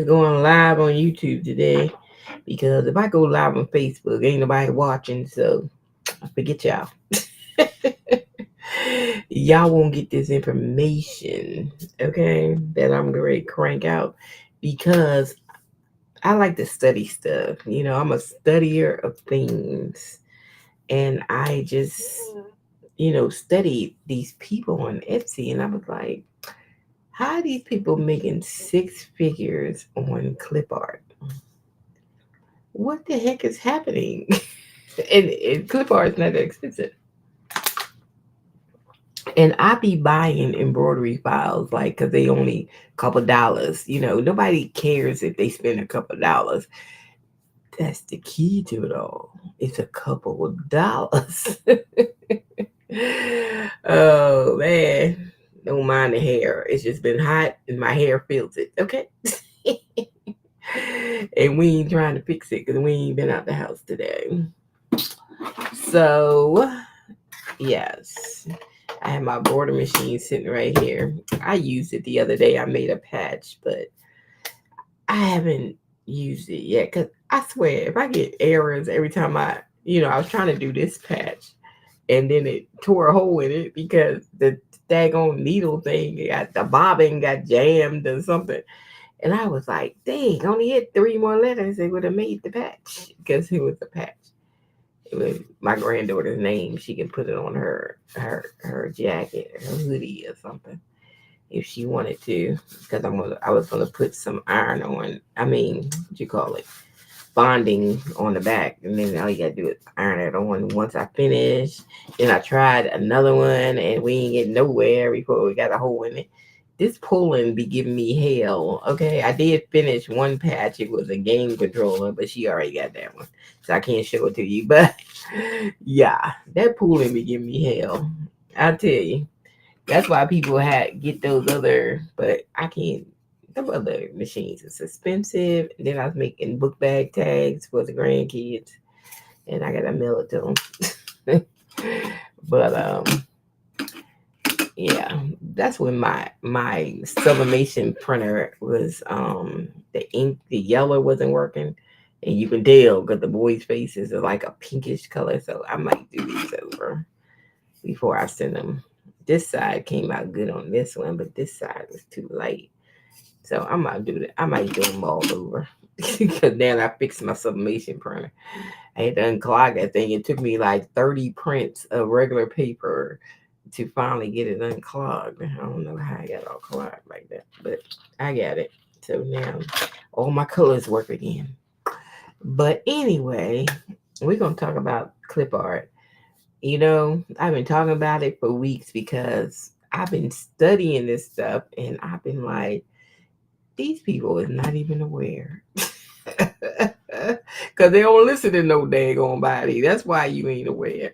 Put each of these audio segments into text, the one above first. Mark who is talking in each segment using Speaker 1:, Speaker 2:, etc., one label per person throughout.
Speaker 1: Going live on YouTube today because if I go live on Facebook, ain't nobody watching, so forget y'all. Y'all won't get this information, okay, that I'm going to crank out because I like to study stuff. I'm a studier of things, and I just, studied these people on Etsy, and I was like, how are these people making six figures on clip art? What the heck is happening? and clip art is not that expensive. And I be buying embroidery files like because they only a couple dollars. Nobody cares if they spend a couple dollars. That's the key to it all. It's a couple of dollars. Oh man, don't mind the hair. It's just been hot and my hair feels it. Okay. And we ain't trying to fix it because we ain't been out the house today. So yes, I have my border machine sitting right here. I used it the other day. I made a patch, but I haven't used it yet because I swear if I get errors every time I was trying to do this patch and then it tore a hole in it because the daggone needle thing got the bobbin got jammed or something. And I was like, dang, only hit three more letters. They would have made the patch because it was a patch. It was my granddaughter's name. She can put it on her jacket, her hoodie, or something if she wanted to. Because I was gonna put some iron on. I mean, what you call it, bonding on the back, and then all you gotta do is iron it on. Once I finish, then I tried another one, and we ain't get nowhere before we got a hole in it. This pulling be giving me hell. Okay, I did finish one patch. It was a game controller, but she already got that one, so I can't show it to you. But yeah, that pulling be giving me hell. I tell you, that's why people had get those other, but I can't. Them other machines is expensive. And then I was making book bag tags for the grandkids, and I gotta mail it to them. But yeah, that's when my sublimation printer was the ink, the yellow wasn't working, and you can tell because the boys' faces are like a pinkish color. So I might do these over before I send them. This side came out good on this one, but this side was too light. So I might do that. I might do them all over because then I fixed my sublimation printer. I had to unclog that thing. It took me like 30 prints of regular paper to finally get it unclogged. I don't know how I got all clogged like that, but I got it. So now all my colors work again. But anyway, we're going to talk about clip art. I've been talking about it for weeks because I've been studying this stuff and I've been like, these people is not even aware. Because they don't listen to no daggone body. That's why you ain't aware.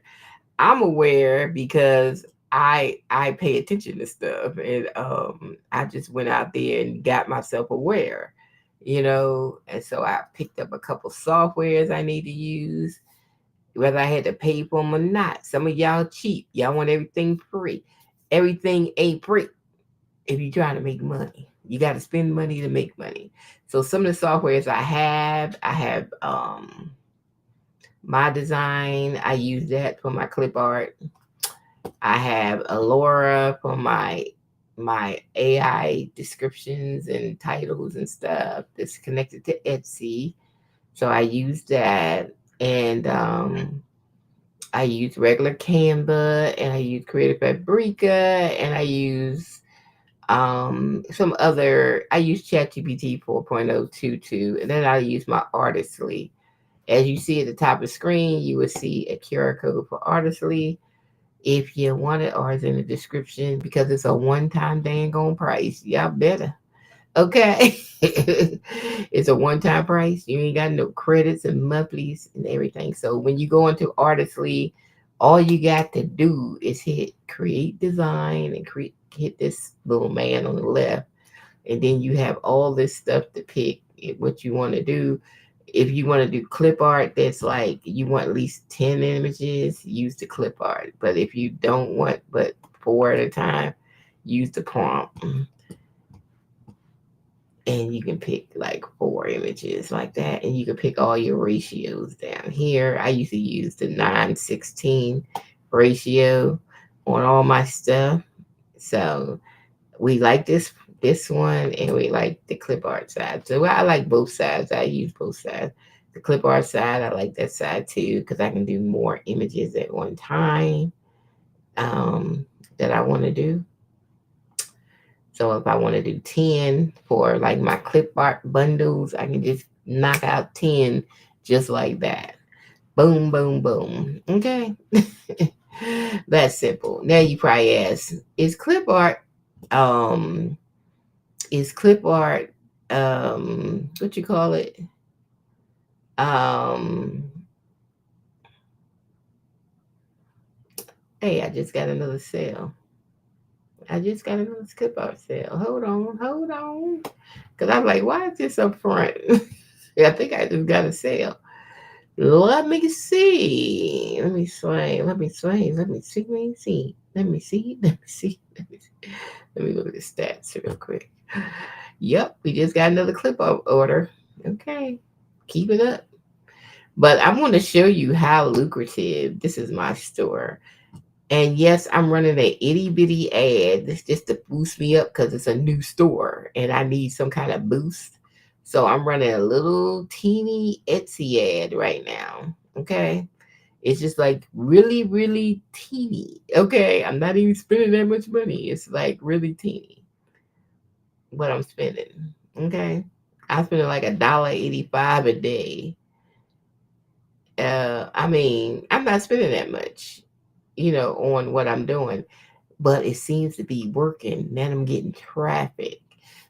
Speaker 1: I'm aware because I pay attention to stuff and I just went out there and got myself aware, and so I picked up a couple softwares I need to use, whether I had to pay for them or not. Some of y'all cheap. Y'all want everything free. Everything ain't free if you're trying to make money. You got to spend money to make money. So some of the softwares I have my design. I use that for my clip art. I have Alora for my AI descriptions and titles and stuff that's connected to Etsy. So I use that, and I use regular Canva, and I use Creative Fabrica, and I use some other. I use ChatGPT 4.022, and then I use my Artistly. As you see at the top of the screen, you will see a QR code for Artistly. If you want it, or it's in the description because it's a one-time dang on price. Y'all better. Okay. It's a one-time price. You ain't got no credits and monthlies and everything. So when you go into Artistly, all you got to do is hit create design and hit this little man on the left. And then you have all this stuff to pick what you want to do. If you want to do clip art, that's like you want at least 10 images, use the clip art. But if you don't want but four at a time, use the prompt. and you can pick like 4 images like that, and you can pick all your ratios down here. I usually use the 9:16 ratio on all my stuff. So we like this one, and we like the clip art side. So I like both sides. I use both sides. The clip art side, I like that side too because I can do more images at one time, um, that I want to do. So if I want to do 10 for like my clip art bundles, I can just knock out 10 just like that. Boom, boom, boom. Okay. That's simple. Now you probably ask, is clip art um is clip art what you call it? Um hey, I just got another sale. I just got another clip art sale. Hold on, hold on. Cause I'm like, why is this up front? I think I just got a sale. Let me see. Let me swing. Let me swing. Let me see. Let me see. Let me see. Let me see. Let me see. Let me look at the stats real quick. Yep, we just got another clip up order. Okay, keep it up. But I want to show you how lucrative this is my store. And yes, I'm running a itty bitty ad. That's just to boost me up because it's a new store and I need some kind of boost. So I'm running a little teeny Etsy ad right now. Okay. It's just like really, really teeny. Okay. I'm not even spending that much money. It's like really teeny what I'm spending. Okay. I'm spending like $1.85 a day. I mean, I'm not spending that much, on what I'm doing, but it seems to be working. Now I'm getting traffic.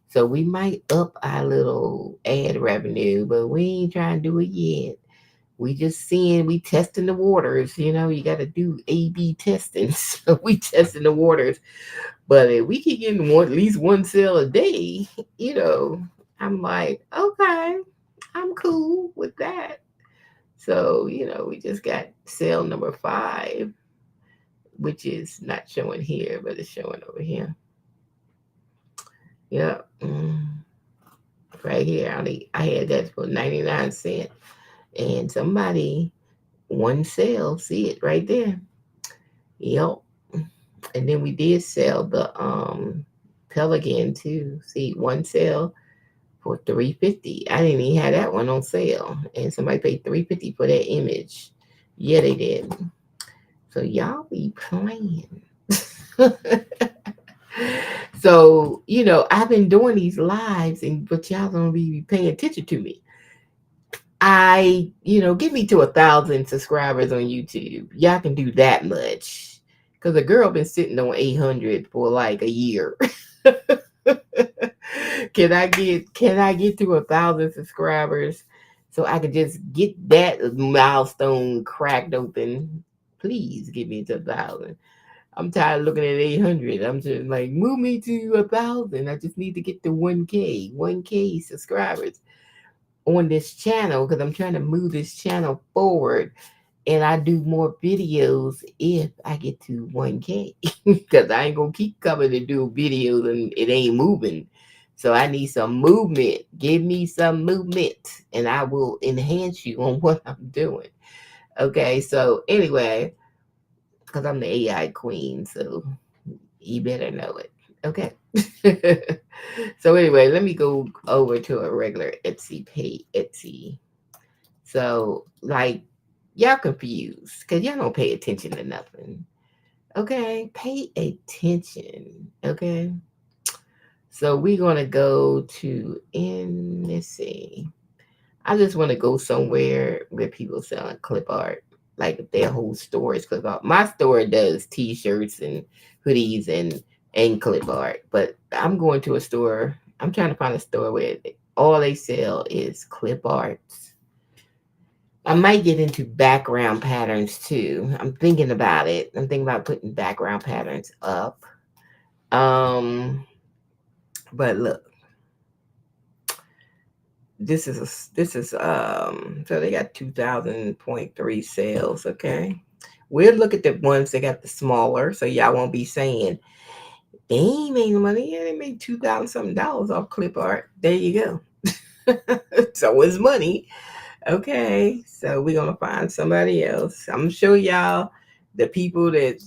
Speaker 1: So we might up our little ad revenue, but we ain't trying to do it yet. We just seeing, we testing the waters. You got to do A/B testing. So we testing the waters. But if we keep getting at least one sale a day, I'm like, okay, I'm cool with that. So, we just got sale number 5, which is not showing here, but it's showing over here. Yep. Right here. I had that for 99 cents. And somebody, one sale, see it right there. Yep. And then we did sell the Pelican too. See, one sale for 350. I didn't even have that one on sale. And somebody paid 350 for that image. Yeah, they did. So y'all be playing. So, I've been doing these lives, but y'all don't be paying attention to me. Get me to 1,000 subscribers on YouTube. Y'all can do that much. Cause a girl been sitting on 800 for like a year. Can I get to 1,000 subscribers so I can just get that milestone cracked open? Please give me to 1,000. I'm tired of looking at 800. I'm just like, move me to 1,000. I just need to get to 1K subscribers on this channel because I'm trying to move this channel forward. And I do more videos if I get to 1K because I ain't gonna keep coming to do videos and it ain't moving. So I need some movement. Give me some movement, and I will enhance you on what I'm doing. Okay. So anyway, because I'm the AI queen, so you better know it. Okay. So anyway, let me go over to a regular Etsy pay Etsy. So like y'all confused because y'all don't pay attention to nothing. Okay, pay attention. Okay. So we're gonna go to let's see. I just want to go somewhere where people selling clip art. Like their whole store is clip art. My store does t-shirts and hoodies and clip art. But I'm going to a store. I'm trying to find a store where all they sell is clip arts. I might get into background patterns too. I'm thinking about it. I'm thinking about putting background patterns up. But look, so they got 2,000.3 sales. Okay, we'll look at the ones that got the smaller, so y'all won't be saying They ain't making money. Yeah, they made $2,000 something off clip art. There you go. So it's money. Okay, so we're gonna find somebody else. I'm gonna show y'all the people that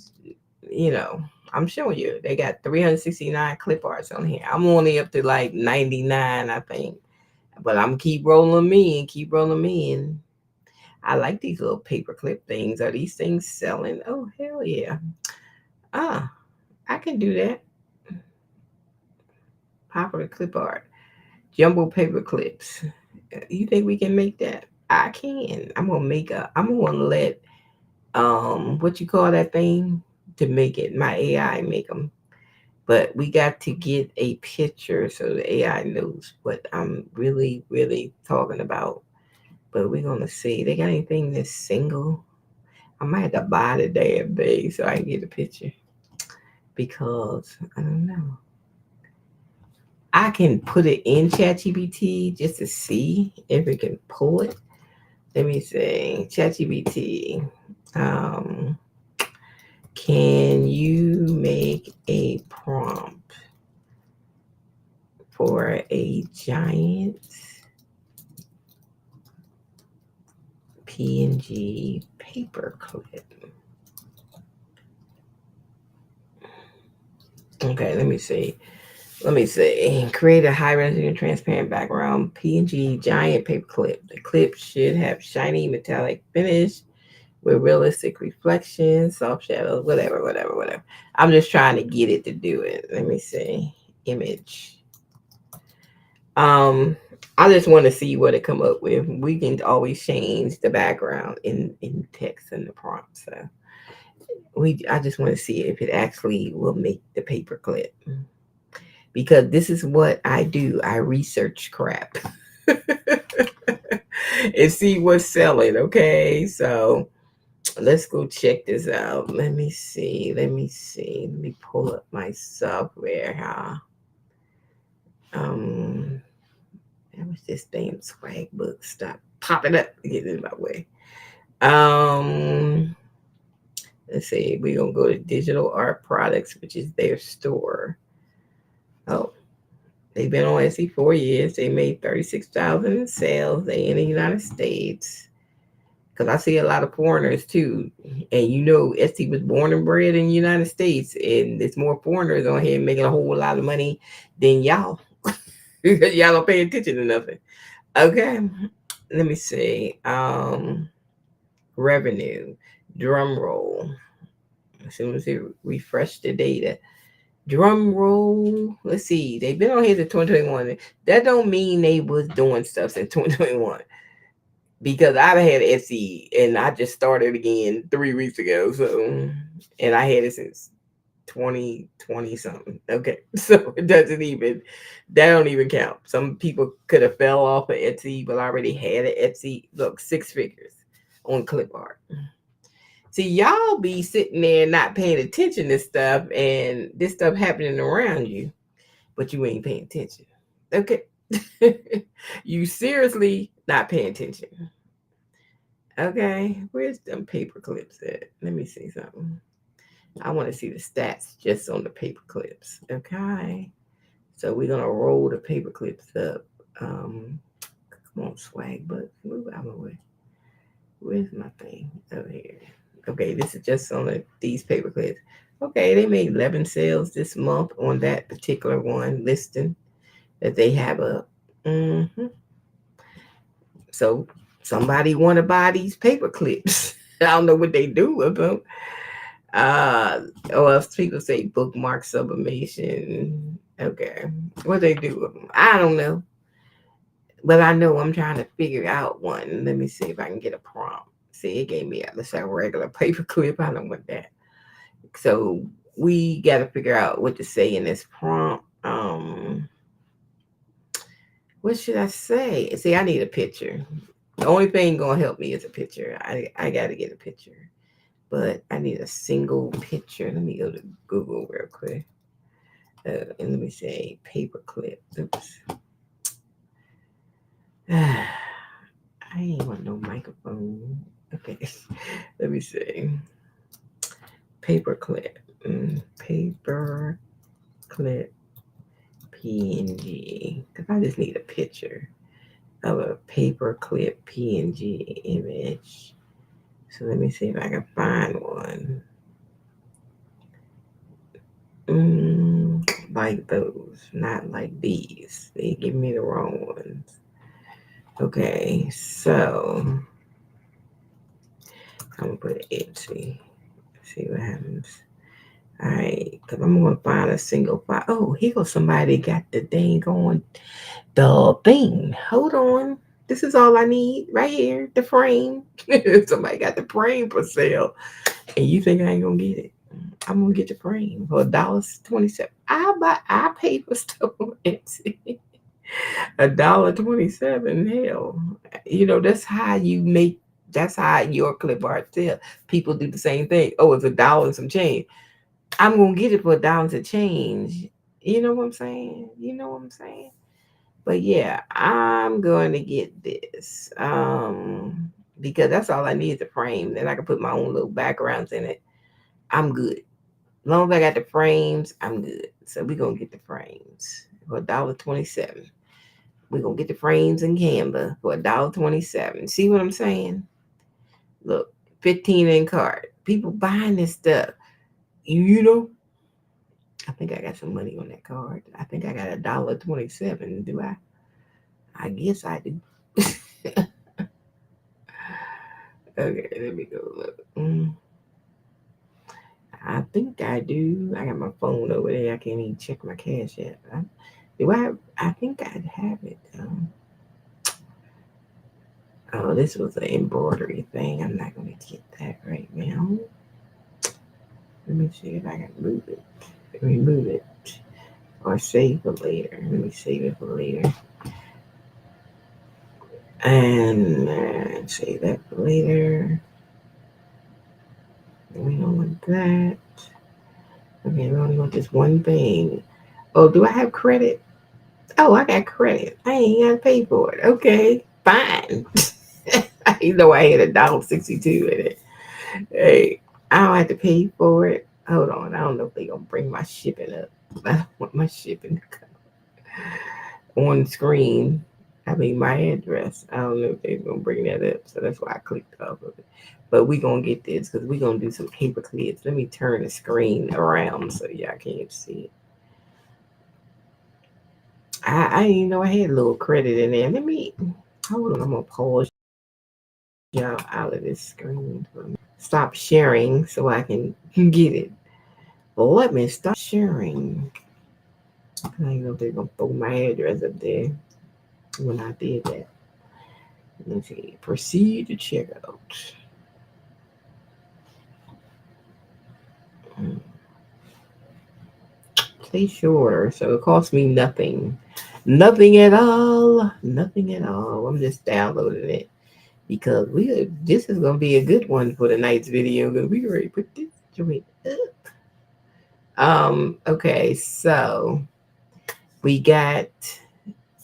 Speaker 1: you know. I'm showing you. They got 369 clip arts on here. I'm only up to like 99, I think. But I'm keep rolling me and keep rolling me and I like these little paper clip things. Are these things selling? Oh hell yeah. Ah, I can do that. Popular clip art. Jumbo paper clips. You think we can make that? I can. I'm gonna let what you call that thing to make it my AI make them. But we got to get a picture so the AI knows what I'm really talking about. But we're gonna see. They got anything that's single? I might have to buy the damn thing so I can get a picture because I don't know. I can put it in ChatGPT just to see if it can pull it. Let me see. ChatGPT. Um, can you make a prompt for a giant PNG paper clip? Okay, let me see. Let me see. Create a high resolution transparent background PNG giant paper clip. The clip should have shiny metallic finish with realistic reflections, soft shadows, whatever. I'm just trying to get it to do it. Let me see. Image. Um, I just want to see what it come up with. We can always change the background in text and the prompt. So I just want to see if it actually will make the paper clip because this is what I do. I research crap and see what's selling. Okay, so let's go check this out. Let me see. Let me see. Let me pull up my software. Um, that was this damn swag book. Stop popping up. Get in my way. Um, let's see. We're gonna go to digital art products, which is their store. Oh, they've been on Etsy 4 years. They made 36,000 in sales. They in the United States. Because I see a lot of foreigners too. And you know, Etsy was born and bred in the United States, and there's more foreigners on here making a whole lot of money than y'all. Y'all don't pay attention to nothing. Okay, let me see. Revenue, drum roll. As soon as it refresh the data, drum roll. Let's see. They've been on here since 2021. That don't mean they was doing stuff since 2021 because I've had Etsy and I just started again 3 weeks ago. So, and I had it since 2020 something. Okay, so it doesn't even that don't even count. Some people could have fell off of Etsy, but I already had an Etsy. Look, 6 figures on Clipart. See, y'all be sitting there not paying attention to stuff, and this stuff happening around you, but you ain't paying attention. Okay, you seriously not paying attention. Okay, where's them paper clips at? Let me see something. I want to see the stats just on the paper clips. Okay, so we're gonna roll the paper clips up. Come on, swag, but move out of my way. Where's my thing? Over here. Okay, this is just on these paper clips. Okay, they made 11 sales this month on that particular one listing that they have up. So somebody want to buy these paper clips. I don't know what they do with them. Or else people say bookmark sublimation. Okay, what they do with them? I don't know, but I know I'm trying to figure out one. Let me see if I can get a prompt. See, it gave me a regular paper clip. I don't want that. So we got to figure out what to say in this prompt. What should I say? See, I need a picture. The only thing gonna help me is a picture. I got to get a picture, but I need a single picture. Let me go to Google real quick. And let me say paperclip. Oops. I ain't want no microphone. Okay. Let me see. Paperclip. Paper clip PNG. Because I just need a picture of a paper clip PNG image. So let me see if I can find one. Like those, not like these. They give me the wrong ones. Okay, so I'm gonna put Etsy. See what happens. All right, because I'm gonna find a single file. Oh, here goes somebody got the dang on the thing. Hold on. This is all I need right here. The frame. Somebody got the frame for sale, and you think I ain't gonna get it? I'm gonna get the frame for $1.27. I pay for stuff on Etsy. $1.27. Hell, that's how you make. That's how your clip art sell. People do the same thing. Oh, it's $1 and some change. I'm gonna get it for $1 and change. You know what I'm saying? You know what I'm saying? But yeah, I'm going to get this. Because that's all I need is a frame. Then I can put my own little backgrounds in it. I'm good. As long as I got the frames, I'm good. So we're gonna get the frames for $1.27. We're gonna get the frames in Canva for $1.27. See what I'm saying? Look, 15 in cart. People buying this stuff. You know, I think I got some money on that card. I think I got $1.27. Do I? I guess I do. Okay, let me go look. I think I do. I got my phone over there. I can't even check my cash yet. Do I? I think I'd have it. Oh, this was an embroidery thing. I'm not going to get that right now. Let me see if I can move it. Remove it. Or save for later. Let me save it for later. And save that for later. We don't want that. Okay, we only want this one thing. Oh, do I have credit? Oh, I got credit. I ain't got to pay for it. Okay, fine. I had $1.62 in it. Hey, I don't have to pay for it. Hold on, I don't know if they're gonna bring my shipping up. I don't want my shipping to come on screen. I mean my address. I don't know if they're gonna bring that up, so that's why I clicked off of it. But we gonna get this because we gonna do some paper clips. Let me turn the screen around so y'all can't see it. I didn't know I had a little credit in there. Let me hold on. I'm gonna pause y'all out of this screen. Stop sharing so I can get it. Well, let me stop sharing. I don't know if they're gonna throw my address up there when I did that. Let's see. Proceed to checkout. Place your order. So it cost me nothing. Nothing at all. Nothing at all. I'm just downloading it because this is gonna be a good one for the night's video because we already put this joint up. Okay, so we got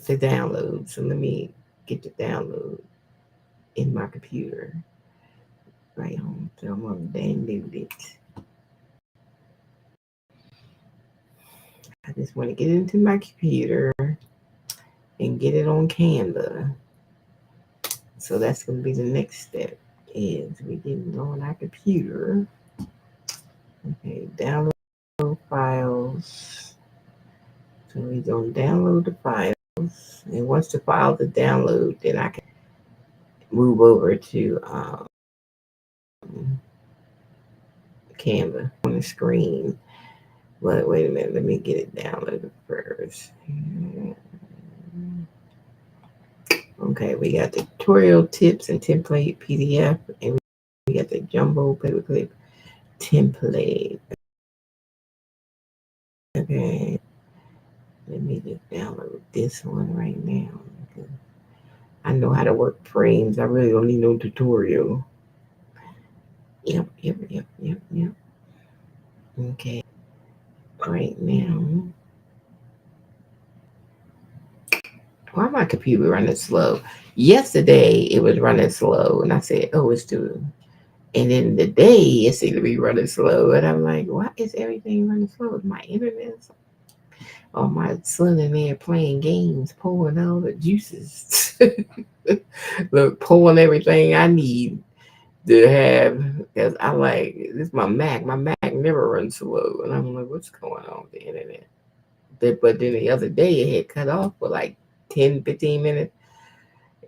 Speaker 1: the download. So let me get the download in my computer. Right home. So I'm gonna download it. I just want to get it into my computer and get it on Canva. So that's gonna be the next step is we get it on our computer. Okay, download files. So we're gonna download the files. And once the files are downloaded, then I can move over to Canva on the screen. But wait a minute, let me get it downloaded first. Okay, we got the tutorial tips and template PDF, and we got the jumbo paperclip template. Okay, let me just download this one right now. I know how to work frames. I really don't need no tutorial. Yep. Okay, right now. Why my computer running slow? Yesterday it was running slow, and I said, "Oh, it's too." And then the day it seemed to be running slow, and I'm like, "Why is everything running slow? Is my internet?" Oh, my son in there playing games, pouring all the juices. Look, pouring everything I need to have, because I like this. My Mac. My Mac never runs slow, and I'm like, what's going on with the internet? But then the other day it had cut off for like 10, 15 minutes.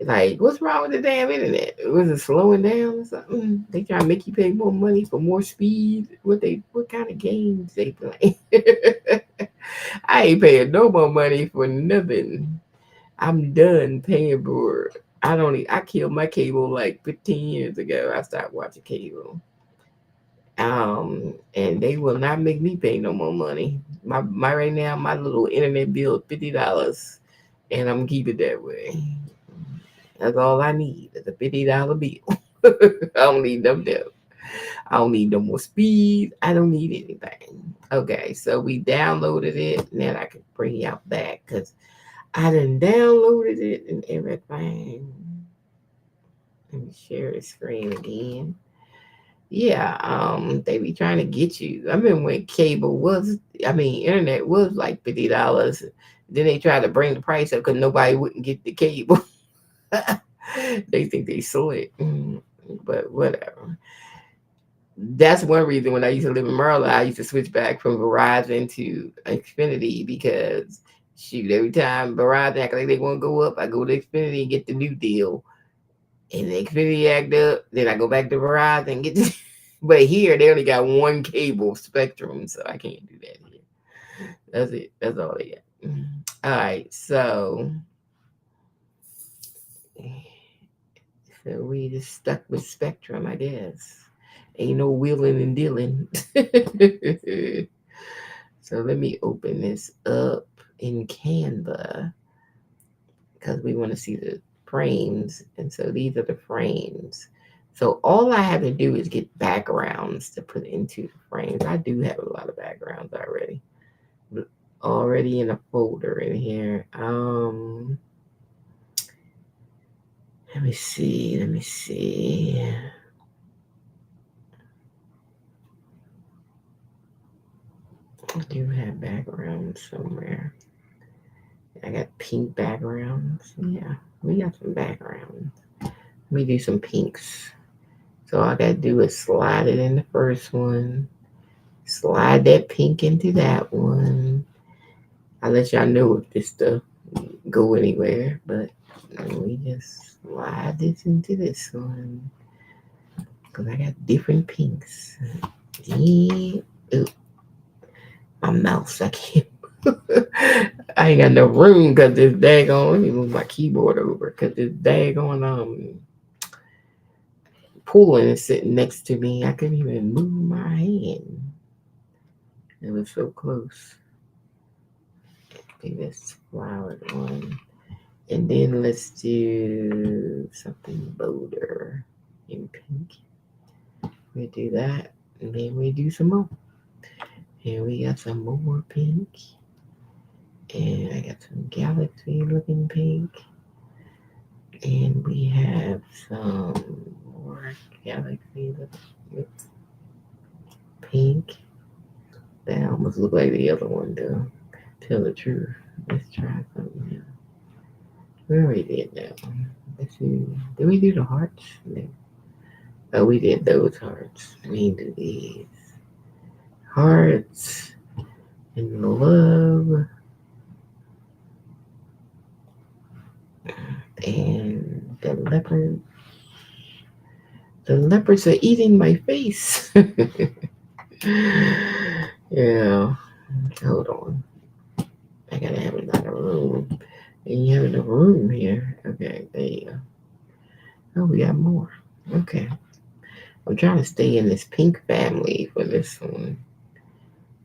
Speaker 1: Like, what's wrong with the damn internet? Was it slowing down or something? They trying to make you pay more money for more speed. What kind of games they play? I ain't paying no more money for nothing. I'm done paying for it. I killed my cable like 15 years ago. I stopped watching cable. And they will not make me pay no more money. My right now my little internet bill is $50, and I'm keep it that way. That's all I need. Is a $50 bill. I don't need them there. I don't need no more speed. I don't need anything. Okay, so we downloaded it. Now I can bring y'all back because I done downloaded it and everything. Let me share the screen again. Yeah, they be trying to get you. I remember when internet was like $50. Then they tried to bring the price up because nobody wouldn't get the cable. They think they slick, but whatever. That's one reason when I used to live in Maryland, I used to switch back from Verizon to Xfinity because shoot, every time Verizon act like they want to go up, I go to Xfinity and get the new deal. And the Xfinity act up, then I go back to Verizon and get the but here they only got one cable spectrum, so I can't do that here. That's it. That's all they got. All right, so we just stuck with Spectrum, I guess. Ain't no wheeling and dealing. So let me open this up in Canva because we want to see the frames. And so these are the frames. So all I have to do is get backgrounds to put into the frames. I do have a lot of backgrounds already in a folder in here. Let me see. I do have backgrounds somewhere. I got pink backgrounds. Yeah, we got some backgrounds. Let me do some pinks. So all I gotta do is slide it in the first one. Slide that pink into that one. I'll let y'all know if this stuff go anywhere, but we just slide this into this one. Because I got different pinks. Yeah. Ooh, my mouse, I can't. I ain't got no room because this daggone. Let me move my keyboard over because this daggone pulling is sitting next to me. I couldn't even move my hand. It was so close. Okay, this flowered one. And then let's do something bolder in pink. We do that. And then we do some more. And we got some more pink. And I got some galaxy looking pink. And we have some more galaxy looking pink. That almost look like the other one though. Tell the truth. Let's try something else. We already did that one. Let's see. Did we do the hearts? No. Oh, we did those hearts. We do these. Hearts and love. And the leopard. The leopards are eating my face. Yeah. Hold on. I gotta have another room. And you have enough room here. Okay, there you go. Oh, we got more. Okay. I'm trying to stay in this pink family for this one.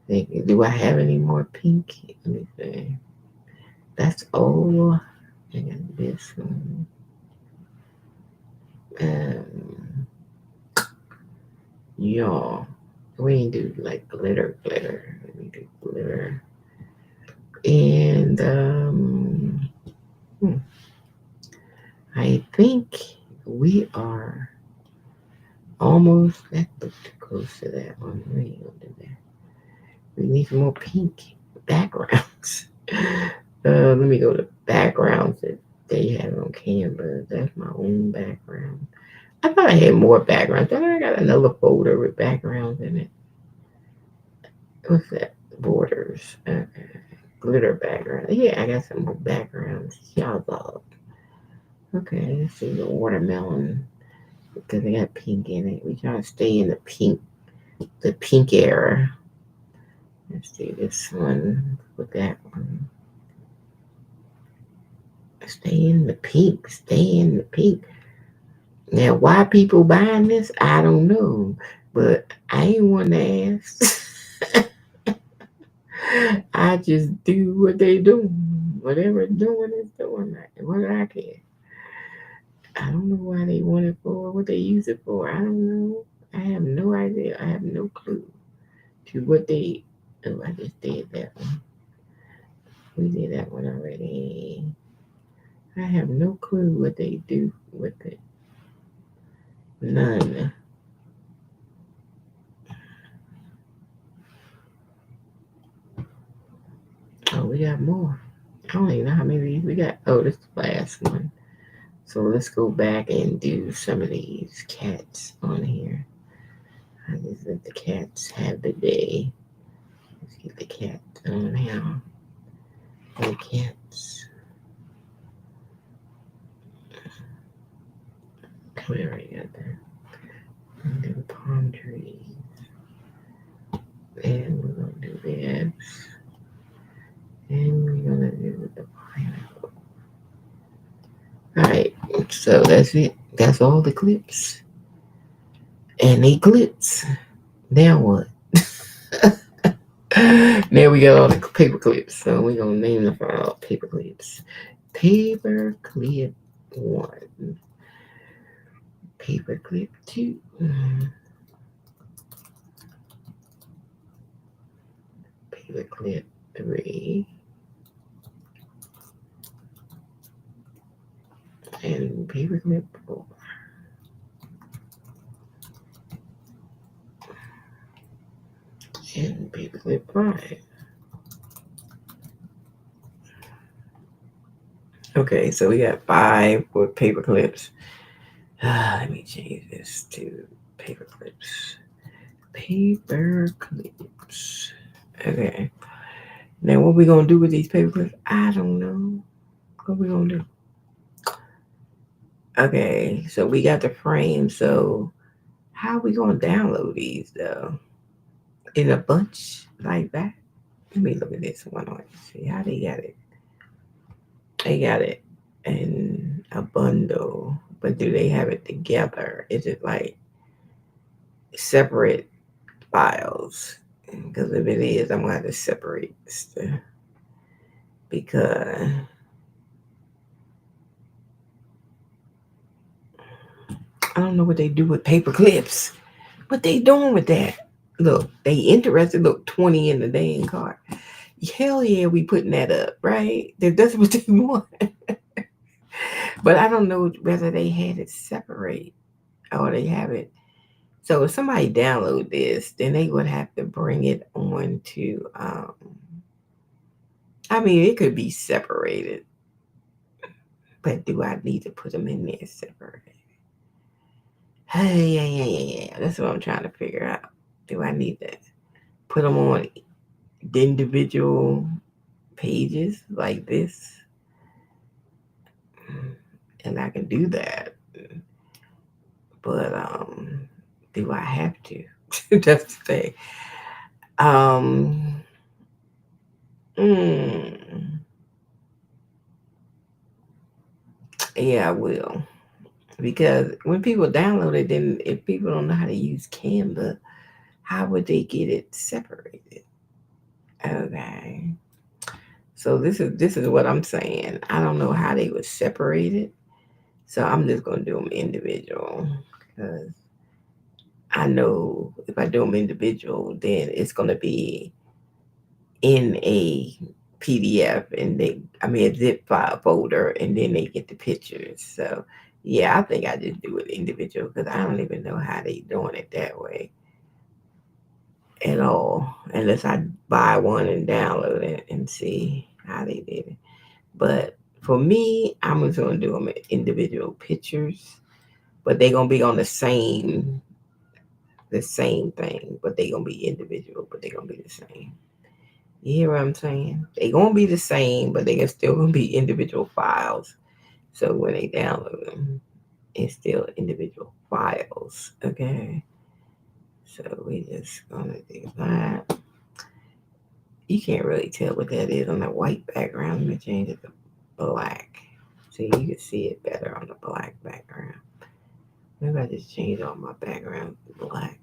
Speaker 1: Do I have any more pink? Let me see. That's all. I got this one. Um, y'all. We ain't do like glitter. Let me do glitter. And hmm, I think we are almost that looked close to that one. We ain't gonna do that. We need some more pink. backgrounds. Let me go to backgrounds that they have on Canva. That's my own background. I thought I had more backgrounds. Then I got another folder with backgrounds in it. What's that? Borders. Glitter background. Yeah, I got some more backgrounds. Y'all love. Okay, let's see the watermelon because they got pink in it. We try to stay in the pink era. Let's see this one with that one. Stay in the pink. Stay in the pink. Now, why people buying this, I don't know, but I ain't want to ask. I just do what they do. Whatever it's doing is doing. What do I care? I don't know why they want it for, what they use it for. I don't know. I have no idea. I have no clue to what they. Oh, I just did that one. We did that one already. I have no clue what they do with it. None. Oh, we got more. I don't even know how many we got. Oh, this is the last one. So let's go back and do some of these cats on here. I just let the cats have the day. Let's get the cat on here. The cats. Come here, right got there. And do palm trees. And we're gonna do this. And we're gonna do the pineapple. Alright, so that's it. That's all the clips. And they clips. Now what? Now we got all the paper clips. So we're gonna name the file paper clips. Paper clip 1. Paper clip 2. Paper clip 3. And paper clip 4. And paper clip 5. Okay, so we got 5 with paper clips. Let me change this to paper clips. Paper clips. Okay. Now what we gonna do with these paper clips? I don't know. What we gonna do? Okay, so we got the frame. So how we gonna download these though? In a bunch like that? Let me look at this one on. See how they got it. They got it in a bundle, but do they have it together? Is it like separate files? Because if it is, I'm gonna have to separate this because I don't know what they do with paper clips. What they doing with that? Look, they interested. Look, 20 in the dang cart. Hell yeah, we putting that up, right? That's what they want. But I don't know whether they had it separate or they have it. So if somebody download this, then they would have to bring it on to. I mean, it could be separated, but do I need to put them in there separate? Hey, yeah. That's what I'm trying to figure out. Do I need to put them on the individual pages like this? And I can do that. But do I have to? That's the thing. Um mm, yeah, I will. Because when people download it, then if people don't know how to use Canva, how would they get it separated? Okay. So this is what I'm saying. I don't know how they would separate it. So I'm just gonna do them individual because I know if I do them individual, then it's gonna be in a PDF and a zip file folder, and then they get the pictures. So yeah, I think I just do it individual because I don't even know how they doing it that way. at all unless I buy one and download it and see how they did it. But for me, I'm just gonna do them individual pictures, but they're gonna be on the same thing, but they're gonna be individual, but they're gonna be the same. You hear what I'm saying? They gonna be the same, but they are still gonna be individual files. So when they download them, it's still individual files. Okay. So we just gonna do that. You can't really tell what that is on that white background. Let me change it to black. So you can see it better on the black background. Maybe I just change all my background to black.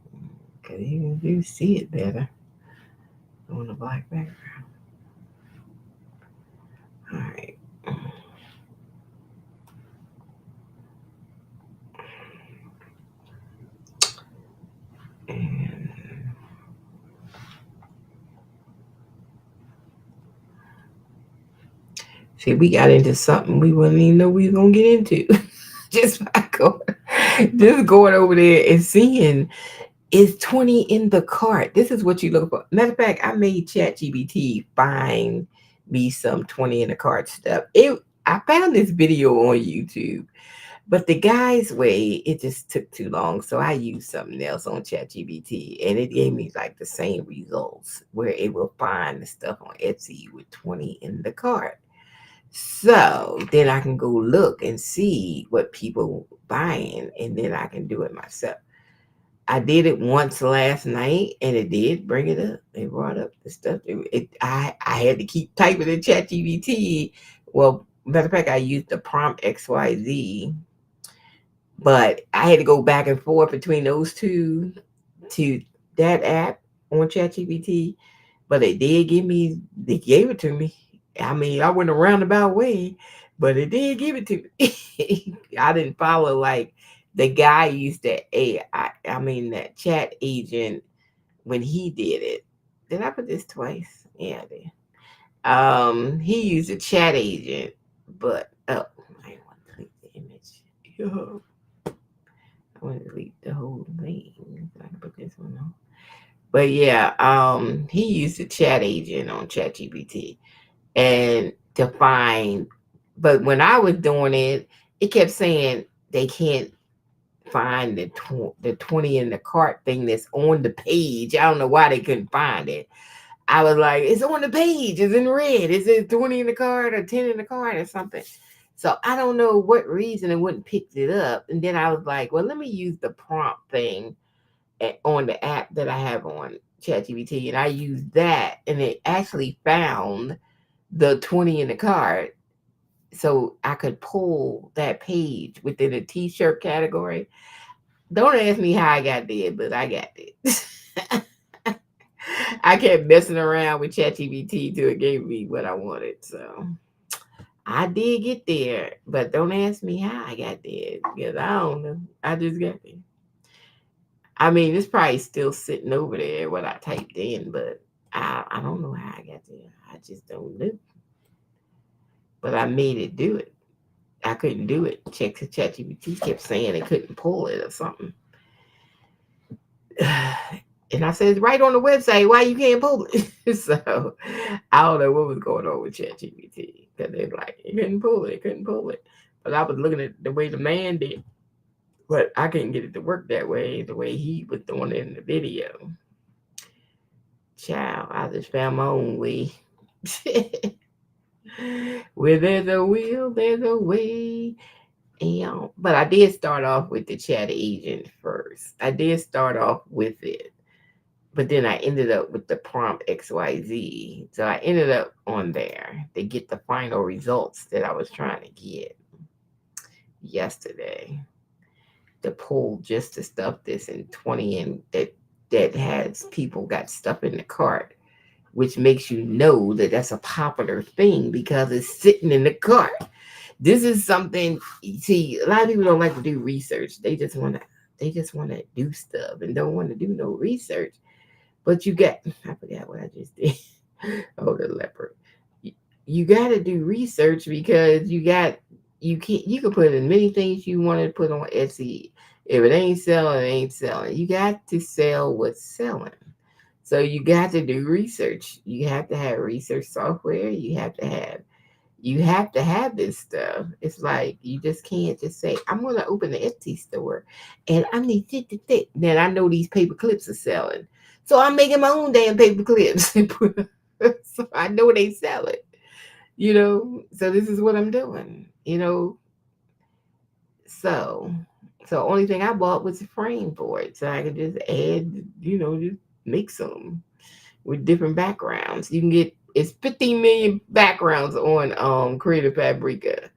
Speaker 1: Because you do see it better on the black background. Alright. And see, we got into something we wouldn't even know we was gonna get into. just by going, just going over there and seeing is 20 in the cart. This is what you look for. Matter of fact, I made ChatGPT find me some 20 in the cart stuff. I found this video on YouTube, but the guy's way, it just took too long. So I used something else on ChatGPT and it gave me like the same results where it will find the stuff on Etsy with 20 in the cart. So then I can go look and see what people buying and then I can do it myself. I did it once last night and it did bring it up. It brought up the stuff. I had to keep typing in ChatGPT. Well, matter of fact, I used the prompt XYZ, but I had to go back and forth between those two to that app on ChatGPT. But they gave it to me. I mean, I went a roundabout way, but it did give it to me. I didn't follow like the guy used that I mean that chat agent when he did it. Did I put this twice? Yeah, I did. He used a chat agent, but I want to delete the image. Yo, I want to delete the whole thing. So I can put this one on. But yeah, he used a chat agent on ChatGPT and to find, but when I was doing it, it kept saying they can't find the 20 in the cart thing that's on the page. I don't know why they couldn't find it. I was like, it's on the page, it's in red. Is it 20 in the cart or 10 in the cart or something? So I don't know what reason it wouldn't pick it up. And then I was like, well, let me use the prompt thing on the app that I have on ChatGPT, and I used that, and it actually found the 20 in the cart, so I could pull that page within the T-shirt category. Don't ask me how I got there, but I got it. I kept messing around with ChatGPT till it gave me what I wanted, so I did get there. But don't ask me how I got there because I don't know. I just got there. I mean, it's probably still sitting over there what I typed in, but I don't know how I got there. I just don't know. But I made it do it. I couldn't do it. ChatGPT kept saying it couldn't pull it or something. And I said, it's right on the website. Why you can't pull it? So I don't know what was going on with ChatGPT. Because they're like, it couldn't pull it. It couldn't pull it. But I was looking at the way the man did. But I couldn't get it to work that way, the way he was doing it in the video. Child, I just found my own way. Where there's a will, there's a way. And, but I did start off with the chat agent first. I did start off with it. But then I ended up with the prompt XYZ. So I ended up on there to get the final results that I was trying to get yesterday. To pull just the stuff that's in 20 and that has people got stuff in the cart, which makes you know that that's a popular thing because it's sitting in the cart. This is something, see, a lot of people don't like to do research. They just want to do stuff and don't want to do no research. But I forgot what I just did. Oh, the leopard. You got to do research because you can put as many things you want to put on Etsy. If it ain't selling, it ain't selling. You got to sell what's selling. So you got to do research. You have to have research software. You have to have this stuff. It's like you just can't just say, I'm gonna open an Etsy store and I need it. Then I know these paper clips are selling. So I'm making my own damn paper clips and so I know they sell it. So this is what I'm doing. So only thing I bought was a frame for it. So I could just just make some with different backgrounds. You can get it's 15 million backgrounds on Creative Fabrica.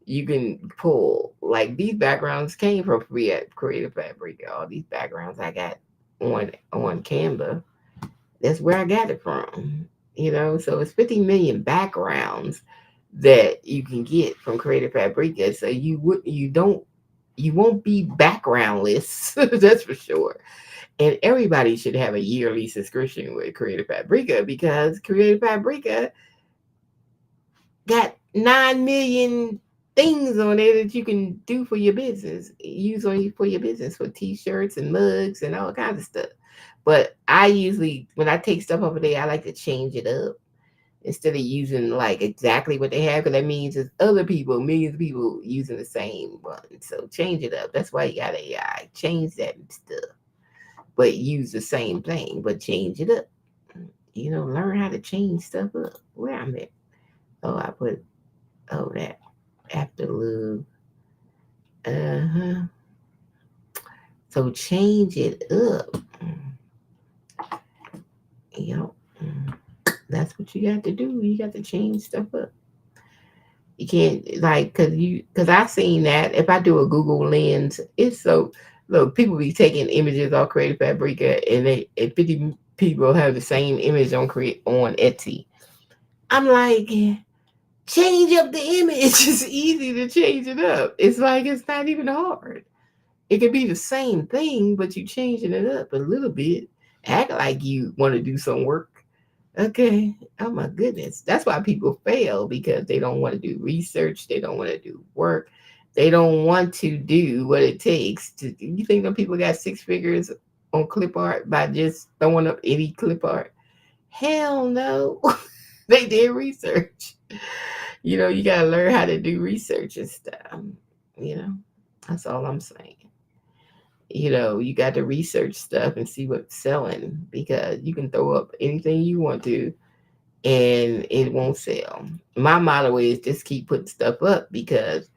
Speaker 1: You can pull like these backgrounds came from free at Creative Fabrica. All these backgrounds I got on Canva. That's where I got it from. So it's 15 million backgrounds that you can get from Creative Fabrica. So you won't be backgroundless. That's for sure. And everybody should have a yearly subscription with Creative Fabrica because Creative Fabrica got 9 million things on there that you can do for your business, use on you for your business for t-shirts and mugs and all kinds of stuff. But I usually, when I take stuff over there, I like to change it up instead of using like exactly what they have because that means there's other people, millions of people using the same one. So change it up. That's why you got AI. Change that stuff, but use the same thing, but change it up. Learn how to change stuff up. Where I'm at. Oh, I put that afterloop. Uh-huh. So change it up. You know, that's what you got to do. You got to change stuff up. You can't like because I've seen that if I do a Google Lens, it's so look people be taking images off Creative Fabrica and 50 people have the same image on Etsy. I'm like, change up the image. It's easy to change it up. It's like it's not even hard. It could be the same thing, but you changing it up a little bit. Act like you want to do some work. Okay. Oh my goodness. That's why people fail because they don't want to do research. They don't want to do work. They don't want to do what it takes to. You think that people got six figures on clip art by just throwing up any clip art? Hell no. They did research. You got to learn how to do research and stuff. You know, that's all I'm saying. You got to research stuff and see what's selling because you can throw up anything you want to and it won't sell. My motto is just keep putting stuff up because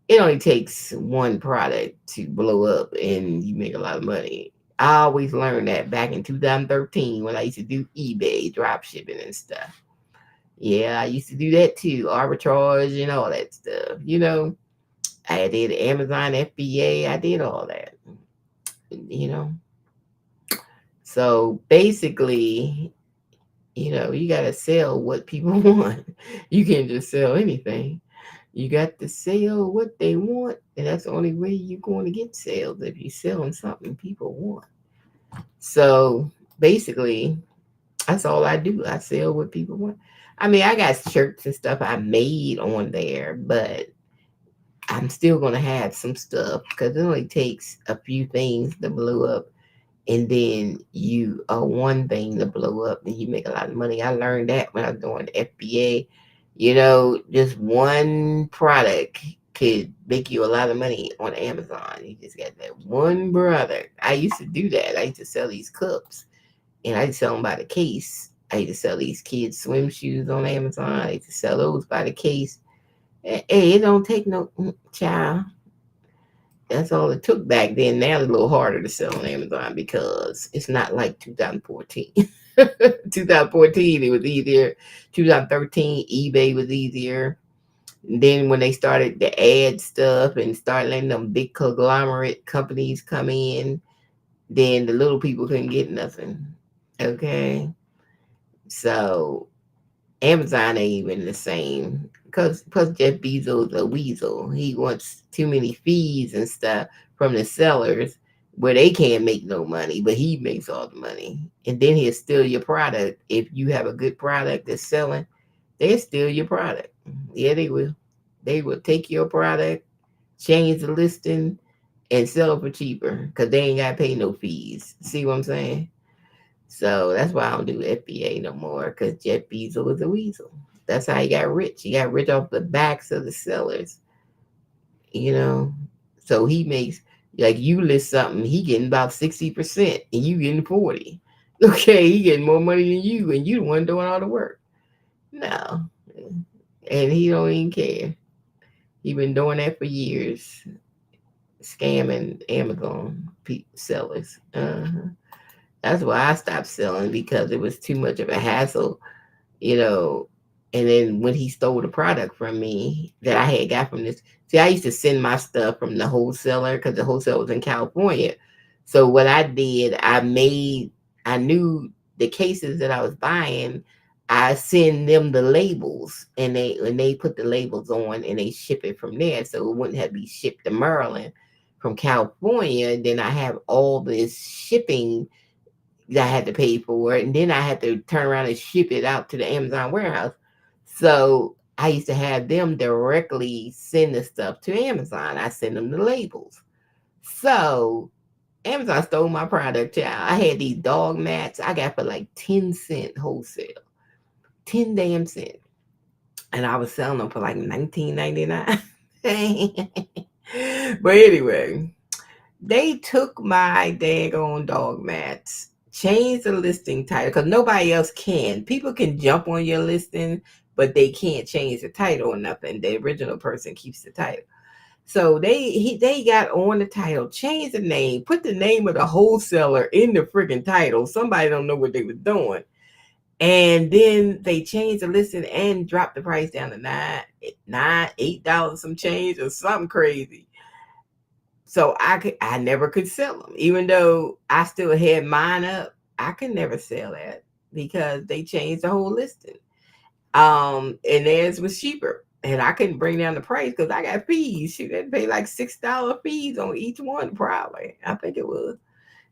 Speaker 1: it only takes one product to blow up and you make a lot of money. I always learned that back in 2013 when I used to do eBay drop shipping and stuff. Yeah, I used to do that too, arbitrage and all that stuff. I did Amazon FBA, I did all that. you know. So basically, you got to sell what people want. You can't just sell anything. You got to sell what they want, and that's the only way you're going to get sales if you're selling something people want. So basically, that's all I do. I sell what people want. I mean, I got shirts and stuff I made on there, but I'm still going to have some stuff because it only takes a few things to blow up and then you one thing to blow up and you make a lot of money. I learned that when I was doing FBA. Just one product could make you a lot of money on Amazon. You just got that one product. I used to do that. I used to sell these cups and I used to sell them by the case. I used to sell these kids swim shoes on Amazon. I used to sell those by the case. Hey, it don't take no child. That's all it took back then. Now it's a little harder to sell on Amazon because it's not like 2014. 2014, it was easier. 2013, eBay was easier. And then when they started the ad stuff and started letting them big conglomerate companies come in, then the little people couldn't get nothing. Okay. So Amazon ain't even the same because Jeff Bezos a weasel. He wants too many fees and stuff from the sellers where they can't make no money, but he makes all the money. And then he'll steal your product. If you have a good product that's selling, they'll steal your product. Yeah, they will. They will take your product, change the listing, and sell it for cheaper because they ain't got to pay no fees. See what I'm saying? So that's why I don't do FBA no more, because Jeff Bezos was a weasel. That's how he got rich. He got rich off the backs of the sellers, you know. So he makes, like, you list something, he getting about 60% and you getting 40. Okay, he getting more money than you, and you the one doing all the work. No. And he don't even care. He been doing that for years, scamming Amazon sellers. That's why I stopped selling, because it was too much of a hassle, you know. And then when he stole the product from me that I had got from this, see, I used to send my stuff from the wholesaler because the wholesaler was in California. So what I did, I knew the cases that I was buying. I send them the labels, and they put the labels on and they ship it from there, so it wouldn't have to be shipped to Maryland from California. Then I have all this shipping that I had to pay for it, and then I had to turn around and ship it out to the Amazon warehouse. So I used to have them directly send the stuff to Amazon. I send them the labels. So Amazon stole my product, child. I had these dog mats I got for like 10 cents wholesale. 10 damn cents. And I was selling them for like 19.99. But anyway, they took my daggone dog mats, changed the listing title, because nobody else can. People can jump on your listing, but they can't change the title or nothing. The original person keeps the title. So they got on the title, changed the name, put the name of the wholesaler in the freaking title. Somebody don't know what they was doing. And then they changed the listing and dropped the price down to $8 some change or something crazy. So I never could sell them, even though I still had mine up. I could never sell that because they changed the whole listing. And theirs was cheaper, and I couldn't bring down the price because I got fees. Shoot, they pay like $6 fees on each one, probably. I think it was.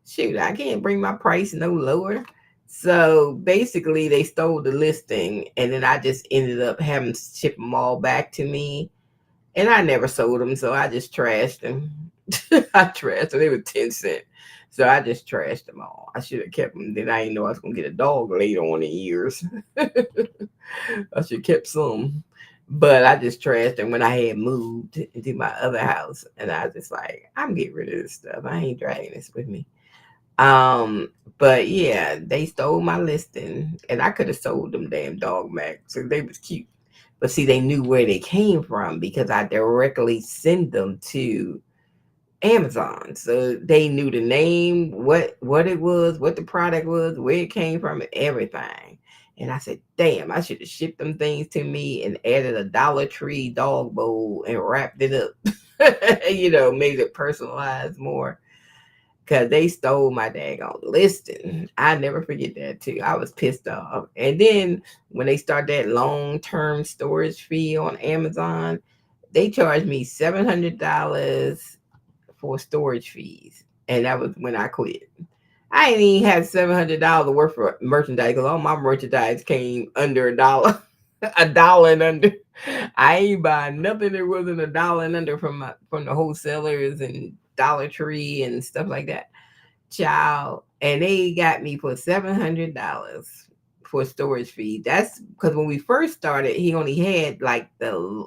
Speaker 1: Shoot, I can't bring my price no lower. So basically, they stole the listing, and then I just ended up having to ship them all back to me, and I never sold them, so I just trashed them. I trashed them. They were 10 cents. So I just trashed them all. I should have kept them. Then I didn't know I was going to get a dog later on in years. I should have kept some. But I just trashed them when I had moved into my other house. And I was just like, I'm getting rid of this stuff. I ain't dragging this with me. Um, but yeah, they stole my listing, and I could have sold them damn dog mags. So they was cute. But see, they knew where they came from because I directly send them to Amazon. So they knew the name, what it was, what the product was, where it came from, and everything. And I said, damn, I should have shipped them things to me and added a Dollar Tree dog bowl and wrapped it up. Made it personalized more. Cause they stole my daggone listing. I never forget that too. I was pissed off. And then when they start that long-term storage fee on Amazon, they charged me $700 for storage fees. And that was when I quit. I didn't even have $700 worth of merchandise because all my merchandise came under a dollar, a dollar and under. I ain't buy nothing that wasn't a dollar and under from the wholesalers and Dollar Tree and stuff like that. Child, and they got me for $700 for storage fee. That's because when we first started, he only had like the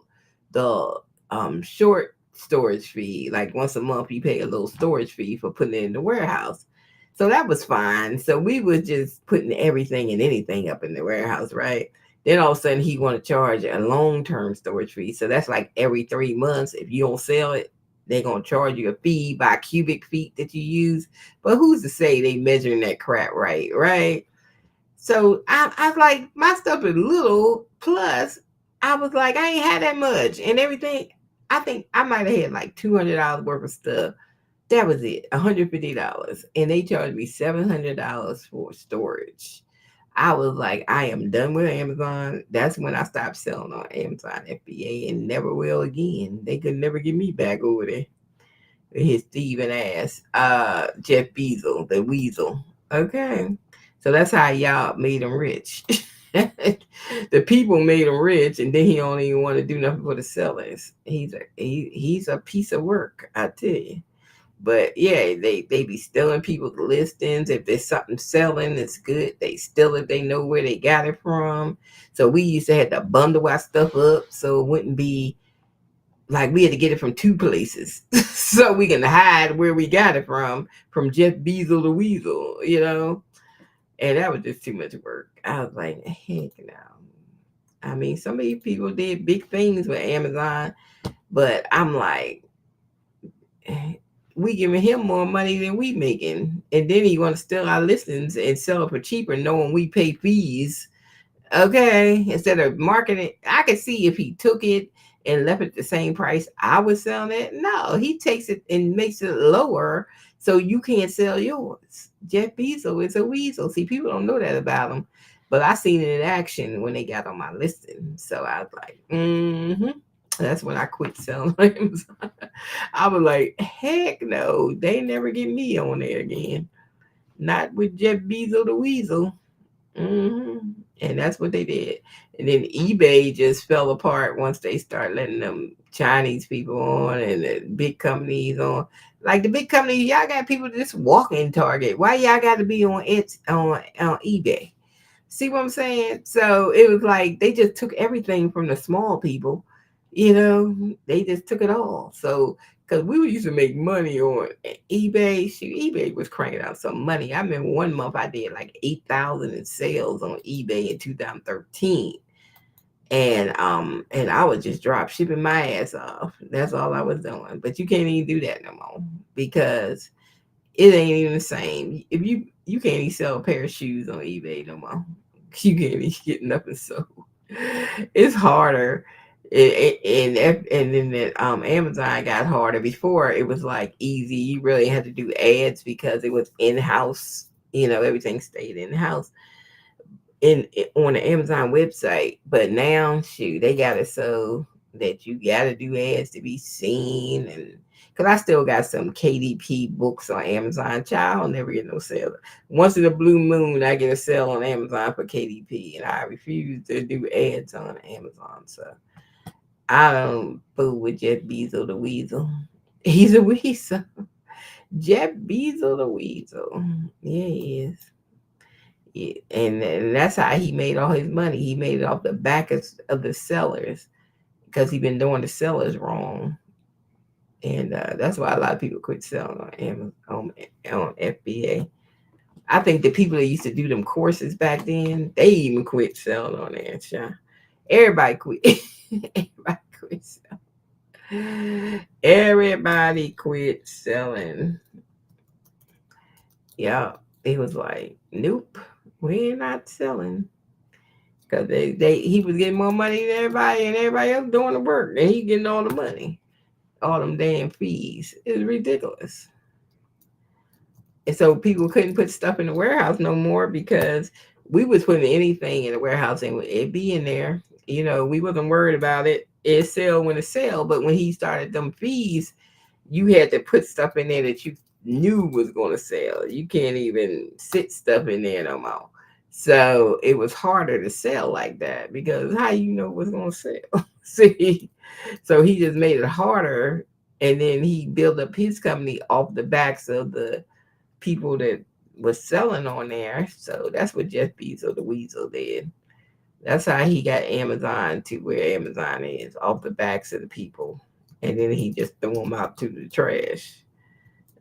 Speaker 1: short storage fee. Like once a month, you pay a little storage fee for putting it in the warehouse. So that was fine. So we was just putting everything and anything up in the warehouse, right? Then all of a sudden he want to charge a long-term storage fee. So that's like every 3 months. If you don't sell it, they're gonna charge you a fee by cubic feet that you use. But who's to say they measuring that crap right, right? So I was like, my stuff is little. Plus, I was like, I ain't had that much and everything. I think I might have had like $200 worth of stuff. That was it, $150, and they charged me $700 for storage. I was like, I am done with Amazon. That's when I stopped selling on Amazon FBA and never will again. They could never get me back over there. His thieving ass. Jeff Bezos, the weasel. Okay. So that's how y'all made him rich. The people made him rich, and then he don't even want to do nothing for the sellers. He's a piece of work, I tell you. But yeah, they be stealing people's listings. If there's something selling that's good, they steal it. They know where they got it from. So we used to have to bundle our stuff up so it wouldn't be like we had to get it from two places so we can hide where we got it from Jeff Bezos the Weasel, you know? And that was just too much work. I was like, heck no. I mean, some of these people did big things with Amazon, but I'm like, we giving him more money than we making. And then he want to steal our listings and sell it for cheaper, knowing we pay fees. Okay, instead of marketing, I could see if he took it and left it the same price I was selling it. No, he takes it and makes it lower so you can't sell yours. Jeff Bezos is a weasel. See, people don't know that about him, but I seen it in action when they got on my listing. So I was like, That's when I quit selling Amazon. I was like, heck no, they never get me on there again. Not with Jeff Bezos the weasel. hmm And that's what they did. And then eBay just fell apart once they start letting them Chinese people on and the big companies on. Like the big companies, y'all got people just walking Target. Why y'all got to be on it on eBay? See what I'm saying? So it was like they just took everything from the small people, they just took it all. So because we used to make money on eBay, shoot, eBay was cranking out some money. I remember one month I did like 8,000 in sales on eBay in 2013. And I was just drop shipping my ass off. That's all I was doing. But you can't even do that no more because it ain't even the same. If you can't even sell a pair of shoes on eBay no more. You can't even get nothing sold. It's harder. And then Amazon got harder. Before it was like easy. You really had to do ads because it was in house. Everything stayed in house on the Amazon website. But now, shoot, they got it so that you got to do ads to be seen. And because I still got some KDP books on Amazon, child, I'll never get no sale. Once in a blue moon, I get a sale on Amazon for KDP, and I refuse to do ads on Amazon. So I don't fool with Jeff Bezos the Weasel. He's a weasel. Jeff Bezos the Weasel. Yeah, he is. Yeah, and that's how he made all his money. He made it off the back of the sellers because he been doing the sellers wrong. And that's why a lot of people quit selling on Amazon, on FBA. I think the people that used to do them courses back then, they even quit selling on there. Everybody quit. Everybody quit selling. Everybody quit selling. Yeah, it was like, nope, we're not selling. Because he was getting more money than everybody, and everybody else doing the work, and he getting all the money, all them damn fees. It's ridiculous. And so people couldn't put stuff in the warehouse no more because we was putting anything in the warehouse and it'd be in there. We wasn't worried about it. It sell when it sell, but when he started them fees, you had to put stuff in there that you knew was going to sell. You can't even sit stuff in there no more. So it was harder to sell like that because how you know what's going to sell? See, so he just made it harder, and then he built up his company off the backs of the people that was selling on there. So that's what Jeff Bezos the Weasel did. That's how he got Amazon to where Amazon is, off the backs of the people. And then he just threw them out to the trash.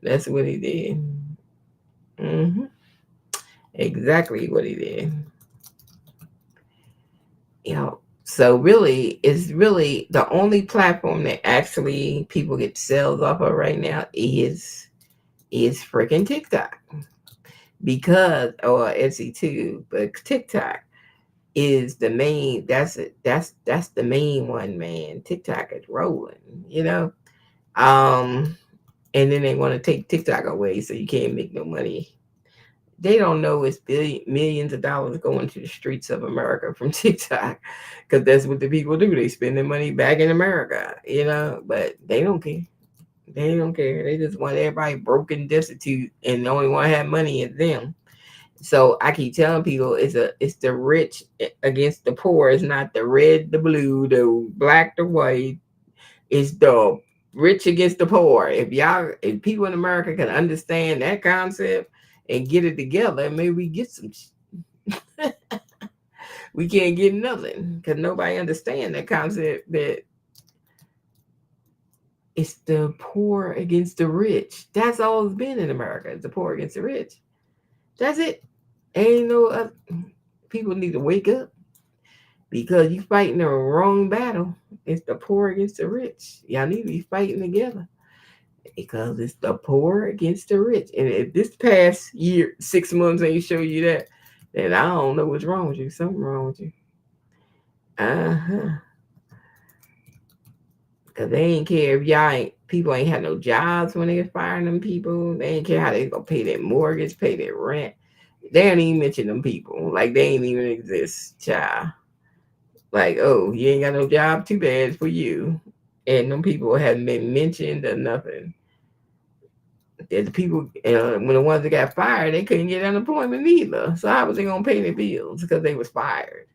Speaker 1: That's what he did. hmm Exactly what he did. So really, it's really the only platform that actually people get sales off of right now is freaking TikTok. Because or Etsy too, but TikTok is the main. That's the main one, man. TikTok is rolling. Um, and then they want to take TikTok away, so you can't make no money. They don't know it's millions of dollars going to the streets of America from TikTok, because that's what the people do. They spend their money back in America. But they don't care. They don't care. They just want everybody broken, destitute, and the only one that have money is them. So I keep telling people it's the rich against the poor. It's not the red, the blue, the black, the white. It's the rich against the poor. If people in America can understand that concept and get it together, maybe we get some. We can't get nothing because nobody understand that concept that it's the poor against the rich. That's all it's been in America. It's the poor against the rich. That's it. Ain't no other. People need to wake up because you fighting the wrong battle. It's the poor against the rich. Y'all need to be fighting together because it's the poor against the rich. And if this past year, 6 months ain't show you that, then I don't know what's wrong with you. Something wrong with you. Uh-huh. Because they ain't care if y'all ain't, people ain't had no jobs when they was firing them people. They ain't care how they gonna pay their mortgage, pay their rent. They don't even mention them people. Like they ain't even exist, child. Like, oh, you ain't got no job, too bad for you. And them people haven't been mentioned or nothing. The people, when the ones that got fired, they couldn't get unemployment either. So how was they gonna pay their bills because they was fired?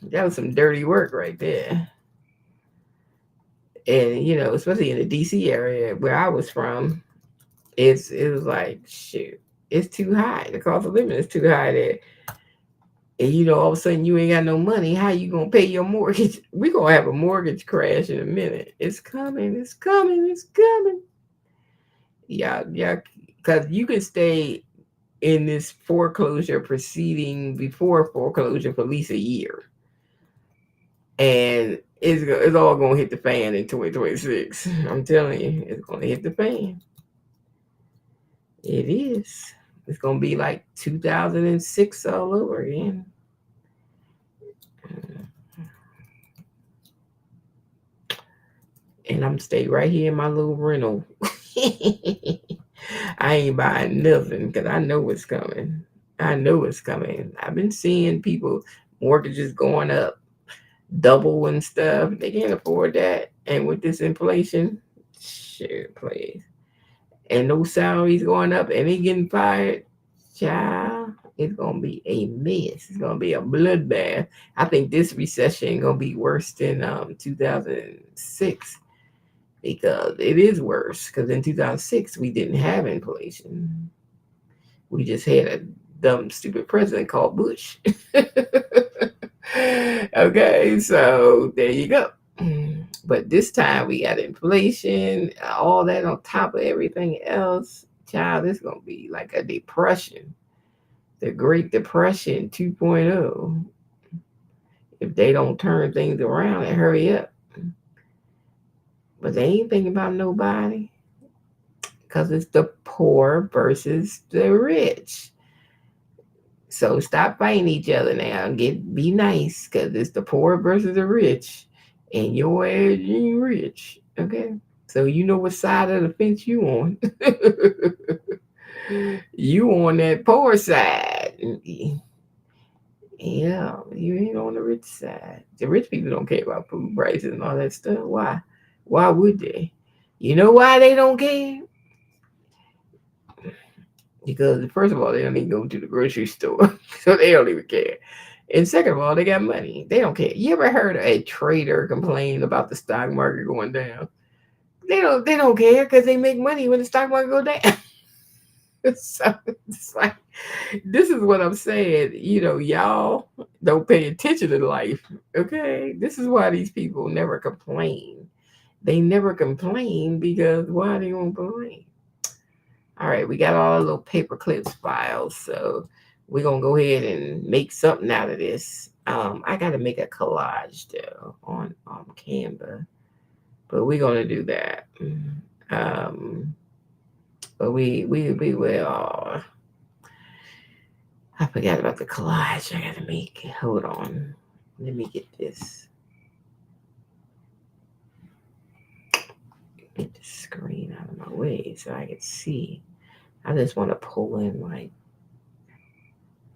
Speaker 1: That was some dirty work right there. And especially in the DC area where I was from, it was like shoot, it's too high. The cost of living is too high there. And all of a sudden you ain't got no money. How you gonna pay your mortgage? We gonna have a mortgage crash in a minute. It's coming. It's coming. It's coming. Yeah, yeah. Because you can stay in this foreclosure proceeding before foreclosure for at least a year, and it's all gonna hit the fan in 2026. I'm telling you, it's gonna hit the fan. It is. It's gonna be like 2006 all over again. And I'm stay right here in my little rental. I ain't buying nothing because I know it's coming. I know it's coming. I've been seeing people mortgages going up double and stuff. They can't afford that. And with this inflation, shit, please. And those salaries going up and they getting fired, child, it's gonna be a mess. It's gonna be a bloodbath. I think this recession gonna be worse than 2006 because it is worse. Because in 2006 we didn't have inflation. We just had a dumb, stupid president called Bush. Okay, so there you go. But this time we got inflation, all that on top of everything else. Child, it's going to be like a depression. The Great Depression 2.0. If they don't turn things around and hurry up. But they ain't thinking about nobody. Because it's the poor versus the rich. So stop fighting each other now. Be nice, because it's the poor versus the rich. And your ass ain't rich. Okay? So you know what side of the fence you on. You on that poor side. Yeah, you ain't on the rich side. The rich people don't care about food prices and all that stuff. Why? Why would they? You know why they don't care? Because first of all, they don't even go to the grocery store, so they don't even care. And second of all, they got money. They don't care. You ever heard a trader complain about the stock market going down? They don't care because they make money when the stock market go down. So it's like this is what I'm saying. Y'all don't pay attention to life. Okay, this is why these people never complain. They never complain because why they won't complain? All right, we got all the little paper clips files, so we're gonna go ahead and make something out of this. I gotta make a collage though on Canva, but we're gonna do that. But we will. I forgot about the collage. I gotta make. Hold on, let me get this. Get the screen out of my way so I can see. I just want to pull in like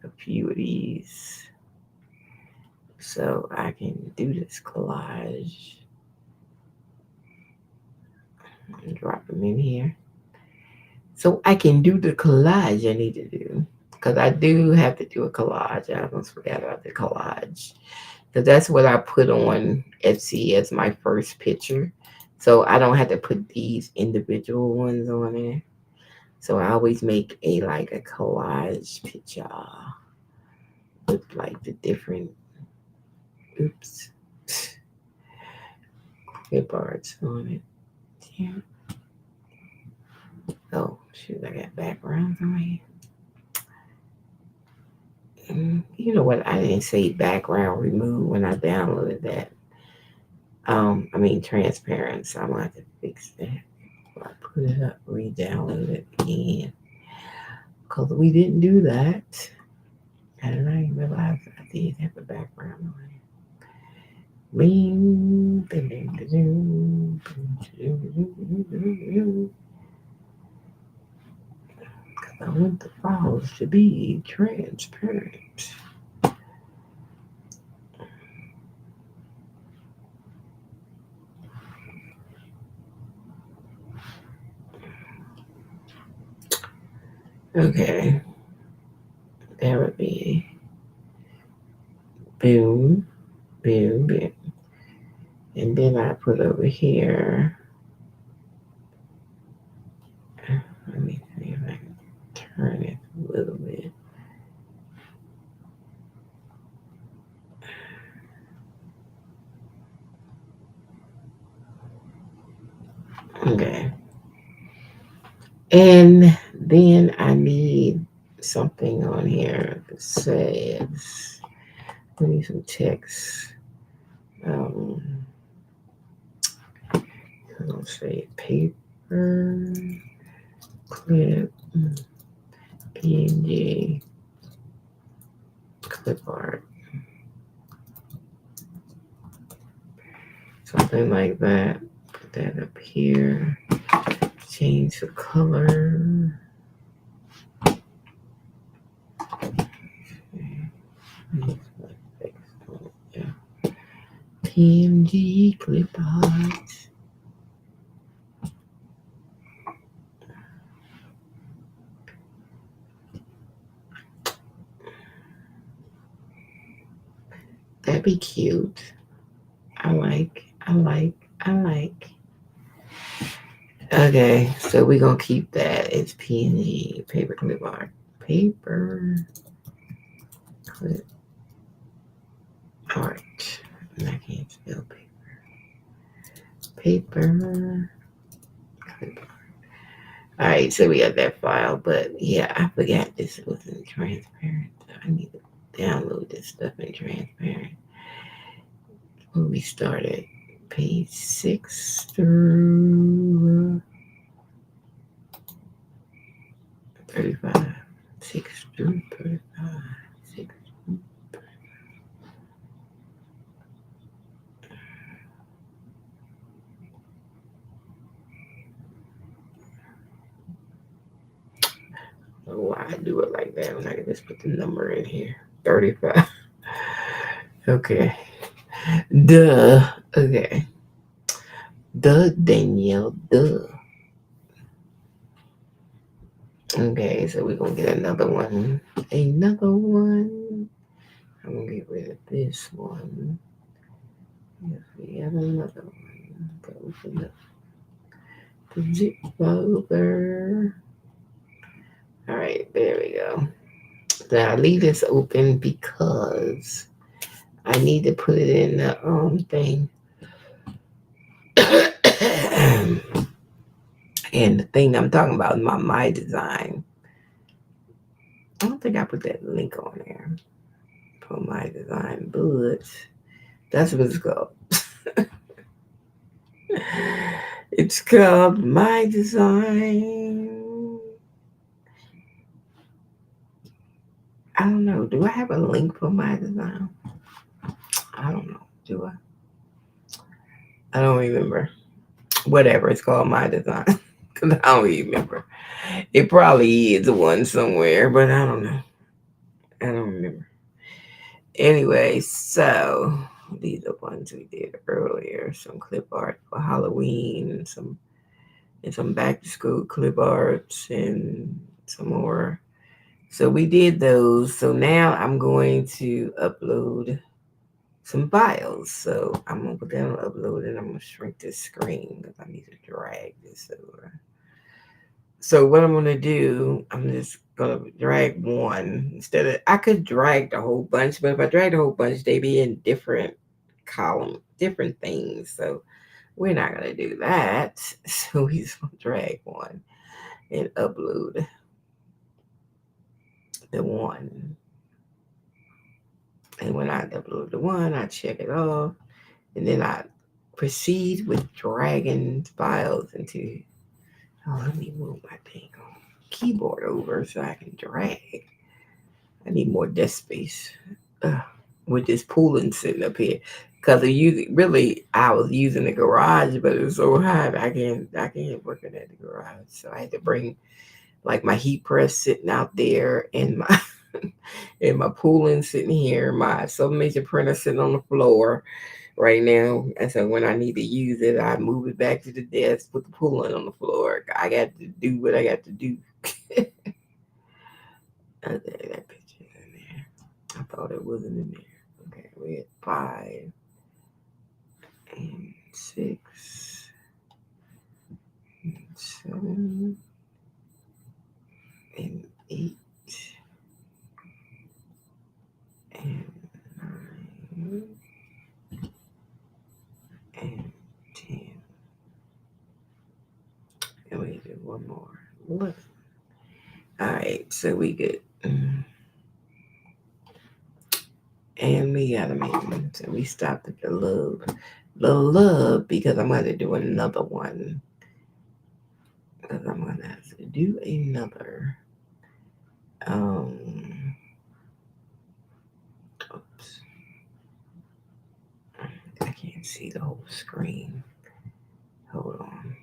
Speaker 1: a few of these so I can do this collage and drop them in here. So I can do the collage I need to do. Because I do have to do a collage. I almost forgot about the collage. Because that's what I put on Etsy as my first picture. So I don't have to put these individual ones on there. So I always make a collage picture with like the different oops clip arts on it. Yeah. Oh shoot, I got backgrounds on here. You know what? I didn't say background remove when I downloaded that. I mean transparent, so I'm gonna have to fix that. I put it up, re-download it again. Because we didn't do that. And I realized I did have a background on it. Bing, ding, ding, ding, ding, ding. I want the files to be transparent. Okay, that would be boom, boom, boom. And then I put over here, let me see if I can turn it a little bit. Okay. And then I need something on here that says, I need some text. Um, I'll say paper, clip, PNG, clip art, something like that. Put that up here. Change the color. PNG clip art. That'd be cute. I like, I like, I like. Okay, so we're gonna keep that. It's PNG paper clip art. Paper clip art. And I can't spell paper. Paper clip art. Alright, so we got that file, but yeah, I forgot this wasn't transparent. So I need to download this stuff in transparent. When we started page 6 through 35. 6 through 35. 6 through 35. I don't know why I do it like that when I can just put the number in here. 35. Okay. Duh. Okay. Duh, Danielle. Duh. Okay, so we're gonna get another one. Another one. I'm gonna get rid of this one. Yes, we have another one. Go open up the zip folder. Alright, there we go. Now I leave this open because I need to put it in the thing. And the thing I'm talking about is my design. I don't think I put that link on there for my design, but that's what it's called. It's called my design. I don't know. Do I have a link for my design? I don't know. Do I? I don't remember. Whatever. It's called my design. Because I don't remember. It probably is one somewhere, but I don't know. I don't remember. Anyway, so these are ones we did earlier. Some clip art for Halloween, and some back to school clip arts, and some more. So we did those. So now I'm going to upload some files. So I'm gonna put that on upload, and I'm gonna shrink this screen because I need to drag this over. So what I'm gonna do, I'm just gonna drag one instead of, I could drag the whole bunch, but if I drag the whole bunch, they be in different column, different things. So we're not gonna do that. So we just gonna drag one and upload the one. And when I upload the one, I check it off, and then I proceed with dragging files into. Oh, let me move my thing on keyboard over so I can drag. I need more desk space. Ugh, with this pooling sitting up here. Cause of using, really, I was using the garage, but it was so hot I can't work it at the garage. So I had to bring like my heat press sitting out there, and my and my pooling sitting here, my sublimation printer sitting on the floor right now. And so when I need to use it, I move it back to the desk, put the pooling on the floor. I got to do what I got to do. Okay, that picture's in there. I thought it wasn't in there. Okay, we had 5 and 6 and 7 and 8 and 9 and 10. And we did one more. Look. Alright, so we good. And we got a meeting. So we stopped at the love, because I'm going to do another one. Because I'm going to have to do another. Oops. I can't see the whole screen. Hold on.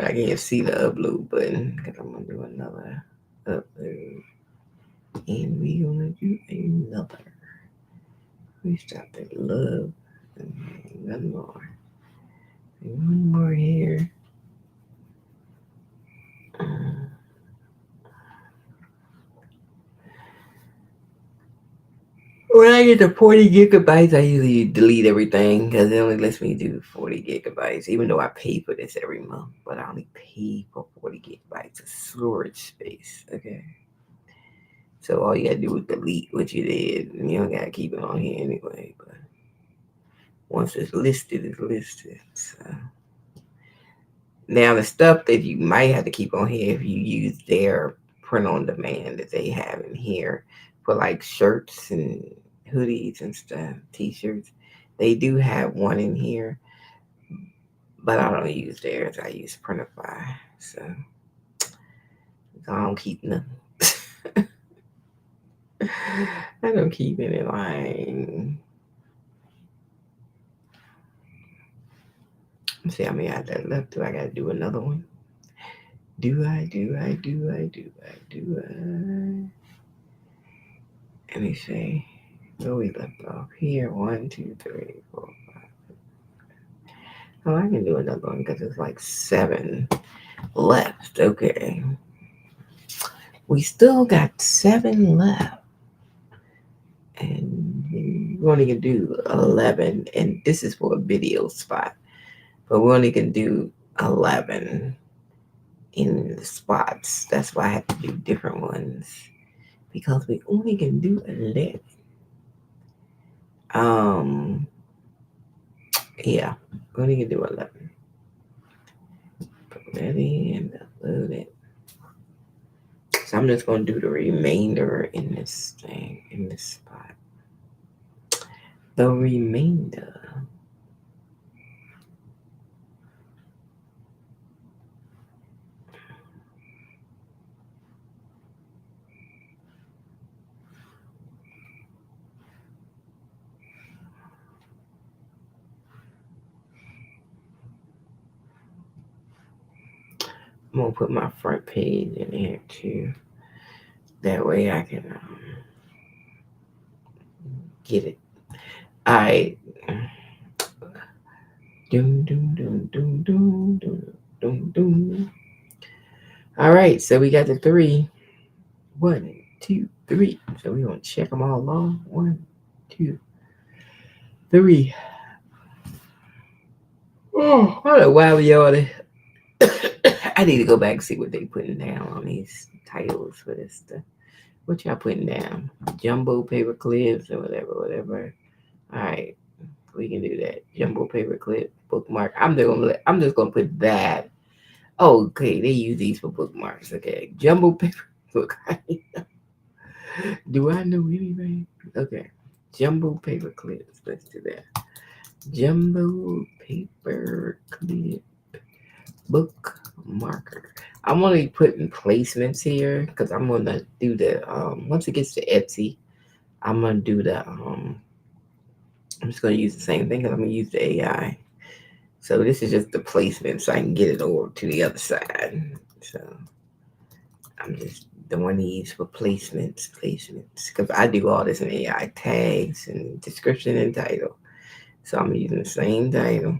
Speaker 1: I can't see the upload button because I'm going to do another upload. And we going to do another. We stopped at love. And one more. One more here. When I get to 40 gigabytes, I usually delete everything because it only lets me do 40 gigabytes, even though I pay for this every month. But I only pay for 40 gigabytes of storage space. Okay. So all you gotta do is delete what you did, and you don't gotta keep it on here anyway. But once it's listed, it's listed. So now the stuff that you might have to keep on here if you use their print on demand that they have in here for like shirts and hoodies and stuff, t-shirts. They do have one in here, but I don't use theirs. I use Printify. So I don't keep nothing. I don't keep any line. Let's see how many I got left. Do I gotta do another one? Do I? Let me see. Where we left off here. 1, 2, 3, 4, 5. Oh, I can do another one because it's like 7 left. Okay. We still got 7 left. And we only can do 11. And this is for a video spot. But we only can do 11 in the spots. That's why I have to do different ones. Because we only can do 11. Yeah, we only can do 11. Put that in, upload it. So I'm just going to do the remainder in this thing, in this spot. The remainder. I'm going to put my front page in here too. That way I can get it. All right. Doom, doom, doom, doom, doom, doom, doom, doom. All right, so we got the 3. 1, 2, 3. So we're going to check them all off. 1, 2, 3. Oh, I don't know why we all. I need to go back and see what they putting down on these titles for this stuff. What y'all putting down? Jumbo paper clips or whatever, whatever. All right, we can do that. Jumbo paper clip bookmark. I'm just gonna put that. Oh, okay, they use these for bookmarks. Okay, jumbo paper book. Do I know anything? Okay, jumbo paper clips. Let's do that. Jumbo paper clip bookmarker. I'm only putting placements here because I'm gonna do the once it gets to Etsy, I'm gonna do the I'm just gonna use the same thing because I'm gonna use the AI. So this is just the placement so I can get it over to the other side. So I'm just doing these for placements because I do all this in AI tags and description and title. So I'm using the same title.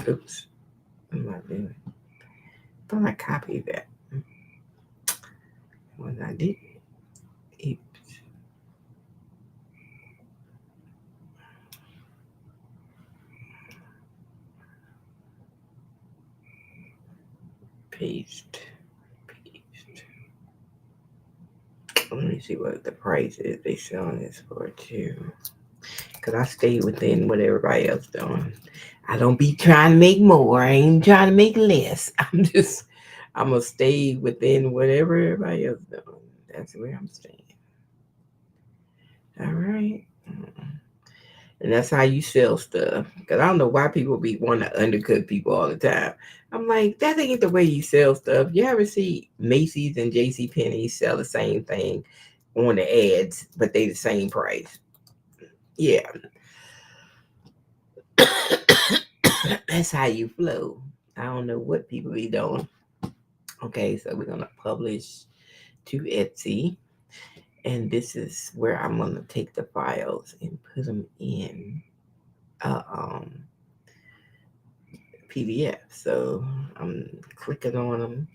Speaker 1: Oops, I'm not doing. Thought I copied that. What I did. Oops. Paste. Paste. Let me see what the price is they selling this for too. Cause I stay within what everybody else doing. I don't be trying to make more. I ain't trying to make less. I'm gonna stay within whatever everybody else doing. That's where I'm staying. All right. And that's how you sell stuff. Cause I don't know why people be wanting to undercut people all the time. I'm like, that ain't the way you sell stuff. You ever see Macy's and JC Penney sell the same thing on the ads, but they the same price? Yeah. That's how you flow. I don't know what people be doing. Okay, so we're gonna publish to Etsy, and this is where I'm gonna take the files and put them in a PDF. So I'm clicking on them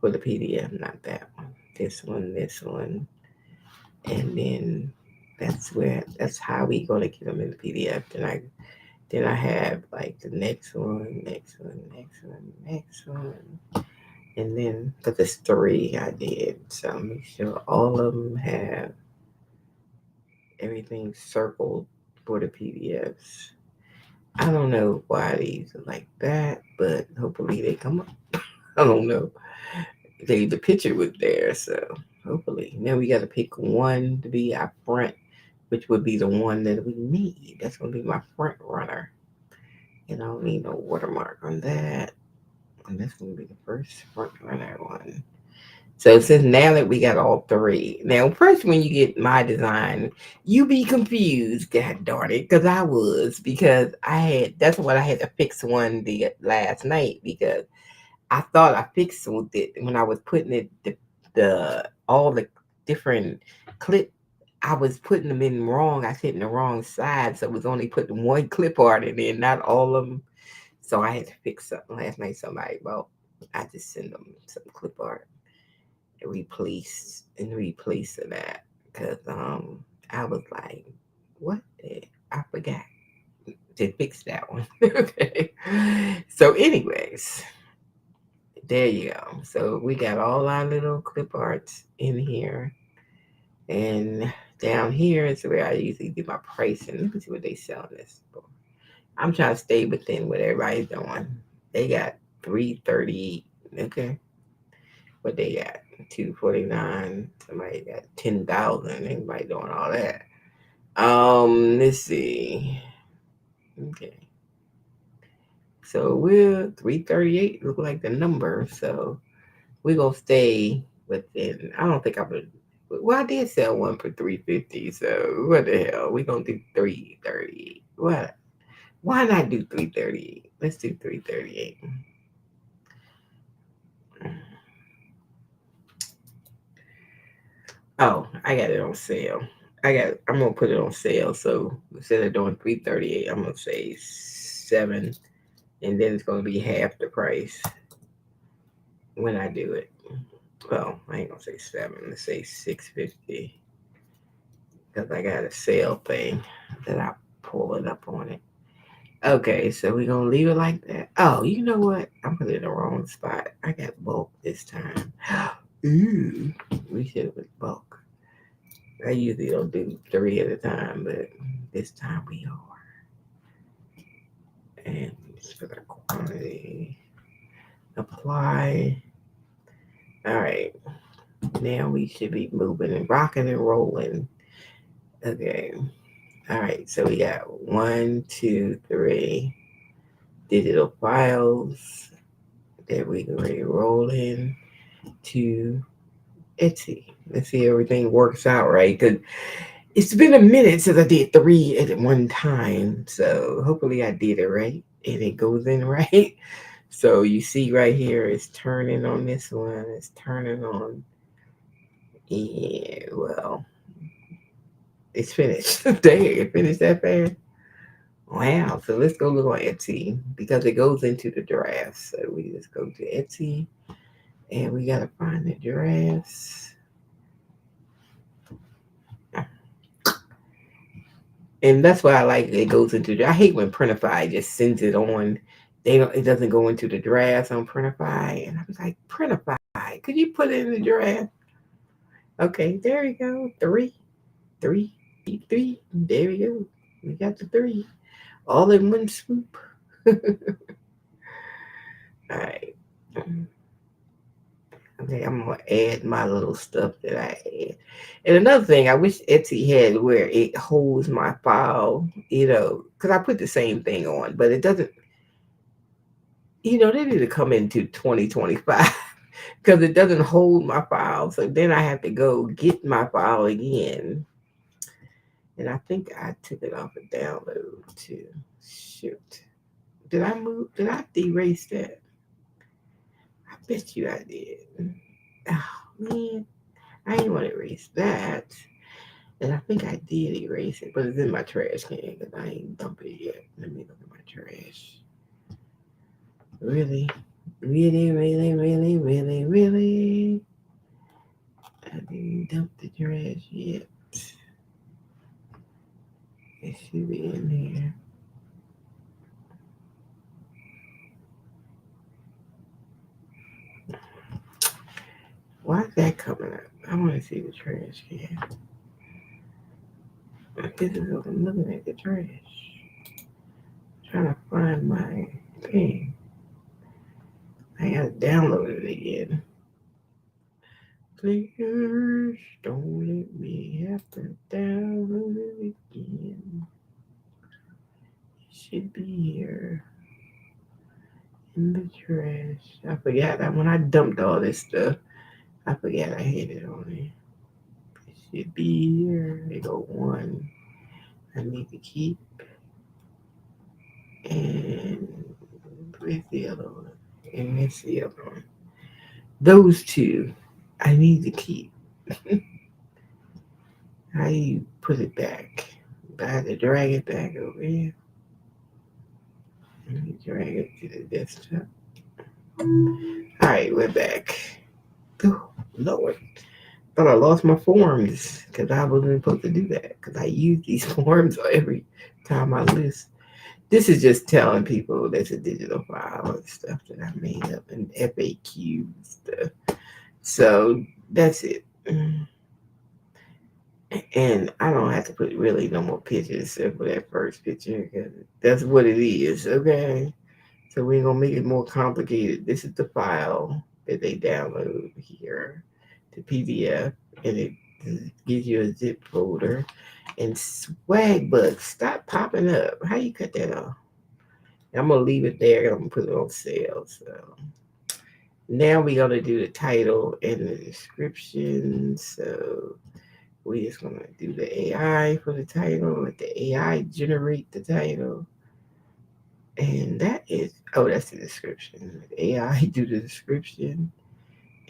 Speaker 1: for the PDF, not that one. This one, and then that's how we gonna get them in the PDF. Then I have like the next one, next one. And then, because it's 3 I did, so make sure all of them have everything circled for the PDFs. I don't know why these are like that, but hopefully they come up. I don't know. The picture was there, so hopefully. Now we got to pick one to be our front, which would be the one that we need. That's going to be my front runner. And I don't need no watermark on that. And that's going to be the first front runner one. So since now that we got all 3, now first when you get my design, you be confused. God darn it, because I was because I had that's what I had to fix one the last night because I thought I fixed it when I was putting the all the different clip. I was putting them in wrong. I was hitting the wrong side, so it was only putting one clip art in there, not all of them. So I had to fix something last night. Somebody, well, I just send them some clip art replace of that because I was like, what? I forgot to fix that one. Okay. So, anyways, there you go. So we got all our little clip arts in here, and down here is where I usually do my pricing. Let me see what they selling this for. I'm trying to stay within what everybody's doing. They got 330. Okay. What they got? 249. Somebody got 10,000. Anybody doing all that? Let's see. Okay. So we're 338. Look like the number. So we're gonna stay within. I don't think I would. Well, I did sell one for 350. So what the hell? We're gonna do 338. What? Why not do 338? Let's do 338. Oh, I got it on sale. I'm gonna put it on sale. So instead of doing 338, I'm gonna say 7, and then it's gonna be half the price when I do it. Well, I ain't gonna say 7. Let's say 650. because I got a sale thing that I pull it up on it. Okay, so we're gonna leave it like that. Oh, you know what? I'm putting it in the wrong spot. I got bulk this time. Ooh, we should have put bulk. I usually don't do three at a time, but this time we are. And for the quantity, apply. All right, now we should be moving and rocking and rolling. Okay. All right, so we got one, two, three digital files that we can already roll in to Etsy. Let's see if everything works out right. Cause it's been a minute since I did three at one time. So hopefully I did it right and it goes in right. So you see right here, it's turning on this one. It's turning on. Yeah, well, it's finished. Dang, it finished that fast. Wow. So let's go look on Etsy because it goes into the drafts. So we just go to Etsy and we gotta find the drafts. And that's why I like it goes into. I hate when Printify just sends it on. They don't. It doesn't go into the drafts on Printify, and I was like, Printify, could you put it in the draft? Okay, there you go. Three, three. There we go. We got the three all in one swoop. All right. Okay, I'm gonna add my little stuff that I add. And another thing, I wish Etsy had where it holds my file, because I put the same thing on, but it doesn't. They need to come into 2025 because it doesn't hold my file. So then I have to go get my file again. And I think I took it off a download too. Shoot. Did I erase that? I bet you I did. Oh, man. I didn't want to erase that. And I think I did erase it, but it's in my trash can because I ain't dumped it yet. Let me look at my trash. Really? Really, really, really, really, really? I didn't dump the trash yet. It should be in here. Why is that coming up? I want to see the trash can. This is what I'm looking at, the trash. Trying to find my thing. I gotta download it again. Please don't let me have to download it again. It should be here in the trash. I forgot that when I dumped all this stuff, I forgot I had it on there. It should be here. They go one. I need to keep. And where's the other one? And that's the other one. Those two I need to keep. How do you put it back? I have to drag it back over here. Let me drag it to the desktop. Alright, we're back. Oh, Lord. Thought I lost my forms because I wasn't supposed to do that because I use these forms every time I list. This is just telling people there's a digital file and stuff that I made up and FAQ stuff. So that's it. And I don't have to put really no more pictures except for that first picture because that's what it is, okay? So we ain't gonna make it more complicated. This is the file that they download here, the PDF, and it gives you a zip folder. And swag bugs, stop popping up. How you cut that off? I'm gonna leave it there. I'm gonna put it on sale. So now we're gonna do the title and the description. So we just gonna do the AI for the title. Let the AI generate the title. And that is, oh, that's the description. AI do the description,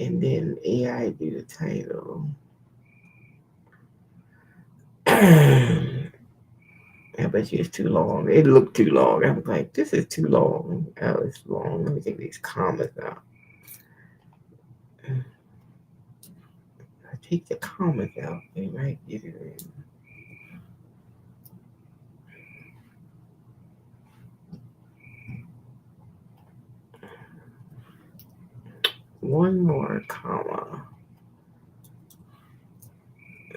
Speaker 1: and then AI do the title. I bet you it's too long. It looked too long. I was like, this is too long. Oh, it's long. Let me take these commas out. I take the commas out. They might get it in. One more comma.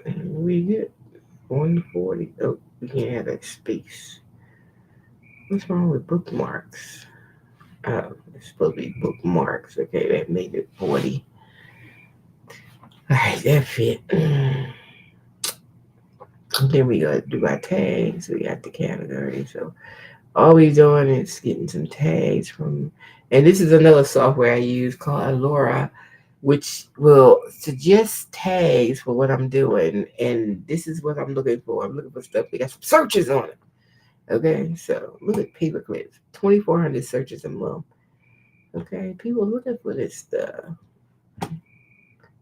Speaker 1: And we get 140. Oh, we can't have that space. What's wrong with bookmarks? Oh, it's supposed to be bookmarks. Okay, that made it 40. Alright, that fit. Then we gotta do our tags. We got the category. So all we doing is getting some tags from, and this is another software I use called Alora, which will suggest tags for what I'm doing. And this is what I'm looking for. I'm looking for stuff. We got some searches on it. Okay, so look at paper clips, 2,400 searches a month. Okay, people looking for this stuff.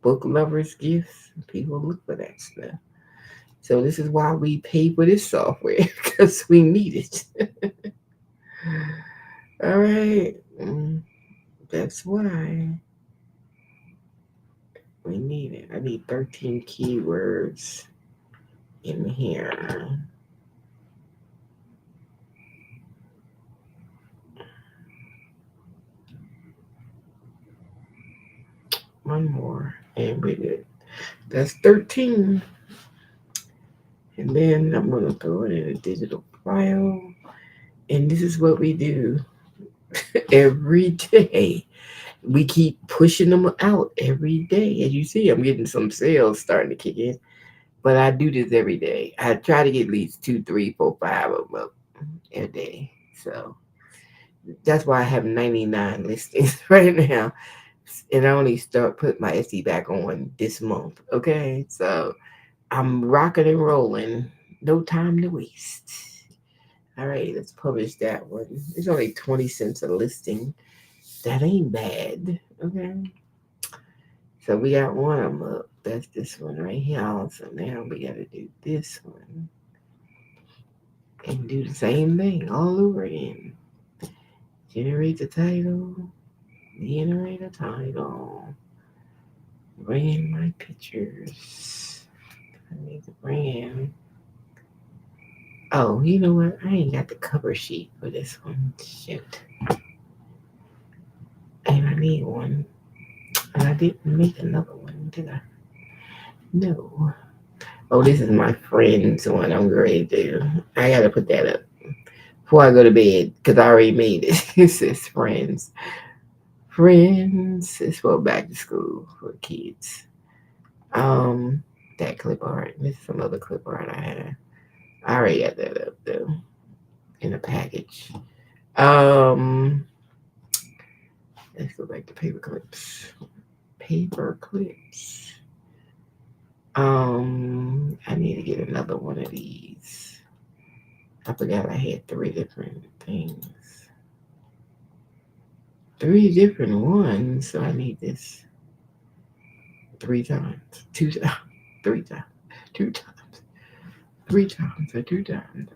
Speaker 1: Book lovers gifts. People look for that stuff. So this is why we pay for this software because we need it. All right, that's why we need it. I need 13 keywords in here. One more, and we did. That's 13. And then I'm gonna throw it in a digital file. And this is what we do every day. We keep pushing them out every day. As you see, I'm getting some sales starting to kick in. But I do this every day. I try to get at least two, three, four, five of them up a day. So that's why I have 99 listings right now. And I only start putting my SE back on this month. Okay. So I'm rocking and rolling. No time to waste. All right, let's publish that one. It's only 20 cents a listing. That ain't bad. Okay. So we got one of them up. That's this one right here. So now we got to do this one and do the same thing all over again. Generate the title. Generate a title. Bring in my pictures. I need to bring in. Oh, you know what? I ain't got the cover sheet for this one. Shoot. And I need one. And I didn't make another one, did I? No. Oh, this is my friend's one. I'm ready to. I gotta put that up before I go to bed because I already made it. It says friends. Friends. It's for back to school for kids. Um, that clip art. This is some other clip art I had. I already got that up though in a package. Um, let's go back to paper clips. Paper clips. I need to get another one of these. I forgot I had three different things. Three different ones. So I need this three times. Two times. Three times. Two times. Three times or two times.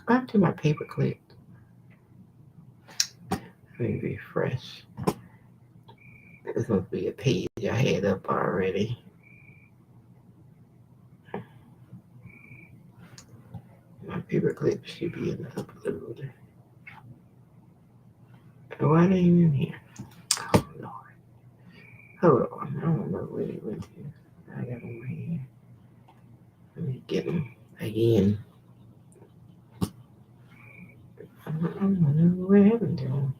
Speaker 1: Back to my paper clip. Let me refresh. This must be a page I had up already. My paper clip should be in the upload. Why they ain't in here? Oh Lord. Hold on. I don't know where they went to. I got them right here. Let me get them again. I don't know what happened to them.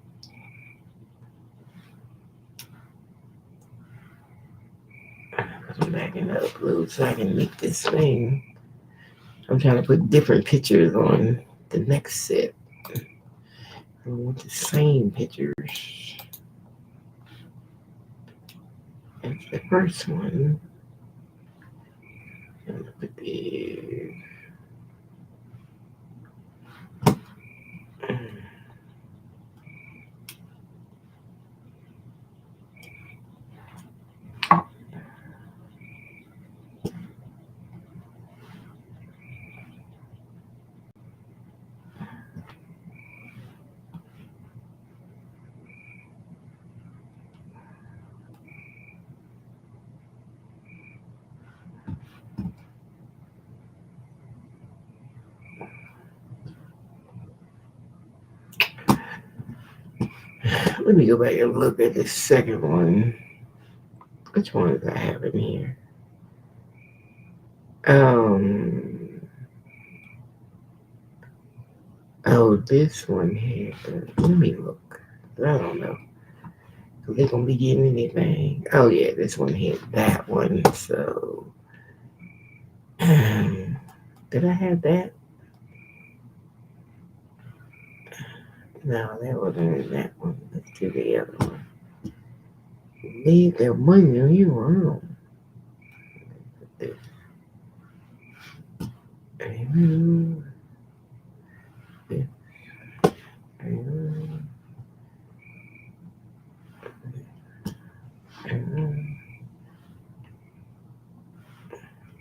Speaker 1: Put them back in the upload so I can make this thing. I'm trying to put different pictures on the next set. I want the same pictures. That's the first one. I'm gonna put the Let me go back and look at the second one. Which one did I have in here? Um. Oh, this one here. Let me look. I don't know. So they gonna be getting anything. Oh yeah, this one hit that one. So did I have that? No, that wasn't in that one. Let's do the other one. Leave their money in your room.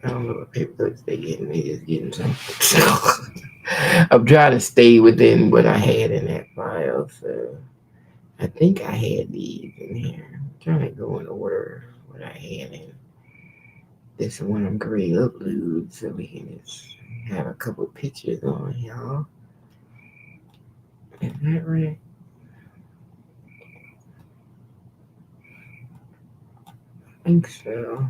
Speaker 1: I don't know what papers they getting. They just getting something. I'm trying to stay within what I had in that file. So I think I had these in here. I'm trying to go in order what I had in. This is one I'm going to upload so we can just have a couple pictures on y'all. Is that right? I think so.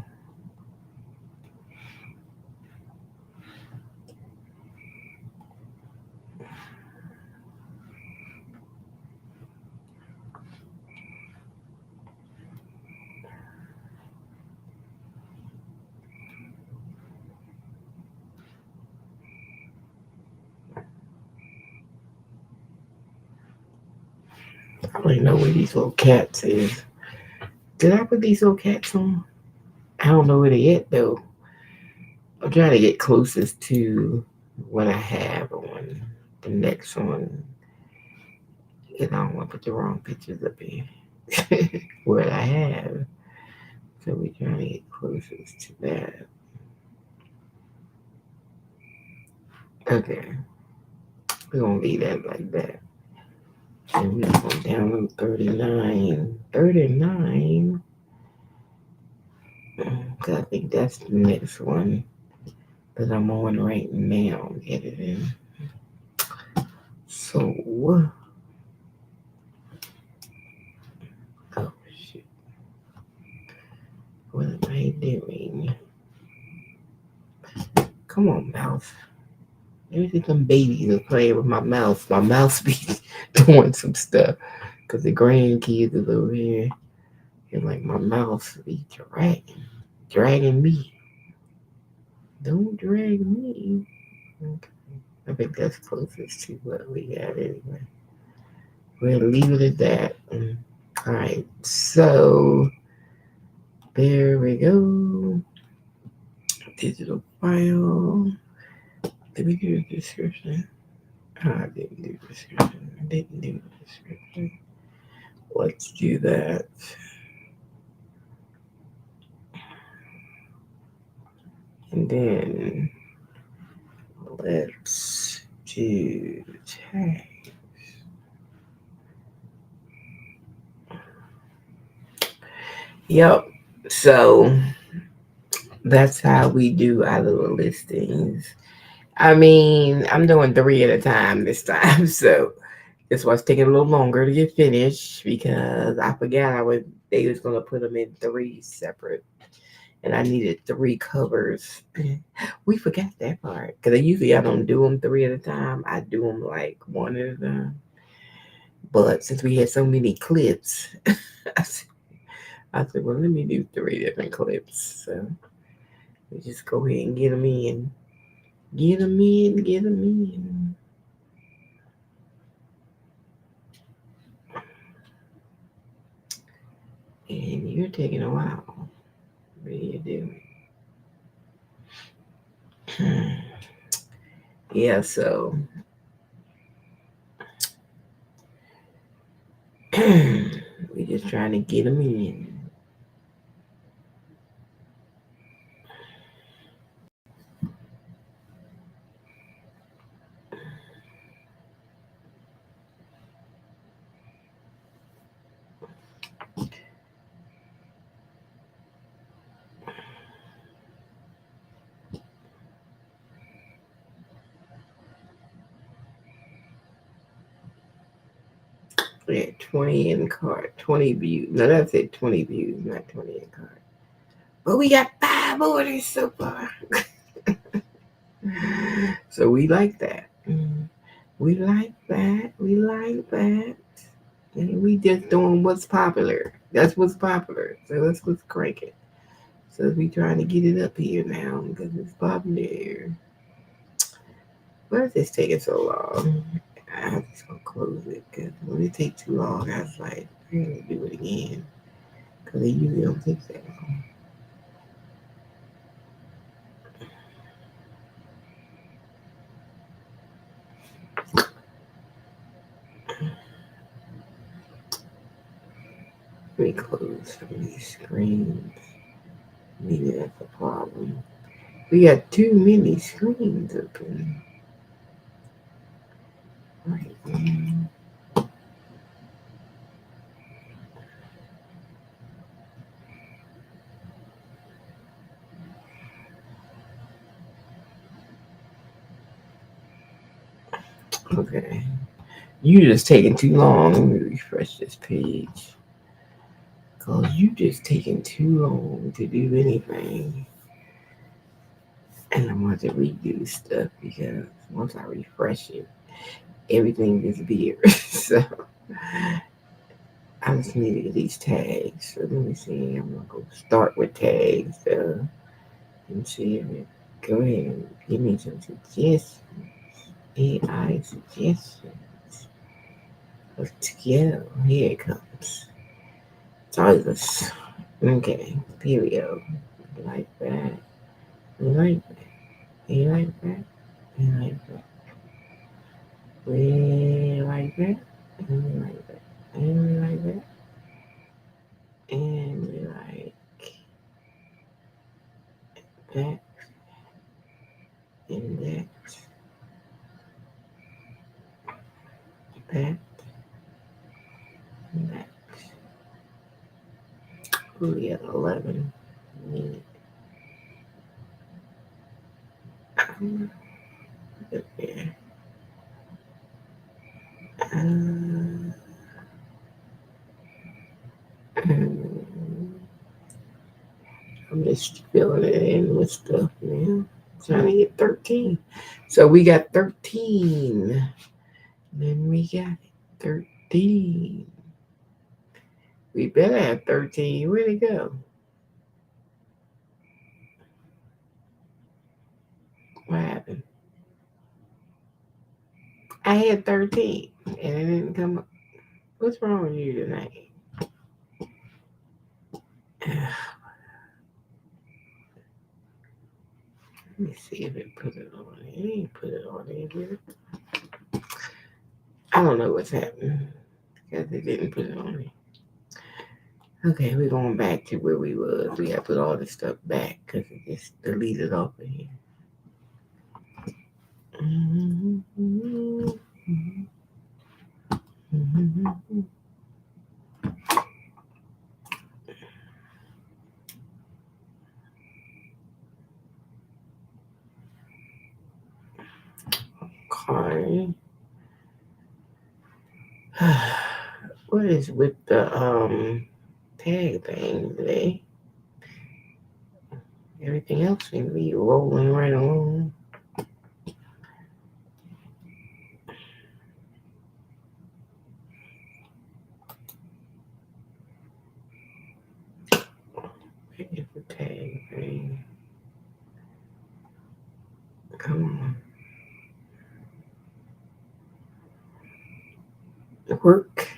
Speaker 1: I don't even know where these little cats is. Did I put these little cats on? I don't know where they at though. I'm trying to get closest to what I have on the next one. And I don't want to put the wrong pictures up here. What I have. So we're trying to get closest to that. Okay. We're going to leave that like that. And we're going to download 39. 39? Because I think that's the next one that I'm on right now. Editing. So, oh shit. What am I doing? Come on, mouse. Maybe see some babies are playing with my mouse. My mouse be doing some stuff. Because the grandkids is over here. And like my mouse be dragging me. Don't drag me. Okay. I think that's closest to what we got anyway. We'll leave it at that. Alright, so there we go. Digital file. Did we do the description? I didn't do the description. I didn't do the description. Let's do that. And then let's do tag. Yep. So that's how we do our little listings. I mean, I'm doing three at a time this time, so this was taking a little longer to get finished because I forgot they was gonna put them in three separate, and I needed three covers. We forgot that part because usually I don't do them three at a time. I do them like one at a time. But since we had so many clips, I said, well, let me do three different clips. So we just go ahead and get them in. Get them in, get them in. And you're taking a while. What are you doing? Yeah, so we just trying to get them in. Yeah, 20 in cart, 20 views. No, that's it, 20 views, not 20 in cart. But we got 5 orders so far. So we like that. We like that. We like that. And we just doing what's popular. That's what's popular. So that's what's cranking. So we trying to get it up here now because it's popular. Why is this taking so long? I'm just gonna close it because when it takes too long, I was like, I'm gonna do it again because it usually don't take that long. Let me close some of these screens. Maybe that's a problem. We got too many screens open. Right. Okay. You just taking too long. Let me refresh this page. Cause you just taking too long to do anything. And I want to redo stuff because once I refresh it, everything disappears. So I just need to get these tags. So let me see. I'm gonna go start with tags and see if it go ahead and give me some suggestions. AI suggestions. Let's go. Here it comes. Titles. Okay. Period. Like that. Like that. Like that. Like that. We like that. And we like that. And we like that. And we like that. And that. That. And that. We at 11. Okay. Um, I'm just filling it in with stuff now. Trying to get 13. So we got 13. Then we got 13. We better have 13. Where'd it go? What happened? I had 13 and it didn't come up. What's wrong with you tonight? Let me see if it put it on. It ain't put it on there, did it? I don't know what's happening because it didn't put it on there. Okay, we're going back to where we was. We got to put all this stuff back because it just deleted off of here. Okay. What is with the tag thing today? Everything else seems to be rolling right along. It's the tag thing. Come on. Work.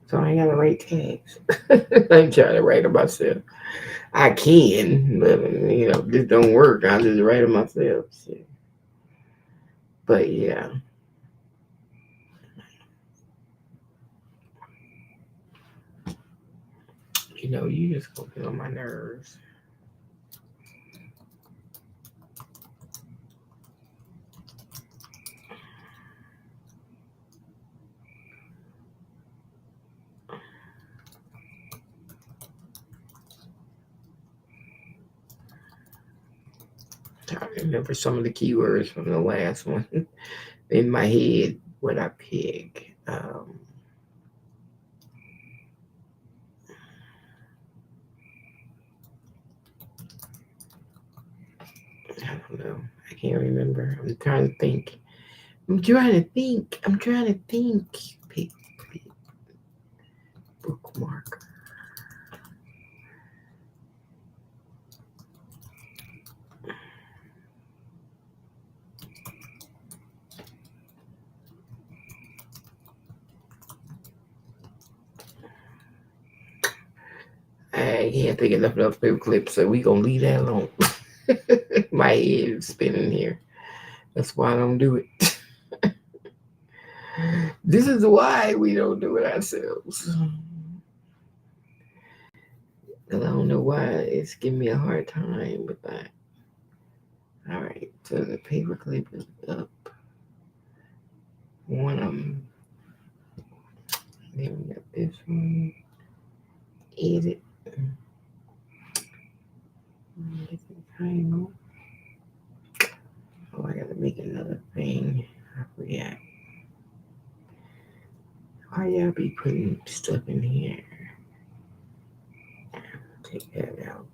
Speaker 1: So I gotta write tags. I'm trying to write them myself. I can, but this don't work. I just write them myself. So. But yeah. You just gonna get on my nerves. I remember some of the keywords from the last one in my head. What I pick. I don't know. I can't remember. I'm trying to think. Bookmark. I can't think enough of paper clips, so we gonna leave that alone. My head is spinning here. That's why I don't do it. This is why we don't do it ourselves. Because I don't know why it's giving me a hard time with that. All right, so the paper clip is up. One of them. Then we got this one. Edit. Triangle. Oh, I gotta make another thing. I forgot. Why y'all be putting stuff in here? Take that out.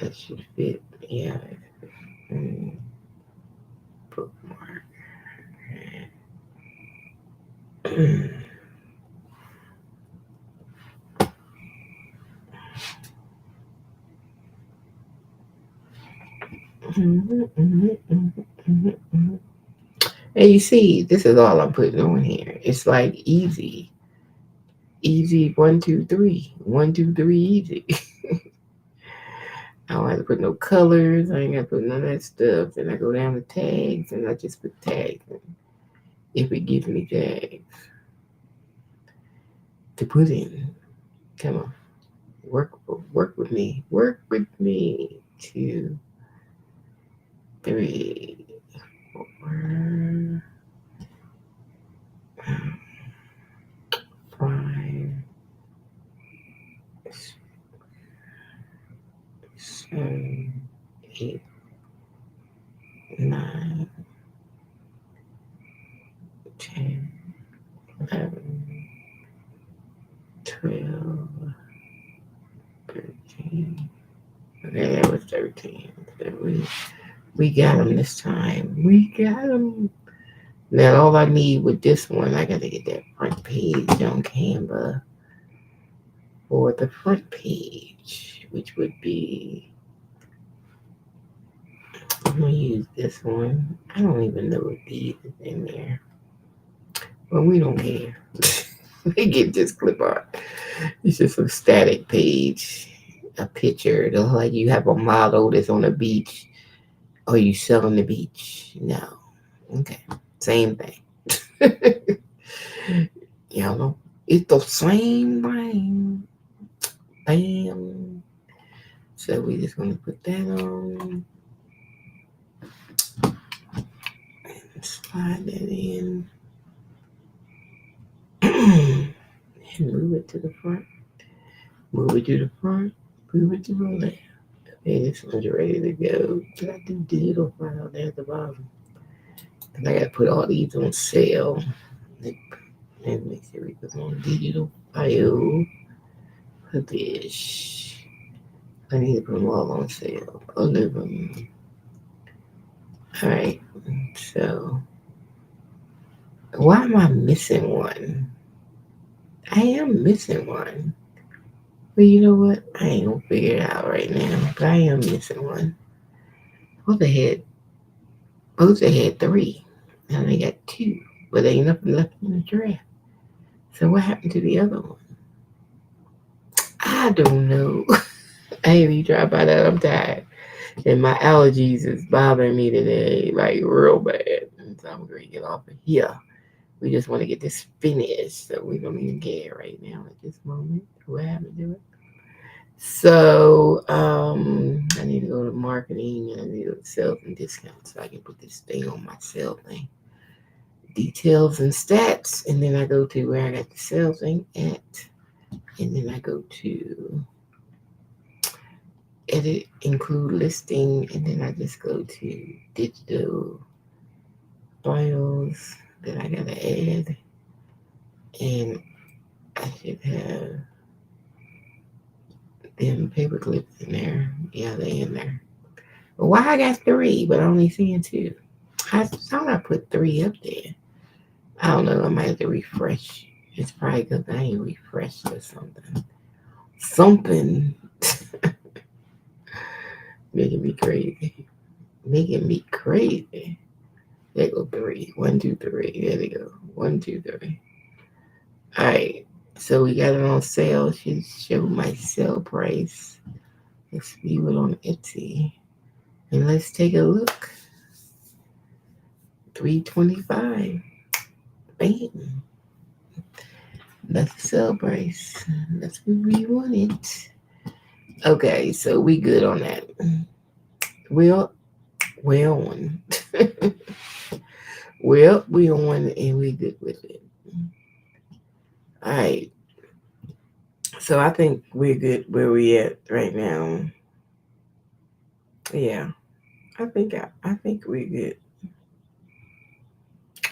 Speaker 1: That should fit. Yeah. Bookmark. And you see, this is all I'm putting on here. It's like easy. Easy 1, 2, 3. 1, 2, 3 easy. I don't have to put no colors. I ain't got to put none of that stuff. Then I go down to tags and I just put tags. If it gives me tags to put in. Come on. Work with me. Work with me. 2, 3, 4, 5, 7, 8, 9, 10, 11, 12, 13. Okay, that was 13. So we got them this time. We got them. Now all I need with this one, I gotta get that front page on Canva for the front page, which would be, I'm gonna use this one. I don't even know what these is in there, but we don't care. We get this clip art. It's just a static page, a picture. It looks like you have a model that's on a beach, or you selling the beach. No, okay, same thing. You know, it's the same thing. Bam. So we just gonna put that on and slide that in and move it to the front. Move it to the front. Move it to the left. Okay, this one's ready to go. Can I do digital file there at the bottom? And I gotta put all these on sale. And make sure we put on digital file. Publish. I need to put them all on sale. All of them. Alright, so why am I missing one? I am missing one. But you know what? I ain't gonna figure it out right now. But I am missing one. Both had 3. Now they got 2. But there ain't nothing left in the draft. So what happened to the other one? I don't know. I ain't even tried by that. I'm tired. And my allergies is bothering me today, like real bad. And so I'm going to get off of here. We just want to get this finished. So we don't even care right now at this moment. What happened to it? So I need to go to marketing and I need to go to sales and discounts so I can put this thing on my sale thing. Details and stats. And then I go to where I got the sales thing at. And then I go to edit, include listing, and then I just go to digital files that I gotta add, and I should have them paper clips in there. Yeah, they in there. Why I got 3, but only seeing 2? I thought I put 3 up there. I don't know. I might have to refresh. It's probably because I ain't refreshed or something. Something making me crazy. Making me crazy. There go 3. 1, 2, 3. There we go. 1, 2, 3. All right. So we got it on sale. Should show my sale price. Let's view it on Etsy. And let's take a look. 325. Bam. That's the sale price. That's what we wanted. Okay, so we good on that. We're on. we on and we good with it. All right. So I think we're good where we at right now. Yeah, I think we're good.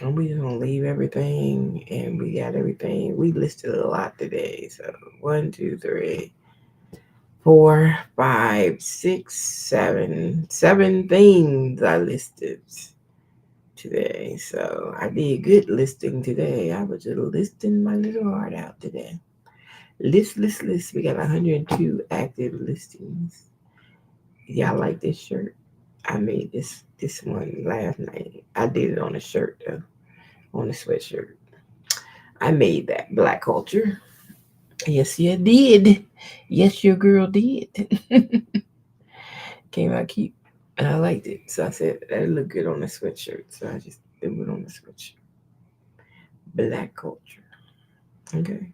Speaker 1: And we just gonna leave everything, and we got everything. We listed a lot today. So 1, 2, 3, 4, 5, 6, 7, 7 things I listed today. So I did good listing today. I was just listing my little heart out today. List. We got 102 active listings. Y'all like this shirt? I made this one last night. I did it on a shirt though, on a sweatshirt. I made that Black Culture. Yes, you did. Yes, your girl did. Came out cute, and I liked it. So I said that looked good on a sweatshirt. So I just threw it on a sweatshirt. Black Culture. Okay,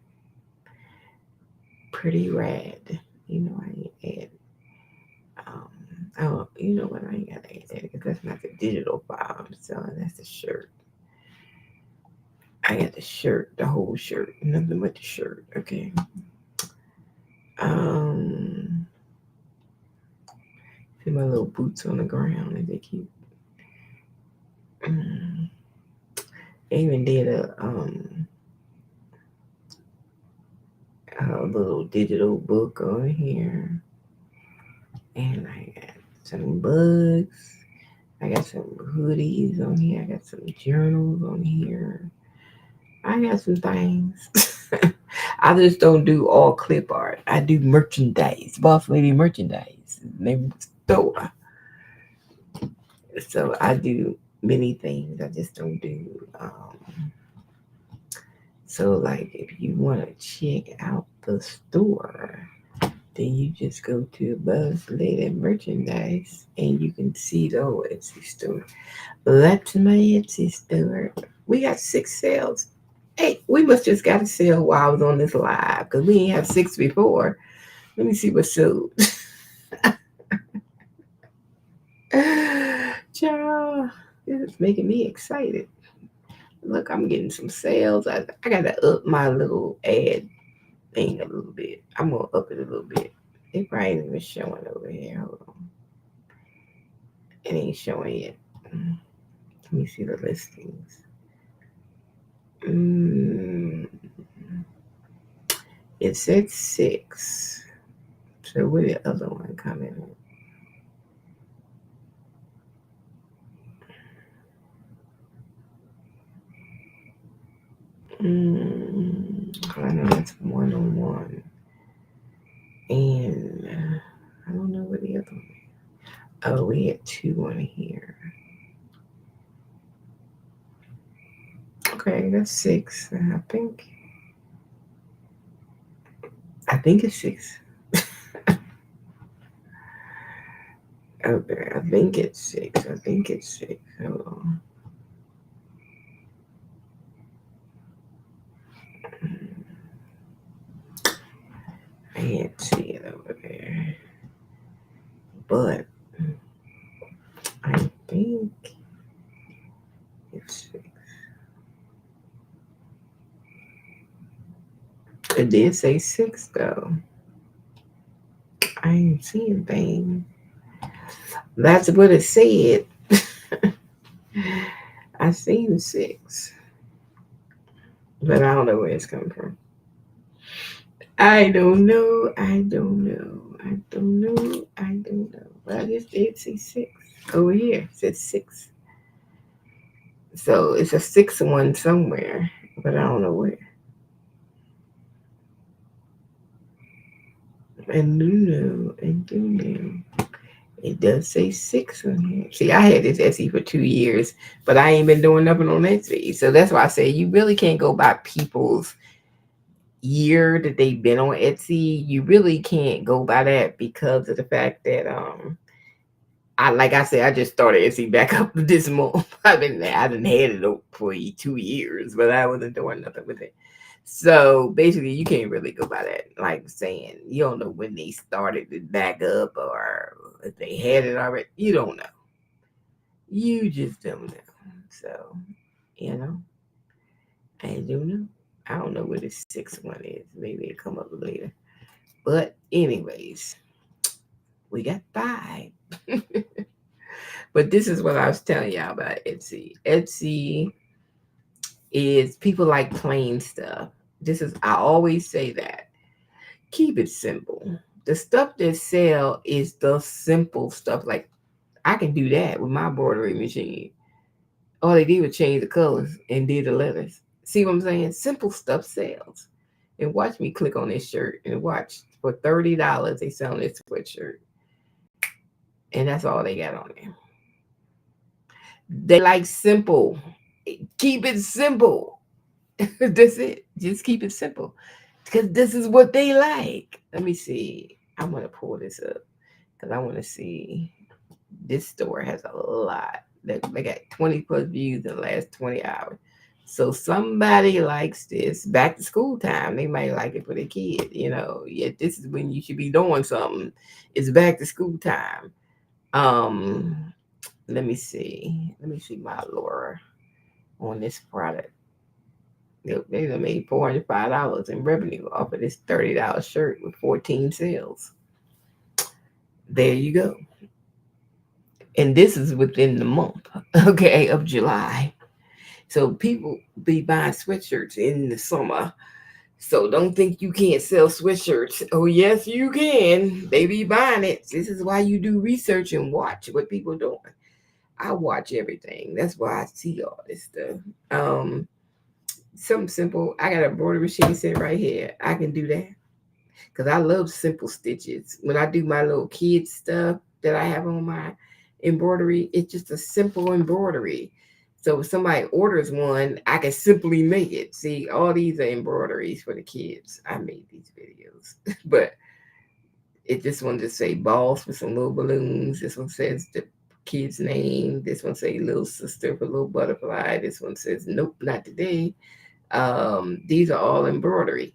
Speaker 1: pretty rad. You know I ain't add. Um, oh, you know what? I ain't gotta add that because that's not the digital file. So that's the shirt. I got the shirt, the whole shirt, nothing but the shirt. Okay. Um, see my little boots on the ground. Is they cute? Mm. I even did a little digital book on here, and I got some bugs. I got some hoodies on here. I got some journals on here. I got some things. I just don't do all clip art. I do merchandise, boss lady merchandise. Name of the store. So I do many things. I just don't do. So like, if you want to check out the store, then you just go to Buzz Lady Merchandise, and you can see the whole Etsy store. That's my Etsy store. We got 6 sales. Hey, we must just got a sale while I was on this live because we didn't have 6 before. Let me see what sold. Child, this is making me excited. Look, I'm getting some sales. I got to up my little ad thing a little bit. I'm going to up it a little bit. It probably ain't even showing over here. Hold on. It ain't showing yet. Let me see the listings. Mm, it's at 6. So where the other one coming? I know that's 101. And I don't know where the other one. Oh, we had 2 on here. Okay, that's 6. I think it's 6. Okay, I think it's 6. Hold on. I can't see it over there. But I think it's 6. It did say 6 though. I ain't seeing things. That's what it said. I seen 6. But I don't know where it's coming from. I don't know. I don't know. I don't know. I don't know. But I just did see six over here. It said six. So it's a six one somewhere, but I don't know where. And do know. And do know. It does say six on here. See, I had this Etsy for 2 years, but I ain't been doing nothing on Etsy. So that's why I say you really can't go by people's year that they've been on Etsy. You really can't go by that because of the fact that I like I said, I just started Etsy back up this month. I didn't had it for 2 years, but I wasn't doing nothing with it. So basically, you can't really go by that. Like saying you don't know when they started it back up or if they had it already. You don't know. You just don't know. So you know, I do know. I don't know where the sixth one is. Maybe it'll come up later. But anyways, we got five. But this is what I was telling y'all about Etsy. Etsy is people like plain stuff. I always say that. Keep it simple. The stuff that sell is the simple stuff. Like I can do that with my embroidery machine. All they did was change the colors and did the letters. See what I'm saying? Simple stuff sells. And watch me click on this shirt and watch for $30 they selling this sweatshirt. And that's all they got on there. They like simple. Keep it simple. That's it. Just keep it simple. Because this is what they like. Let me see. I'm going to pull this up because I want to see. This store has a lot. They got 20 plus views in the last 20 hours. So somebody likes this. Back to school time. They might like it for their kid. Yeah, this is when you should be doing something. It's back to school time. Um, let me see. Let me see my Laura on this product. They done made $405 in revenue off of this $30 shirt with 14 sales. There you go. And this is within the month, okay, of July. So people be buying sweatshirts in the summer. So don't think you can't sell sweatshirts. Oh yes, you can. They be buying it. This is why you do research and watch what people doing. I watch everything. That's why I see all this stuff. Um, Something simple. I got a embroidery machine sitting right here. I can do that because I love simple stitches. When I do my little kids stuff that I have on my embroidery, it's just a simple embroidery. So if somebody orders one, I can simply make it. See, all these are embroideries for the kids. I made these videos, but this one just say balls with some little balloons. This one says the kid's name. This one say little sister for little butterfly. This one says nope, not today. These are all embroidery,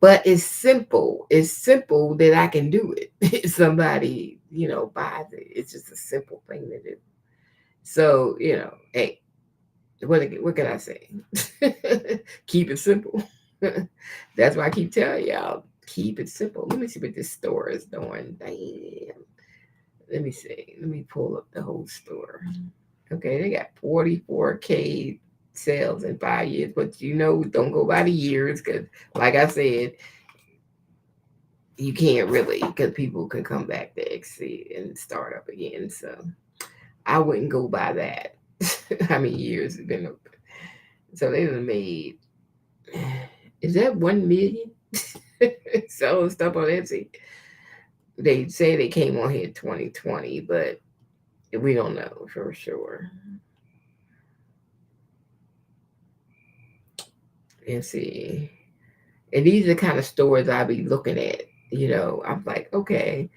Speaker 1: but it's simple. It's simple that I can do it. If somebody, buys it. It's just a simple thing to do. So, hey, what can I say? Keep it simple. That's why I keep telling y'all, keep it simple. Let me see what this store is doing. Damn. Let me see. Let me pull up the whole store. Okay, they got 44K sales in 5 years, but don't go by the years because, like I said, you can't really because people can come back to exceed and start up again. So I wouldn't go by that. How many years it's been open? So they done made. Is that 1 million selling stuff on Etsy? They say they came on here 2020, but we don't know for sure. Let's see. And these are the kind of stores I be looking at. I'm like, okay,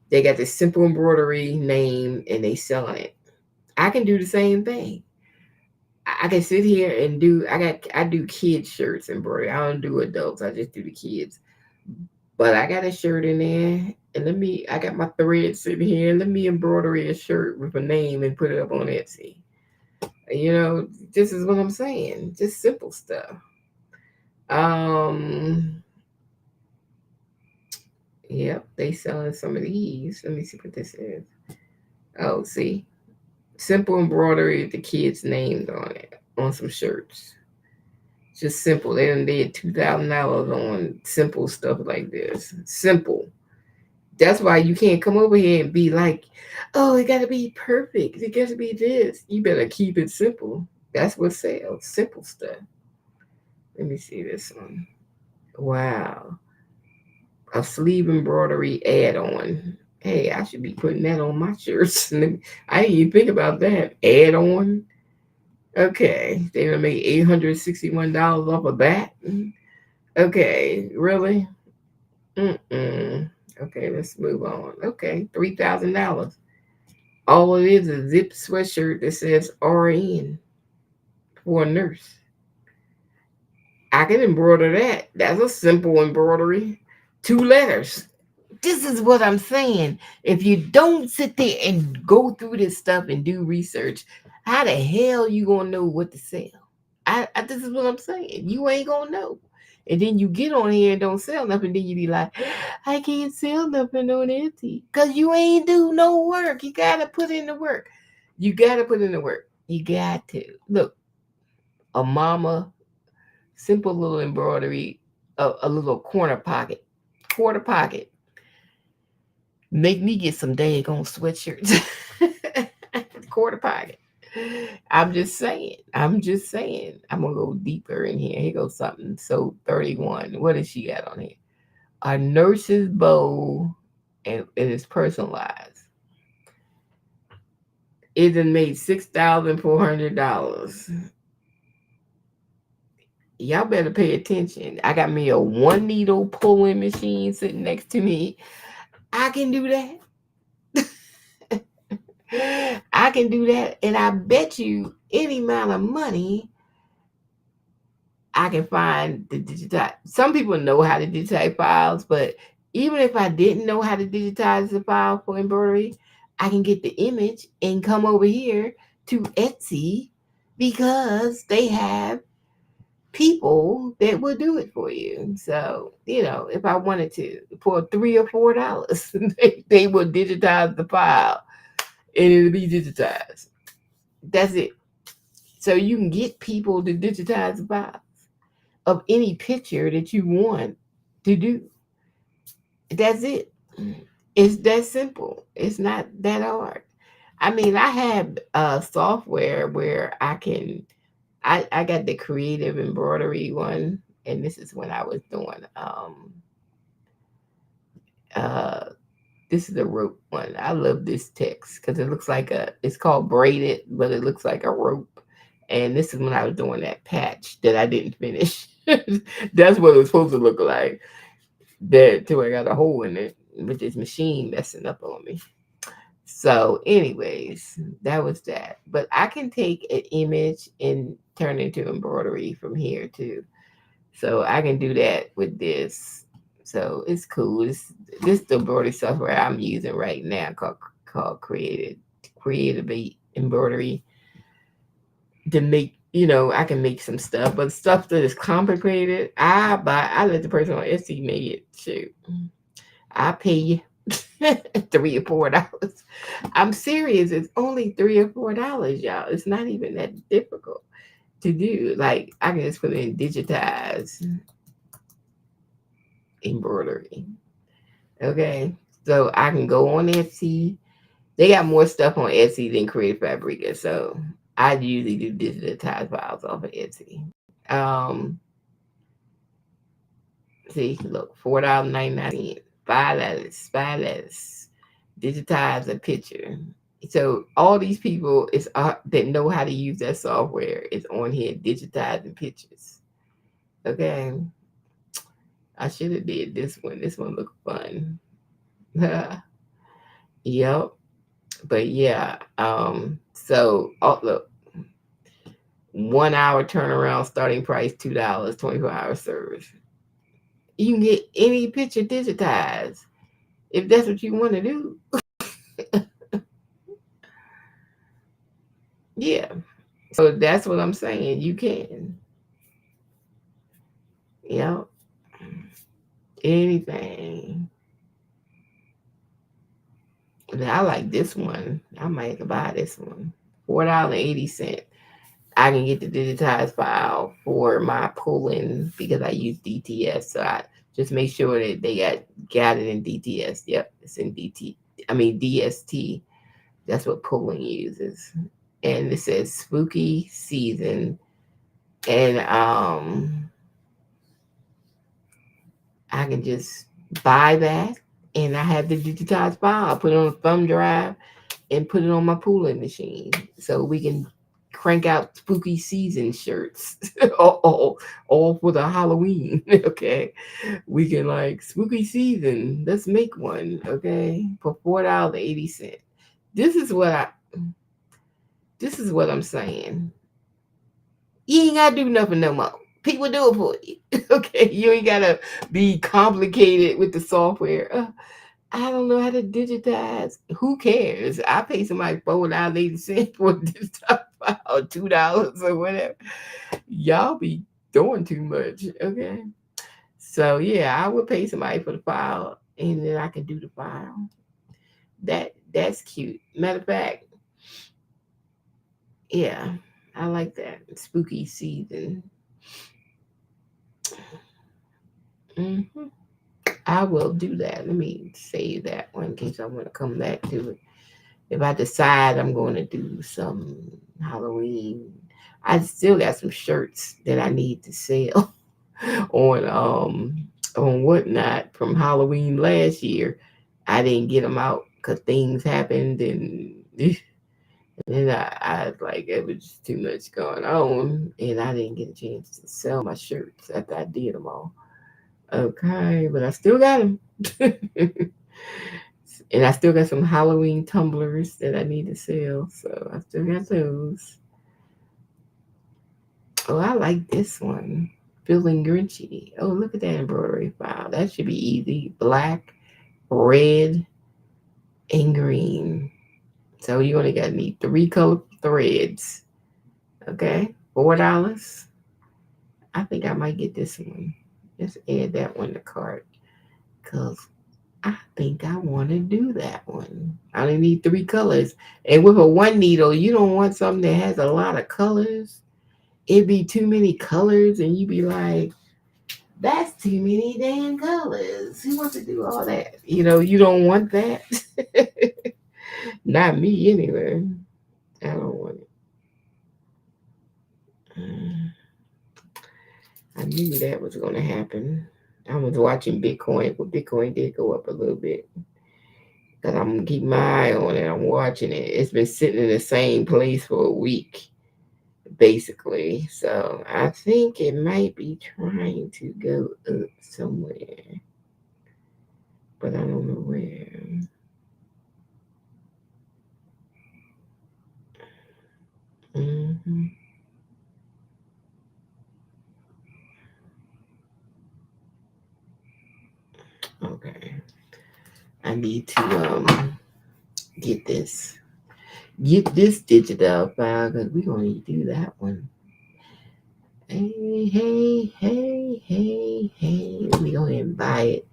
Speaker 1: they got this simple embroidery name and they selling it. I can do the same thing. I can sit here and I do kids shirts embroidery. I don't do adults. I just do the kids. But I got a shirt in there, and I got my thread sitting here. Let me embroider a shirt with a name and put it up on Etsy. This is what I'm saying. Just simple stuff. Um, Yep, they selling some of these. Let me see what this is. Oh, see, simple embroidery with the kids' names on it on some shirts. Just simple. They done did $2,000 on simple stuff like this. Simple. That's why you can't come over here and be like, oh, it got to be perfect. It got to be this. You better keep it simple. That's what sells. Simple stuff. Let me see this one. Wow. A sleeve embroidery add-on. Hey, I should be putting that on my shirts. I didn't even think about that. Add-on. Okay. They're gonna make $861 off of that. Okay, really? Mm-mm. Okay, let's move on. Okay, $3,000. All it is a zip sweatshirt that says RN for a nurse. I can embroider that. That's a simple embroidery. 2 letters. This is what I'm saying. If you don't sit there and go through this stuff and do research, how the hell you gonna know what to sell? This is what I'm saying. You ain't gonna know. And then you get on here and don't sell nothing, then you be like, I can't sell nothing on Etsy. Cause you ain't do no work. You gotta put in the work. You gotta put in the work. You got to. Look, a mama, simple little embroidery, a little corner pocket. Quarter pocket. Make me get some daggone sweatshirts. Quarter pocket. I'm just saying. I'm just saying. I'm gonna go deeper in here. Here goes something. So 31. What does she got on here? A nurse's bow, and it is personalized. It done made $6,400. Y'all better pay attention. I got me a one needle pulling machine sitting next to me. I can do that. I can do that, and I bet you any amount of money I can find the digitize. Some people know how to digitize files, but even if I didn't know how to digitize the file for embroidery, I can get the image and come over here to Etsy because they have people that will do it for you. So, if I wanted to, for $3 or $4, they will digitize the file and it'll be digitized. That's it. So you can get people to digitize the file of any picture that you want to do. That's it. It's that simple. It's not that hard. I mean, I have software where I got the creative embroidery one, and this is when I was doing uh this is a rope one. I love this text because it looks like it's called braided, but it looks like a rope. And this is when I was doing that patch that I didn't finish. That's what it was supposed to look like. That till I got a hole in it with this machine messing up on me. So, anyways, that was that. But I can take an image and turn it into embroidery from here too. So I can do that with this. So it's cool. This the embroidery software I'm using right now called Creative Embroidery to make I can make some stuff, but stuff that is complicated, I let the person on Etsy make it. Shoot, I pay you $3 or $4. I'm serious. It's only $3 or $4, y'all. It's not even that difficult to do. Like I can just put in digitize embroidery. Okay, so I can go on Etsy. They got more stuff on Etsy than Creative Fabrica, so I usually do digitized files off of Etsy. Um, See, look, $4.99, 5 letters, 5 letters, digitize a picture. So all these people that know how to use that software is on here digitizing pictures. Okay, I should have did this one. This one looked fun. Yep. But yeah, so look, 1 hour turnaround, starting price $2, 24-hour service. You can get any picture digitized if that's what you want to do. Yeah. So that's what I'm saying. You can. Yep. Anything. I like this one. I might buy this one. $4.80. I can get the digitized file for my pulling because I use DTS. So I just make sure that they got it in DTS. Yep, it's in DT. I mean DST. That's what pulling uses. And it says spooky season. And I can just buy that and I have the digitized file. I put it on a thumb drive and put it on my pooling machine so we can crank out spooky season shirts all for the Halloween. Okay, we can like spooky season. Let's make one. Okay, for $4.80. This is what I. This is what I'm saying. You ain't gotta do nothing no more. People do it for you. Okay, you ain't gotta be complicated with the software. I don't know how to digitize. Who cares? I pay somebody $4.80 for this stuff or $2 or whatever. Y'all be doing too much. Okay. So yeah, I would pay somebody for the file and then I can do the file. That's cute. Matter of fact, yeah, I like that. Spooky season. Hmm. I will do that. Let me save that one in case I want to come back to it. If I decide I'm going to do some Halloween, I still got some shirts that I need to sell on whatnot from Halloween last year. I didn't get them out because things happened and then I was like it was just too much going on and I didn't get a chance to sell my shirts after I did them all. Okay, but I still got them. And I still got some Halloween tumblers that I need to sell. So I still got those. Oh, I like this one. Feeling Grinchy. Oh, look at that embroidery file. That should be easy. Black, red, and green. So you only got to need 3 color threads. Okay, $4. I think I might get this one. Let's add that one to cart. Cause I think I want to do that one. I only need 3 colors. And with a one needle, you don't want something that has a lot of colors. It'd be too many colors, and you'd be like, that's too many damn colors. Who wants to do all that? You don't want that. Not me, anyway. I don't want it. I knew that was going to happen. I was watching Bitcoin, but Bitcoin did go up a little bit. Because I'm going to keep my eye on it. I'm watching it. It's been sitting in the same place for a week, basically. So I think it might be trying to go up somewhere. But I don't know where. Hmm. Okay. I need to get this. Get this digital file because we're going to do that one. Hey, hey, hey, hey, hey. Let me go ahead and buy it.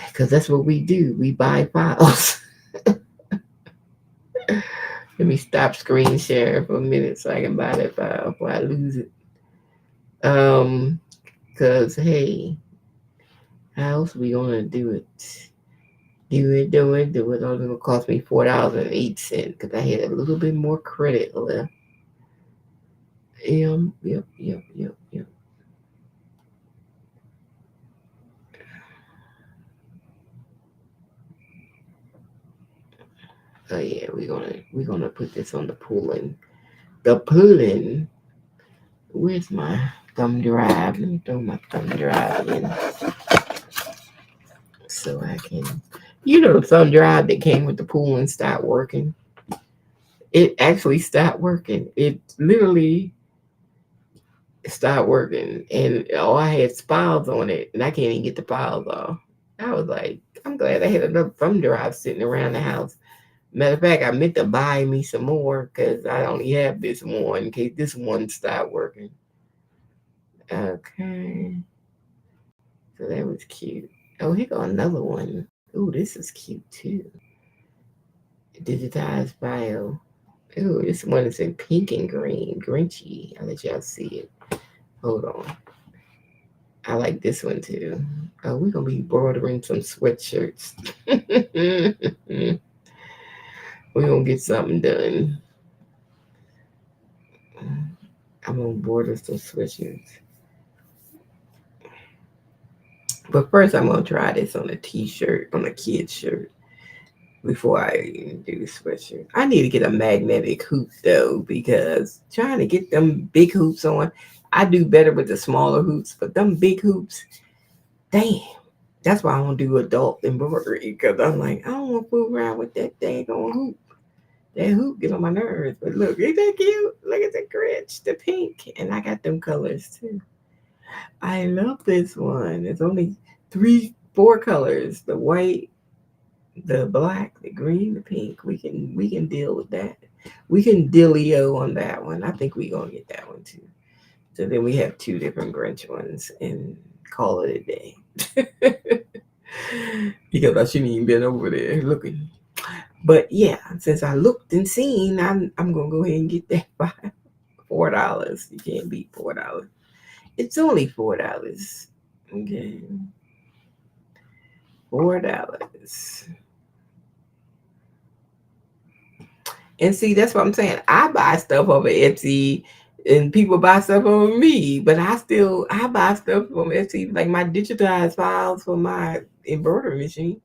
Speaker 1: Because that's what we do. We buy files. Let me stop screen sharing for a minute so I can buy that file before I lose it. Because, hey, how else we going to do it? Do it. All it's going to cost me $4.08 because I had a little bit more credit left. Yep. Oh yeah, we're gonna put this on the pooling. The pooling. Where's my thumb drive? Let me throw my thumb drive in so I can. The thumb drive that came with the pooling stopped working. It actually stopped working. It literally stopped working, and I had files on it, and I can't even get the files off. I was like, I'm glad I had another thumb drive sitting around the house. Matter of fact, I meant to buy me some more because I only have this one in case this one stopped working. Okay. So that was cute. Oh, here go another one. Oh, this is cute too. Digitized bio. Ooh, this one is in pink and green. Grinchy. I'll let y'all see it. Hold on. I like this one too. Oh, we're gonna be bordering some sweatshirts. We're gonna get something done. I'm gonna border some sweatshirts. But first I'm gonna try this on a t-shirt, on a kid's shirt, before I even do the sweatshirt. I need to get a magnetic hoop though, because trying to get them big hoops on, I do better with the smaller hoops, but them big hoops, damn. That's why I don't do adult embroidery, because I'm like, I don't want to fool around with that daggone hoop. That hoop get on my nerves. But look, ain't that cute? Look at the Grinch, the pink. And I got them colors too. I love this one. It's only four colors. The white, the black, the green, the pink. We can deal with that. We can dealio on that one. I think we gonna get that one too. So then we have two different Grinch ones and call it a day. Because I shouldn't even been over there looking. But yeah, since I looked and seen, I'm gonna go ahead and get that by $4. You can't beat $4. It's only $4. Okay, $4. And see, that's what I'm saying. I buy stuff over Etsy, and people buy stuff over me. But I buy stuff from Etsy, like my digitized files for my embroidery machine.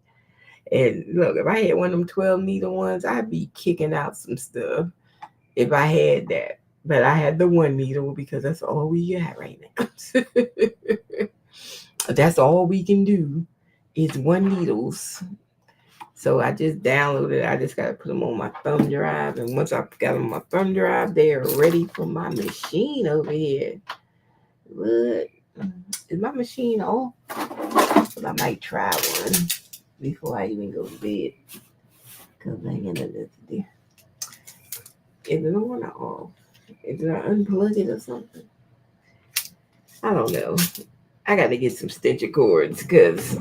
Speaker 1: And look, if I had one of them 12 needle ones, I'd be kicking out some stuff if I had that. But I had the one needle because that's all we got right now. That's all we can do is one needles. So I just downloaded. I just gotta put them on my thumb drive, and once I got them on my thumb drive, they are ready for my machine over here. What is my machine off? But I might try one before I even go to bed. Cause I ain't got nothing to do. Is it on or off? Did I unplug it or something? I don't know. I got to get some stitcher cords because,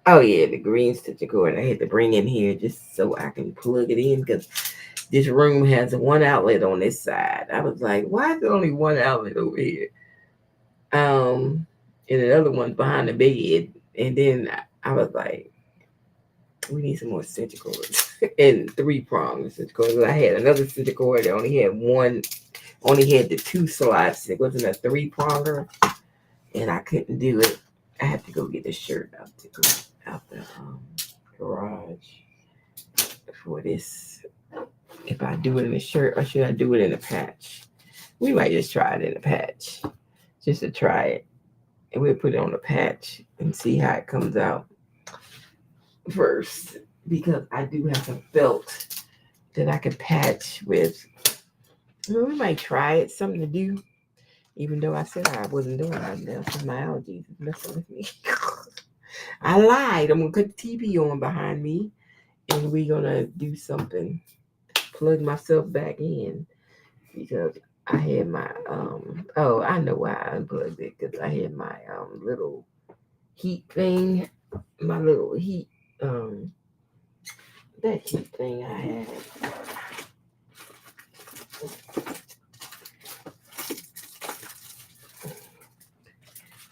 Speaker 1: oh yeah, the green stitcher cord I had to bring in here just so I can plug it in because this room has one outlet on this side. I was like, why is there only one outlet over here? And another one behind the bed. And then I was like, we need some more stitcher cords and 3 prong stitcher cords. I had another stitcher cord that only had the 2 slots. It wasn't a 3 pronger, and I couldn't do it. I had to go get the shirt out the garage for this. If I do it in a shirt, or should I do it in a patch? We might just try it in a patch, just to try it, and we'll put it on a patch and see how it comes out first. Because I do have a belt that I could patch with. Well, we might try it, something to do. Even though I said I wasn't doing it now, because my allergies is messing with me. I lied. I'm gonna put the TV on behind me, and we're gonna do something. Plug myself back in because I had my Oh, I know why I unplugged it because I had my little heat thing, my little heat that heat thing I had.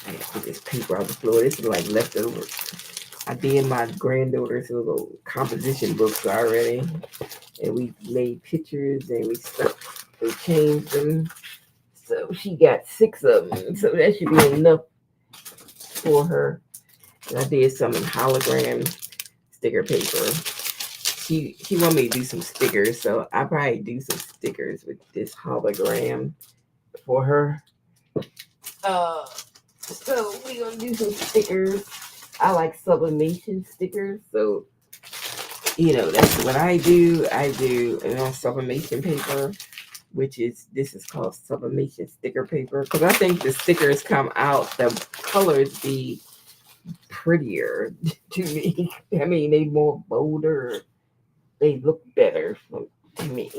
Speaker 1: I gotta put this paper on the floor. This is like leftover. I did my granddaughter's little composition books already, and we made pictures and we changed them. So she got 6 of them. So that should be enough for her. And I did some in hologram sticker paper. She wanted me to do some stickers, so I probably do some stickers with this hologram for her. So we gonna do some stickers. I like sublimation stickers, so that's what I do. I do sublimation paper, this is called sublimation sticker paper, because I think the stickers come out, the colors be prettier to me. I mean, they more bolder, they look better to me.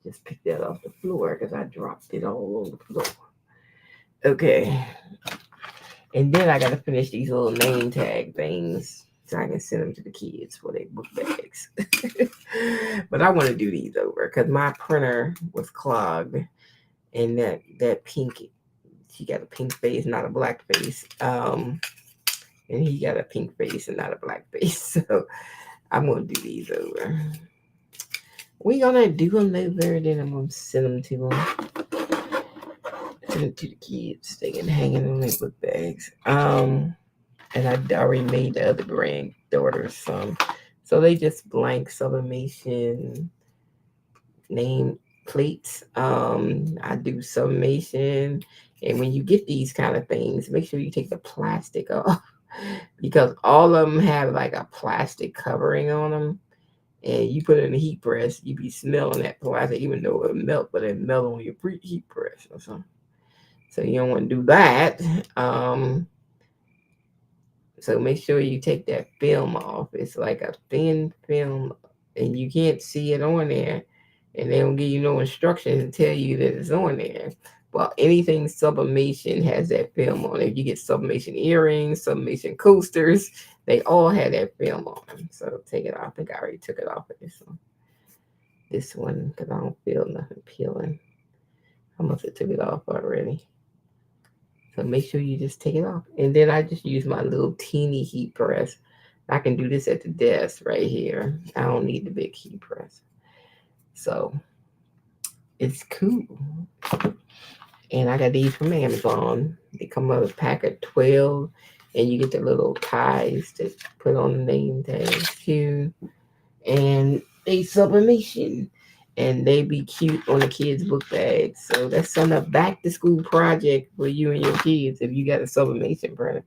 Speaker 1: Just pick that off the floor because I dropped it all on the floor. Okay. And then I got to finish these little name tag things. so I can send them to the kids for their book bags. But I want to do these over because my printer was clogged, and that pink, she got a pink face, not a black face. And he got a pink face and not a black face. So I'm gonna do these over. We gonna do them over, then I'm gonna send them to them. Send them to the kids. They can hang it on their book bags. And I already made the other granddaughters some. So they just blank sublimation name plates. I do sublimation. And when you get these kind of things, make sure you take the plastic off because all of them have like a plastic covering on them. And you put it in the heat press, you be smelling that plastic, even though it melt, but it melt on your preheat press or something. So you don't want to do that. So make sure you take that film off. It's like a thin film, and you can't see it on there. And they don't give you no instructions and tell you that it's on there. Well, anything sublimation has that film on it. If you get sublimation earrings, sublimation coasters, they all have that film on them. So take it off. I think I already took it off of this one. This one, because I don't feel nothing peeling. I must have took it off already. So make sure you just take it off. And then I just use my little teeny heat press. I can do this at the desk right here. I don't need the big heat press. So it's cool. And I got these from Amazon. They come with a pack of 12, and you get the little ties to put on the name tags too. And they sublimation. And they be cute on the kids' book bags. So that's a back to school project for you and your kids if you got a sublimation printer.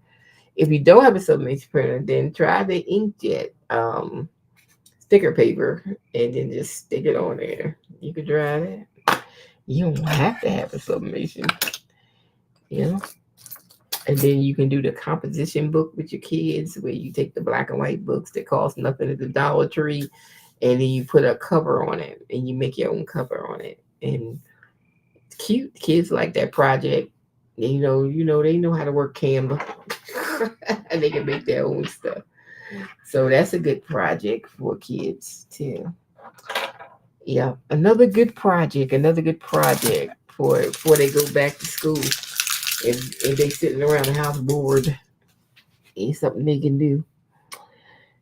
Speaker 1: If you don't have a sublimation printer, then try the inkjet sticker paper and then just stick it on there. You can try that. You don't have to have a sublimation, you know. And then you can do the composition book with your kids where you take the black and white books that cost nothing at the Dollar Tree and then you put a cover on it and you make your own cover on it. And it's cute. Kids like that project. They know how to work Canva. And they can make their own stuff. So that's a good project for kids too. Yeah, another good project for before they go back to school. If they sitting around the house bored, it's something they can do.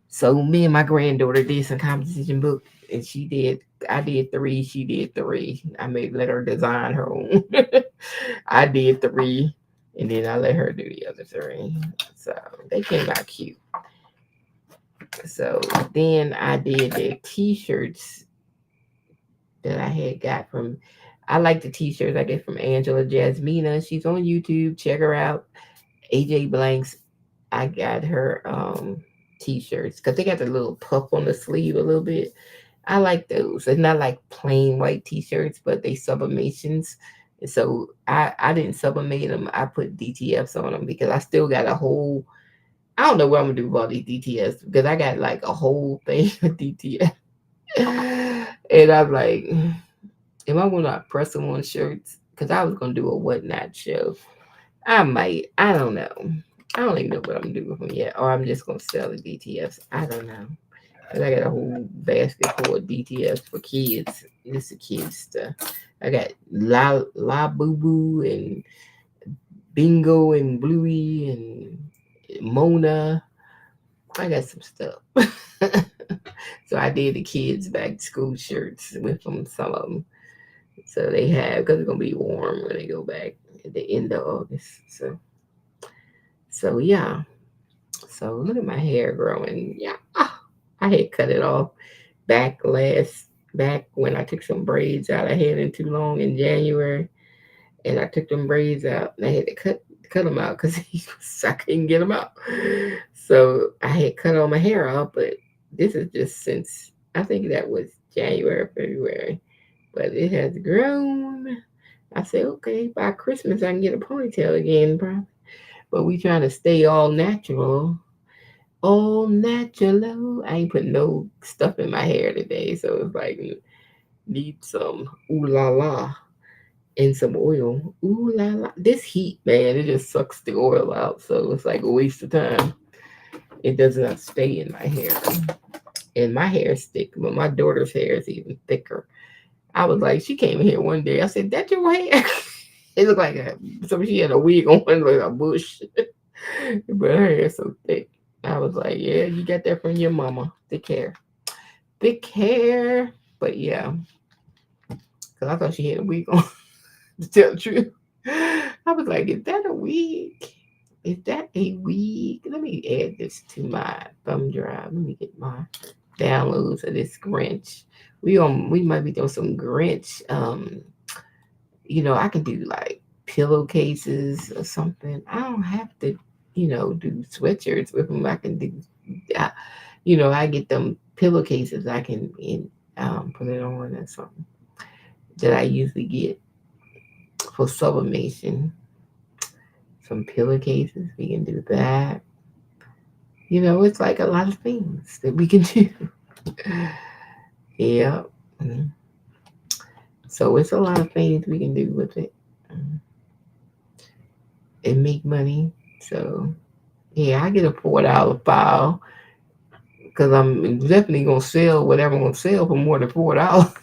Speaker 1: So me and my granddaughter did some composition book, and I did three. She did three. I may let her design her own. I did three, and then I let her do the other three. So they came out cute. So then I did the T-shirts that I had got from. I like the T-shirts I get from Angela Jasmina. She's on YouTube. Check her out. AJ Blanks. I got her T-shirts because they got the little puff on the sleeve a little bit. I like those. It's not like plain white T-shirts, but they sublimations. And so I didn't sublimate them. I put DTFs on them because I still got a whole. I don't know what I'm gonna do about these DTFs because I got like a whole thing of DTF. And I'm like, am I gonna press them on shirts? Because I was gonna do a whatnot show. I might. I don't know. I don't even know what I'm gonna do with them yet. Or I'm just gonna sell the DTFs. I don't know. Cause I got a whole basket full of DTFs for kids. This is kids stuff. I got La Boo Boo and Bingo and Bluey and Mona. I got some stuff. So I did the kids back to school shirts with them, some of them. So they have, because it's gonna be warm when they go back at the end of August. So yeah. So look at my hair growing. Yeah, I had cut it off back when I took some braids out. I had it too long in January, and I took them braids out. And I had to cut them out because I couldn't get them out. So I had cut all my hair off, but this is just since I think that was January, February, but it has grown. I said, okay, by Christmas I can get a ponytail again, probably. But we trying to stay all natural. All natural. I ain't put no stuff in my hair today, so it's like need some ooh la la and some oil. Ooh la la. This heat, man, it just sucks the oil out, so it's like a waste of time. It does not stay in my hair. And my hair is thick, but my daughter's hair is even thicker. I was like, she came in here one day. I said, "That's your hair." It looked like she had a wig on, like a bush, but her hair is so thick. I was like, "Yeah, you got that from your mama. Thick hair." But yeah, because I thought she had a wig on. To tell the truth, I was like, "Is that a wig? Is that a wig?" Let me add this to my thumb drive. Let me get my downloads of this Grinch. We might be doing some Grinch. I can do like pillowcases or something. I don't have to, do sweatshirts with them. I can do, I, I get them pillowcases. I can put it on or something that I usually get for sublimation. Some pillowcases. We can do that. It's like a lot of things that we can do. Yeah. Mhm. So it's a lot of things we can do with it and make money. So yeah, I get a $4 file because I'm definitely gonna sell whatever I'm gonna sell for more than $4.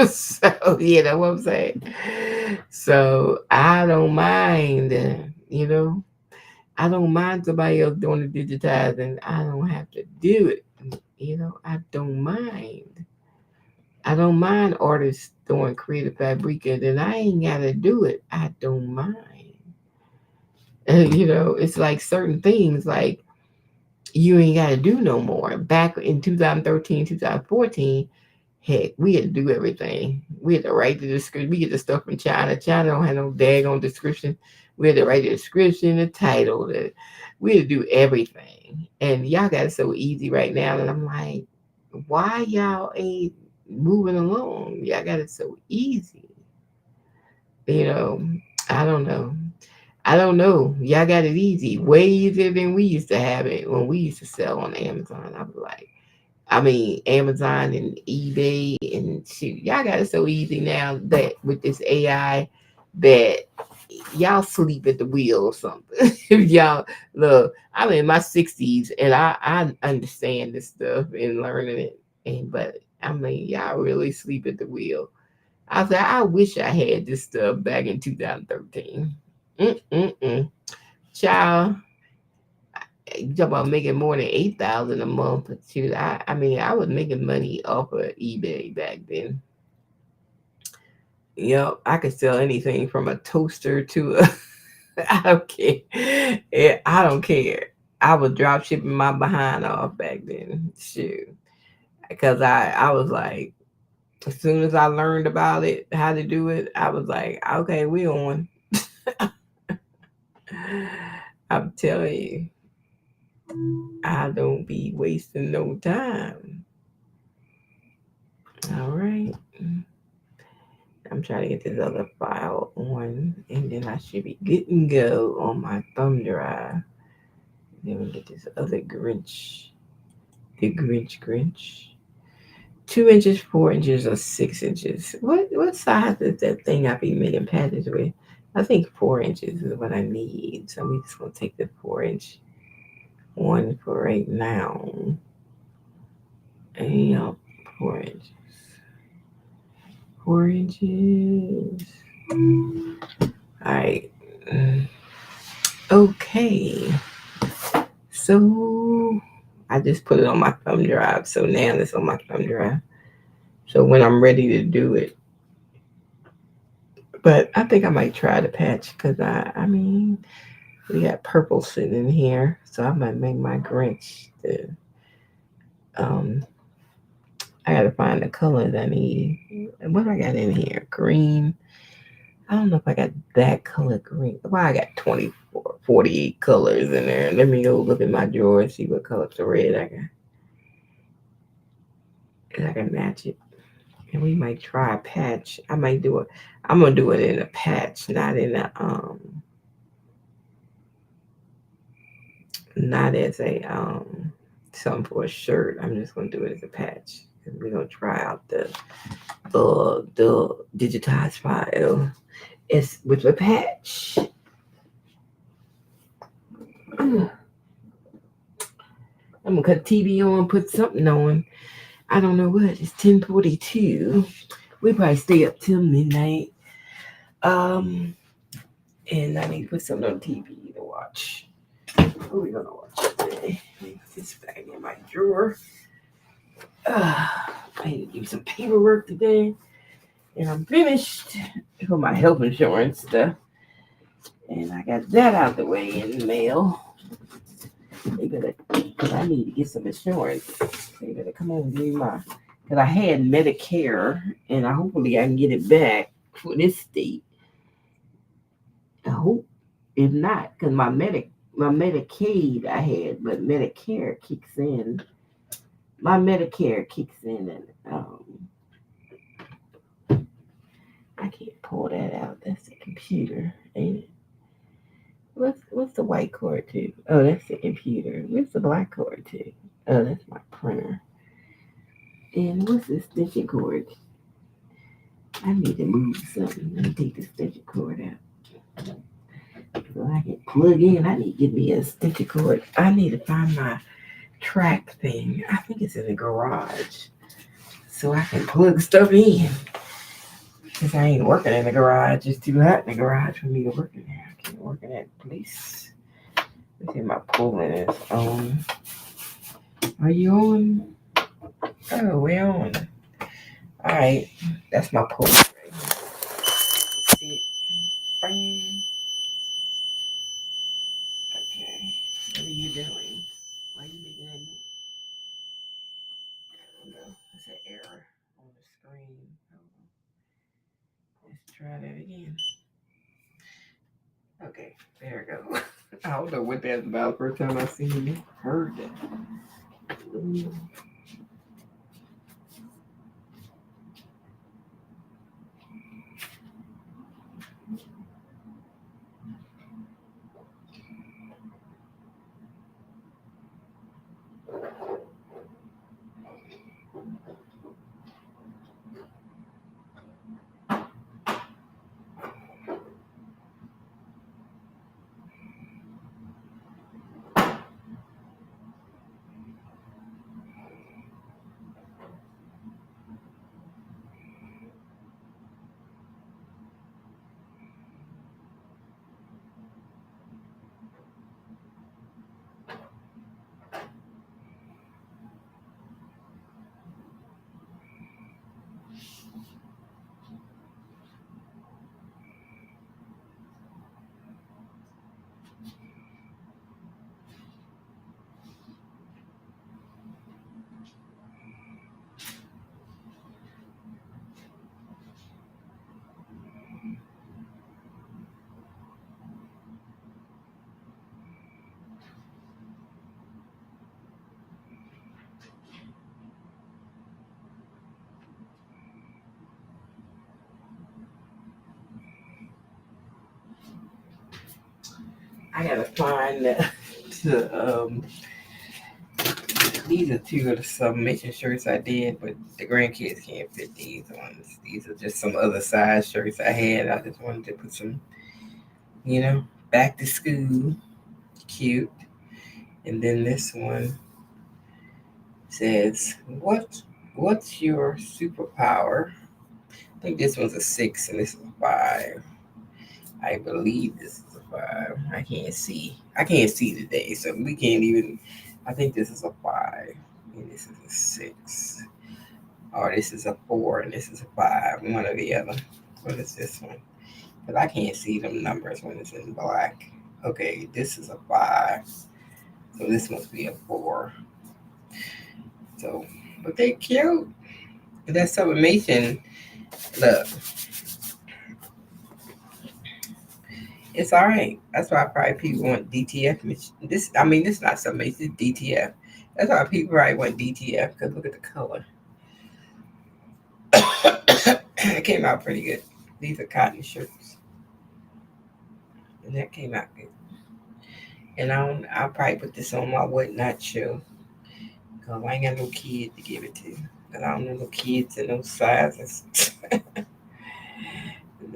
Speaker 1: So yeah, that's what I'm saying. So I don't mind, I don't mind somebody else doing the digitizing. I don't have to do it. I don't mind. I don't mind artists doing creative fabrica, and I ain't gotta do it. I don't mind. And it's like certain things like you ain't gotta do no more. Back in 2013, 2014, heck, we had to do everything. We had to write the description. We get the stuff from China. China don't have no daggone description. We had to write the description, the title, we had to do everything. And y'all got it so easy right now. And I'm like, why y'all ain't moving along? Y'all got it so easy. You know, I don't know. I don't know. Y'all got it easy, way easier than we used to have it when we used to sell on Amazon. I was like, Amazon and eBay and shoot, y'all got it so easy now that with this AI that y'all sleep at the wheel or something. If y'all look, I'm in my 60s and I understand this stuff and learning it. But y'all really sleep at the wheel. I said, I wish I had this stuff back in 2013. Mm-mm-mm. Child, you talk about making more than 8,000 a month. Shoot, I was making money off of eBay back then. Yep, I could sell anything from a toaster to a. I don't care. Yeah, I don't care. I was drop shipping my behind off back then. Shoot, because I was like, as soon as I learned about it, how to do it, I was like, okay, we on. I'm telling you, I don't be wasting no time. All right. I'm trying to get this other file on, and then I should be good and go on my thumb drive. Then we get this other Grinch, the Grinch. 2 inches, 4 inches, or 6 inches. What size is that thing I be making patches with? I think 4 inches is what I need. So we just gonna take the 4 inch one for right now. And yep, 4 inches. 4 inches. All right. Okay. So I just put it on my thumb drive. So now it's on my thumb drive. So when I'm ready to do it, but I think I might try the patch because we got purple sitting in here, so I might make my Grinch. Um, I gotta find the colors I need. What I got in here? Green. I don't know if I got that color green. Well, I got 24, 48 colors in there. Let me go look at my drawer and see what colors are red I got. And I can match it. And we might try a patch. I might do it. I'm gonna do it in a patch, not as a something for a shirt. I'm just gonna do it as a patch. And we're gonna try out the digitized file. It's with a patch. I'm gonna cut TV on, put something on. I don't know what. It's 10:42. We probably stay up till midnight. Um, and I need to put something on TV to watch. What are we gonna watch today? Let me put this back in my drawer. I need to do some paperwork today, and I'm finished for my health insurance stuff. And I got that out the way in the mail. They better, because I need to get some insurance. They better come on and give me my, because I had Medicare, and hopefully I can get it back for this state. I hope, if not, because my Medicaid I had, but Medicare kicks in. My Medicare kicks in, and I can't pull that out. That's the computer, ain't it? What's the white cord to? Oh, that's the computer. What's the black cord to? Oh, that's my printer. And what's the extension cord? I need to move something. Let me take the extension cord out. So I can plug in. I need to get me a extension cord. I need to find my track thing. I think it's in the garage. So I can plug stuff in. Because I ain't working in the garage. It's too hot in the garage for me to work in there. I can't work in that place. Let's see, my pulling is on. Are you on? Oh, we're on. All right. That's my pull. Right here. See it? Bang. Okay. What are you doing? Why are you making that noise? No, it's an error on the screen. Let's try that again. Okay, there we go. I don't know what that's about. First time I seen it, heard that. I gotta find the these are two of the submission shirts I did, but the grandkids can't fit these ones. These are just some other size shirts I had. I just wanted to put some, you know, back to school, cute. And then this one says, What's your superpower?" I think this one's a 6 and this is a 5. I believe this is a 5. I can't see. I can't see today, so we can't even. I think this is a 5 and this is a 6. Or this is a 4 and this is a 5. One or the other. What is this one? Because I can't see them numbers when it's in black. Okay, this is a 5. So this must be a 4. So, but they're cute. That sublimation, look, it's all right. That's why probably people want DTF. This, I mean, this is not sublimation, it's DTF. That's why people probably want DTF because look at the color. It came out pretty good. These are cotton shirts, and that came out good. And I'll probably put this on my whatnot show because I ain't got no kid to give it to. And I don't know no kids in those sizes.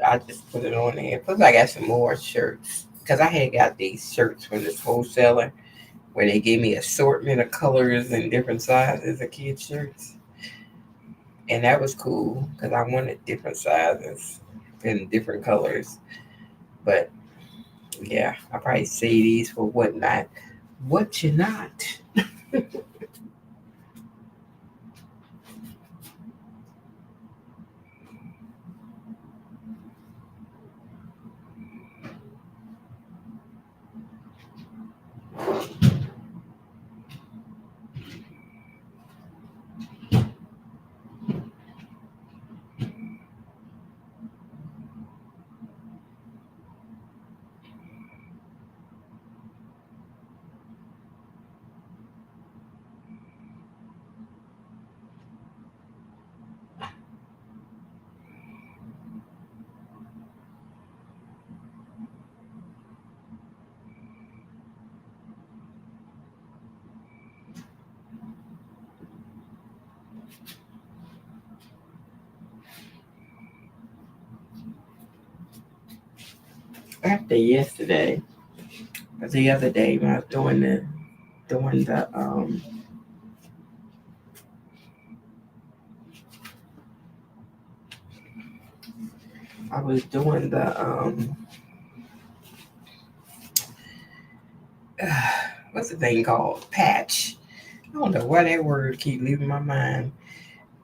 Speaker 1: I just put it on there. Plus, I got some more shirts because I had got these shirts from this wholesaler, where they gave me assortment of colors and different sizes of kids shirts, and that was cool because I wanted different sizes and different colors. But yeah, I probably say these for whatnot. What you not? After yesterday, but the other day when I was doing the I was doing the what's the thing called? Patch. I don't know why that word keep leaving my mind.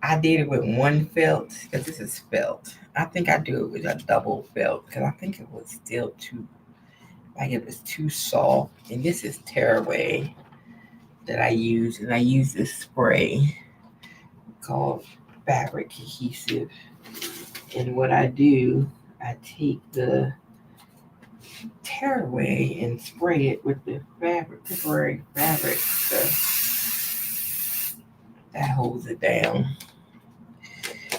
Speaker 1: I did it with one felt because this is felt. I think I do it with a double felt because I think it was still too like it was too soft. And this is tearaway that I use, and I use this spray called fabric adhesive. And what I do, I take the tearaway and spray it with the fabric, temporary fabric stuff that holds it down.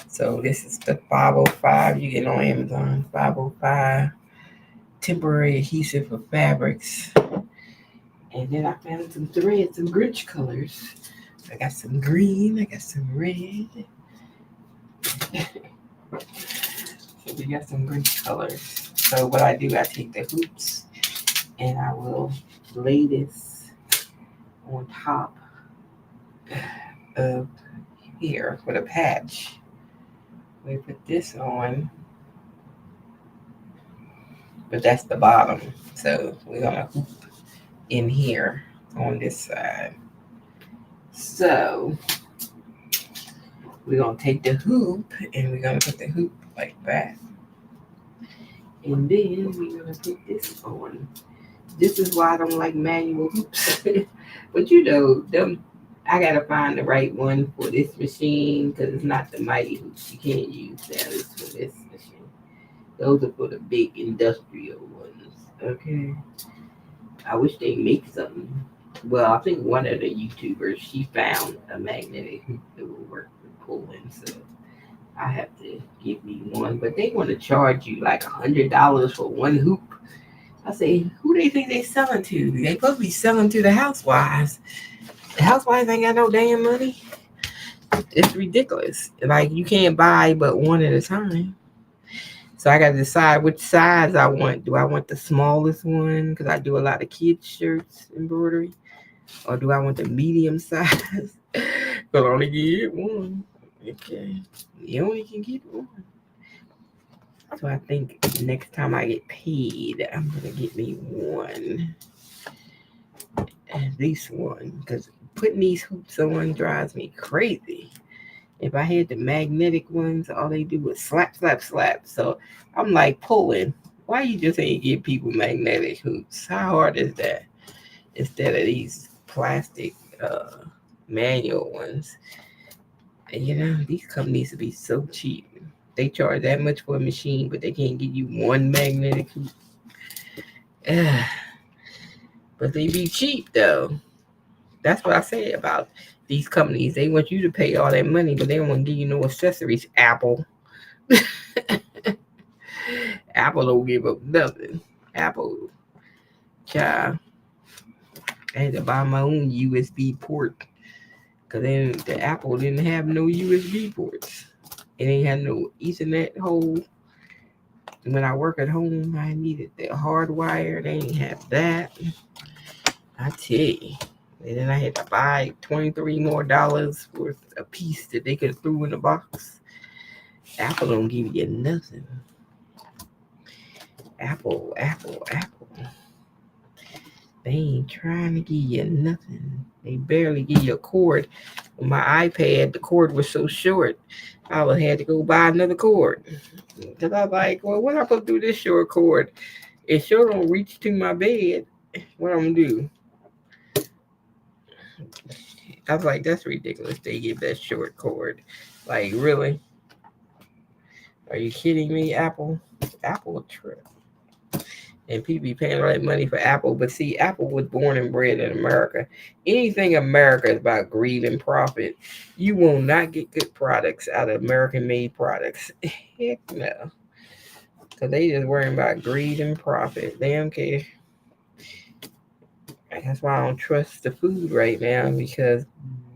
Speaker 1: So this is the 505 you get on Amazon. 505 temporary adhesive for fabrics. And then I found some threads, some Grinch colors. I got some green, I got some red. So we got some Grinch colors. So what I do, I take the hoops and I will lay this on top of here with a patch. We put this on, but that's the bottom. So we're gonna hoop in here on this side. So we're gonna take the hoop and we're gonna put the hoop like that. And then we're gonna put this on. This is why I don't like manual hoops. But you know, them I gotta find the right one for this machine because it's not the mighty hoops. You can't use that. It's for this machine. Those are for the big industrial ones. Okay. I wish they make something. Well, I think one of the YouTubers she found a magnetic hoop that will work for pulling, so I have to give me one. But they want to charge you like $100 for one hoop. I say, who they think they selling to? They supposed to be selling to the housewives. The housewives ain't got no damn money. It's ridiculous. Like you can't buy but one at a time. So I gotta decide which size I want. Do I want the smallest one because I do a lot of kids shirts embroidery, or do I want the medium size? But only get one. Okay, you only can get one. So I think next time I get paid, I'm gonna get me one, at least one, because putting these hoops on drives me crazy. If I had the magnetic ones, all they do is slap, slap, slap. So I'm like pulling. Why you just ain't give people magnetic hoops? How hard is that? Instead of these plastic manual ones. And you know, these companies would be so cheap. They charge that much for a machine, but they can't give you one magnetic hoop. Ugh. But they be cheap though. That's what I say about these companies. They want you to pay all that money, but they don't want to give you no accessories. Apple. Apple don't give up nothing. Apple, child. I had to buy my own USB port because then the Apple didn't have no USB ports. It ain't had no Ethernet hole. When I work at home, I needed the hard wire. They ain't have that. I tell you. And then I had to buy $23 more worth a piece that they could have threw in the box. Apple don't give you nothing. Apple. They ain't trying to give you nothing. They barely give you a cord. On my iPad, the cord was so short, I would had to go buy another cord. Because I was like, well, what am I supposed to do with this short cord? It sure don't reach to my bed. What I'm going to do? I was like, that's ridiculous. They give that short cord. Like, really? Are you kidding me, Apple? Apple trip. And people be paying all that money for Apple. But see, Apple was born and bred in America. Anything America is about greed and profit. You will not get good products out of American-made products. Heck no. Because they just worrying about greed and profit. They don't care. That's why I don't trust the food right now, because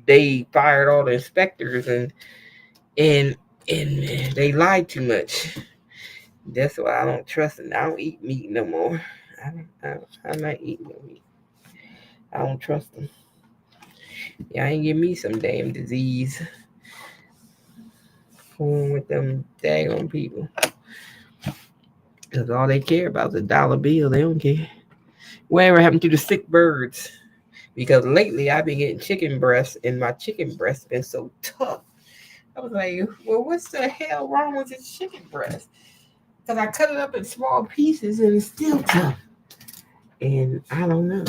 Speaker 1: they fired all the inspectors and they lied too much. That's why I don't trust it. I don't eat meat no more. I'm not eating no meat. I don't trust them. Y'all ain't give me some damn disease. Fooling with them daggone people. Because all they care about is a dollar bill. They don't care. Whatever happened to the sick birds? Because lately I've been getting chicken breasts, and my chicken breast been so tough. I was like, well, what's the hell wrong with this chicken breast? Because I cut it up in small pieces and it's still tough. And I don't know.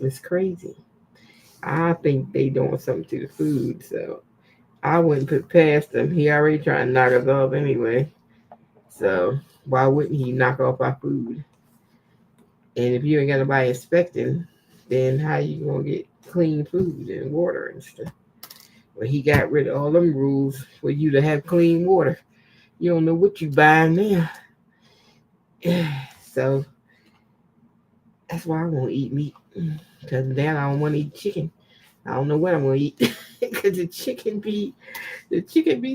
Speaker 1: It's crazy. I think they doing something to the food, so I wouldn't put past him. He already trying to knock us off anyway. So why wouldn't he knock off our food? And if you ain't got nobody inspecting, then how you gonna get clean food and water and stuff? Well, he got rid of all them rules for you to have clean water. You don't know what you buying now. So that's why I won't eat meat. Because then I don't want to eat chicken. I don't know what I'm gonna eat. Because the chicken be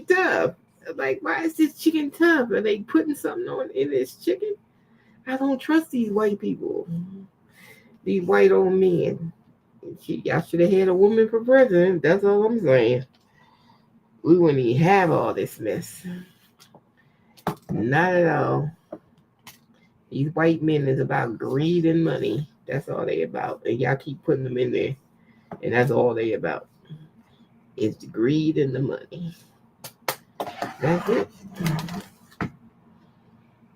Speaker 1: tough. I'm like, why is this chicken tough? Are they putting something on in this chicken? I don't trust these white people. These white old men. Y'all should have had a woman for president. That's all I'm saying. We wouldn't even have all this mess. Not at all. These white men is about greed and money. That's all they about. And y'all keep putting them in there. And that's all they about. It's the greed and the money. That's it.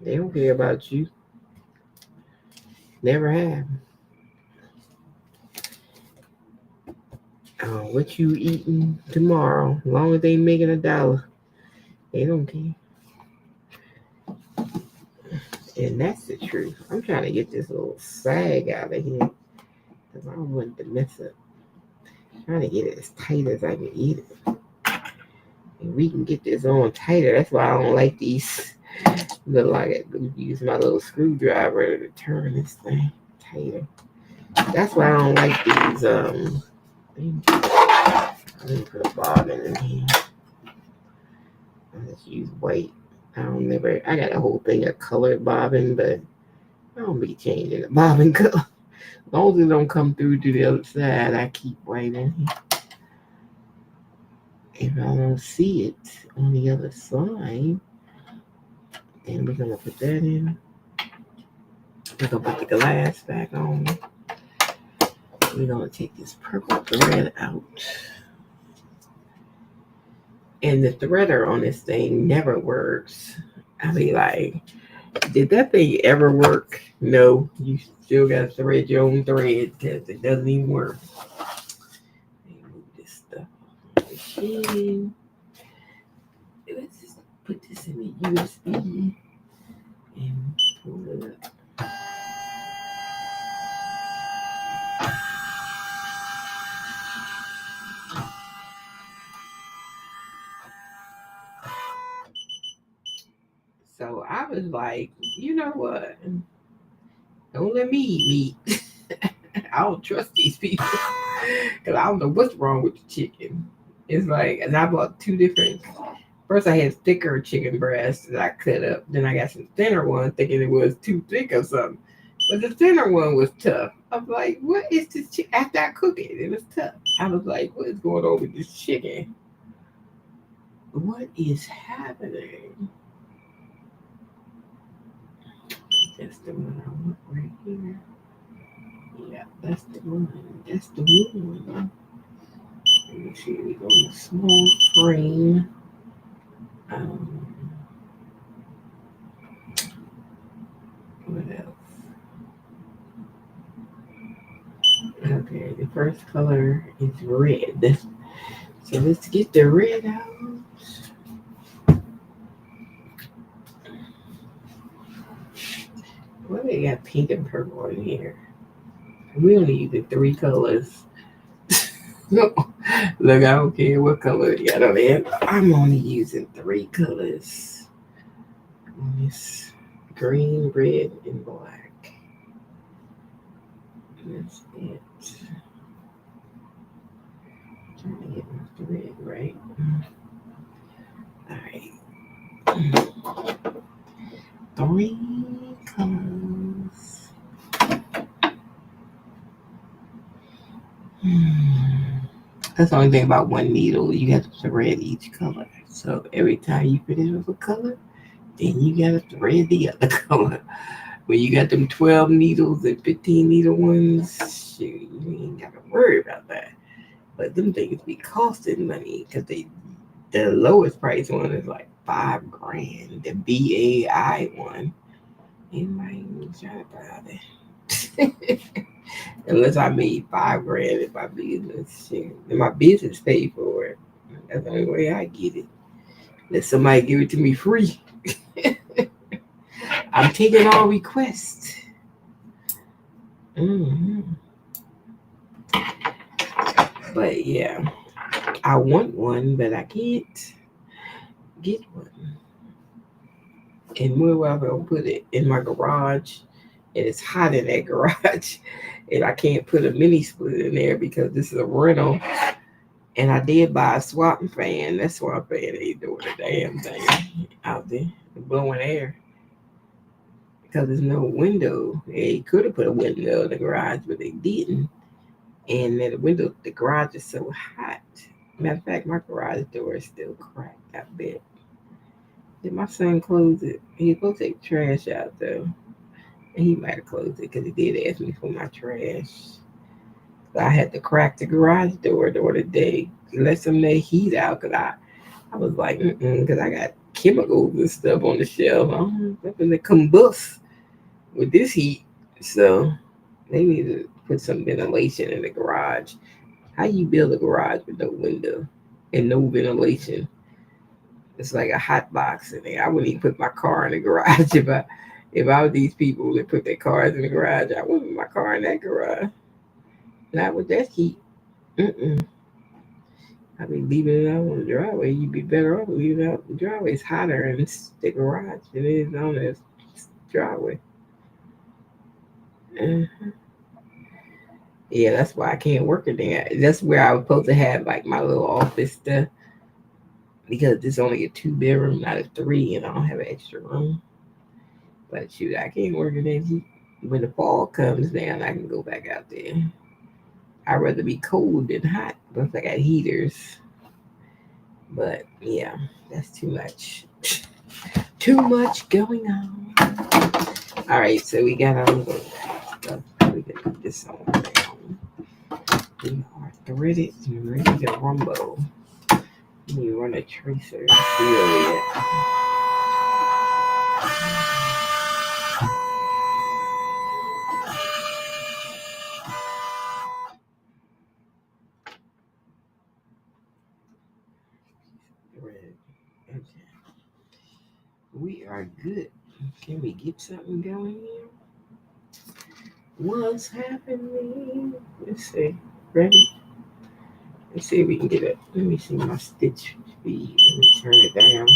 Speaker 1: They don't care about you. Never have. What you eating tomorrow? As long as they making $1, they don't care. And that's the truth. I'm trying to get this little sag out of here because I don't want it to mess up. I'm trying to get it as tight as I can eat it. And we can get this on tighter. That's why I don't like these. Look like I use my little screwdriver to turn this thing tighter. That's why I don't like these things. I'm gonna put a bobbin in here. I just use white. I got a whole thing of colored bobbin, but I don't be changing the bobbin color. As long as it don't come through to the other side, I keep white in here. If I don't see it on the other side, then we're gonna put that in. We're gonna put the glass back on. We're gonna take this purple thread out. And the threader on this thing never works. I be like, did that thing ever work? No, you still got to thread your own thread because it doesn't even work. Let me move this stuff off the machine. Let's just put this in the USB and pull it up. So I was like, you know what? Don't let me eat meat. I don't trust these people because I don't know what's wrong with the chicken. It's like, and I bought two different. First, I had thicker chicken breasts that I cut up. Then I got some thinner ones, thinking it was too thick or something. But the center one was tough. I was like, what is this chicken? After I cook it, it was tough. I was like, what is going on with this chicken? What is happening? That's the one I want right here. Yeah, that's the one. That's the one. Let me see. We go in a small frame. Um, what else? Okay, the first color is red. So let's get the red out. Well, they got pink and purple in here. We only use the three colors. No, look, I don't care what color you got on there. I'm only using three colors. This green, red, and black. That's it. Trying to get off the red, right? Alright. Three colors. That's the only thing about one needle. You have to thread each color. So every time you finish with a color, then you gotta thread the other color. When you got them 12 needles and 15 needle ones, shoot, you ain't gotta worry about that. But them things be costing money because the lowest price one is like $5,000. The BAI one, you might even try to buy that. Unless I made $5,000 in my business, shit. And my business paid for it. That's the only way I get it. Let somebody give it to me free. I'm taking all requests. hmm But yeah, I want one, but I can't get one. And where am I gonna put it? In my garage. And it's hot in that garage. And I can't put a mini split in there because this is a rental. And I did buy a swapping fan. That swapping fan ain't doing a damn thing out there. Blowing air. Because there's no window. They could have put a window in the garage, but they didn't. And then the garage is so hot. Matter of fact, my garage door is still cracked, I bet. Did my son close it? He supposed to take trash out though. And he might have closed it because he did ask me for my trash. So I had to crack the garage door the other day, let some of that heat out because I was like, because I got chemicals and stuff on the shelf. I don't know if they combust with this heat. So they need to put some ventilation in the garage. How you build a garage with no window and no ventilation? It's like a hot box in there. I wouldn't even put my car in the garage if I was these people that put their cars in the garage. I wouldn't put my car in that garage. Not with that heat. Mm-mm. I'd be leaving it out on the driveway. You'd be better off leaving it out the driveway. It's hotter in the garage than it is on the driveway. Uh, yeah, that's why I can't work in there. That's where I was supposed to have like my little office stuff because it's only a 2 bedroom, not a three, and I don't have an extra room. But shoot, I can't work in there. When the fall comes down, I can go back out there. I'd rather be cold than hot. Plus, I got heaters. But yeah, that's too much. Too much going on. All right, so we got our little stuff. We can put this on down. We are threaded and ready to rumble. You run a tracer and feel it. Thread. Okay. We are good. Can we get something going here? What's happening? Let's see. Ready? Let's see if we can get it. Let me see my stitch speed. Let me turn it down.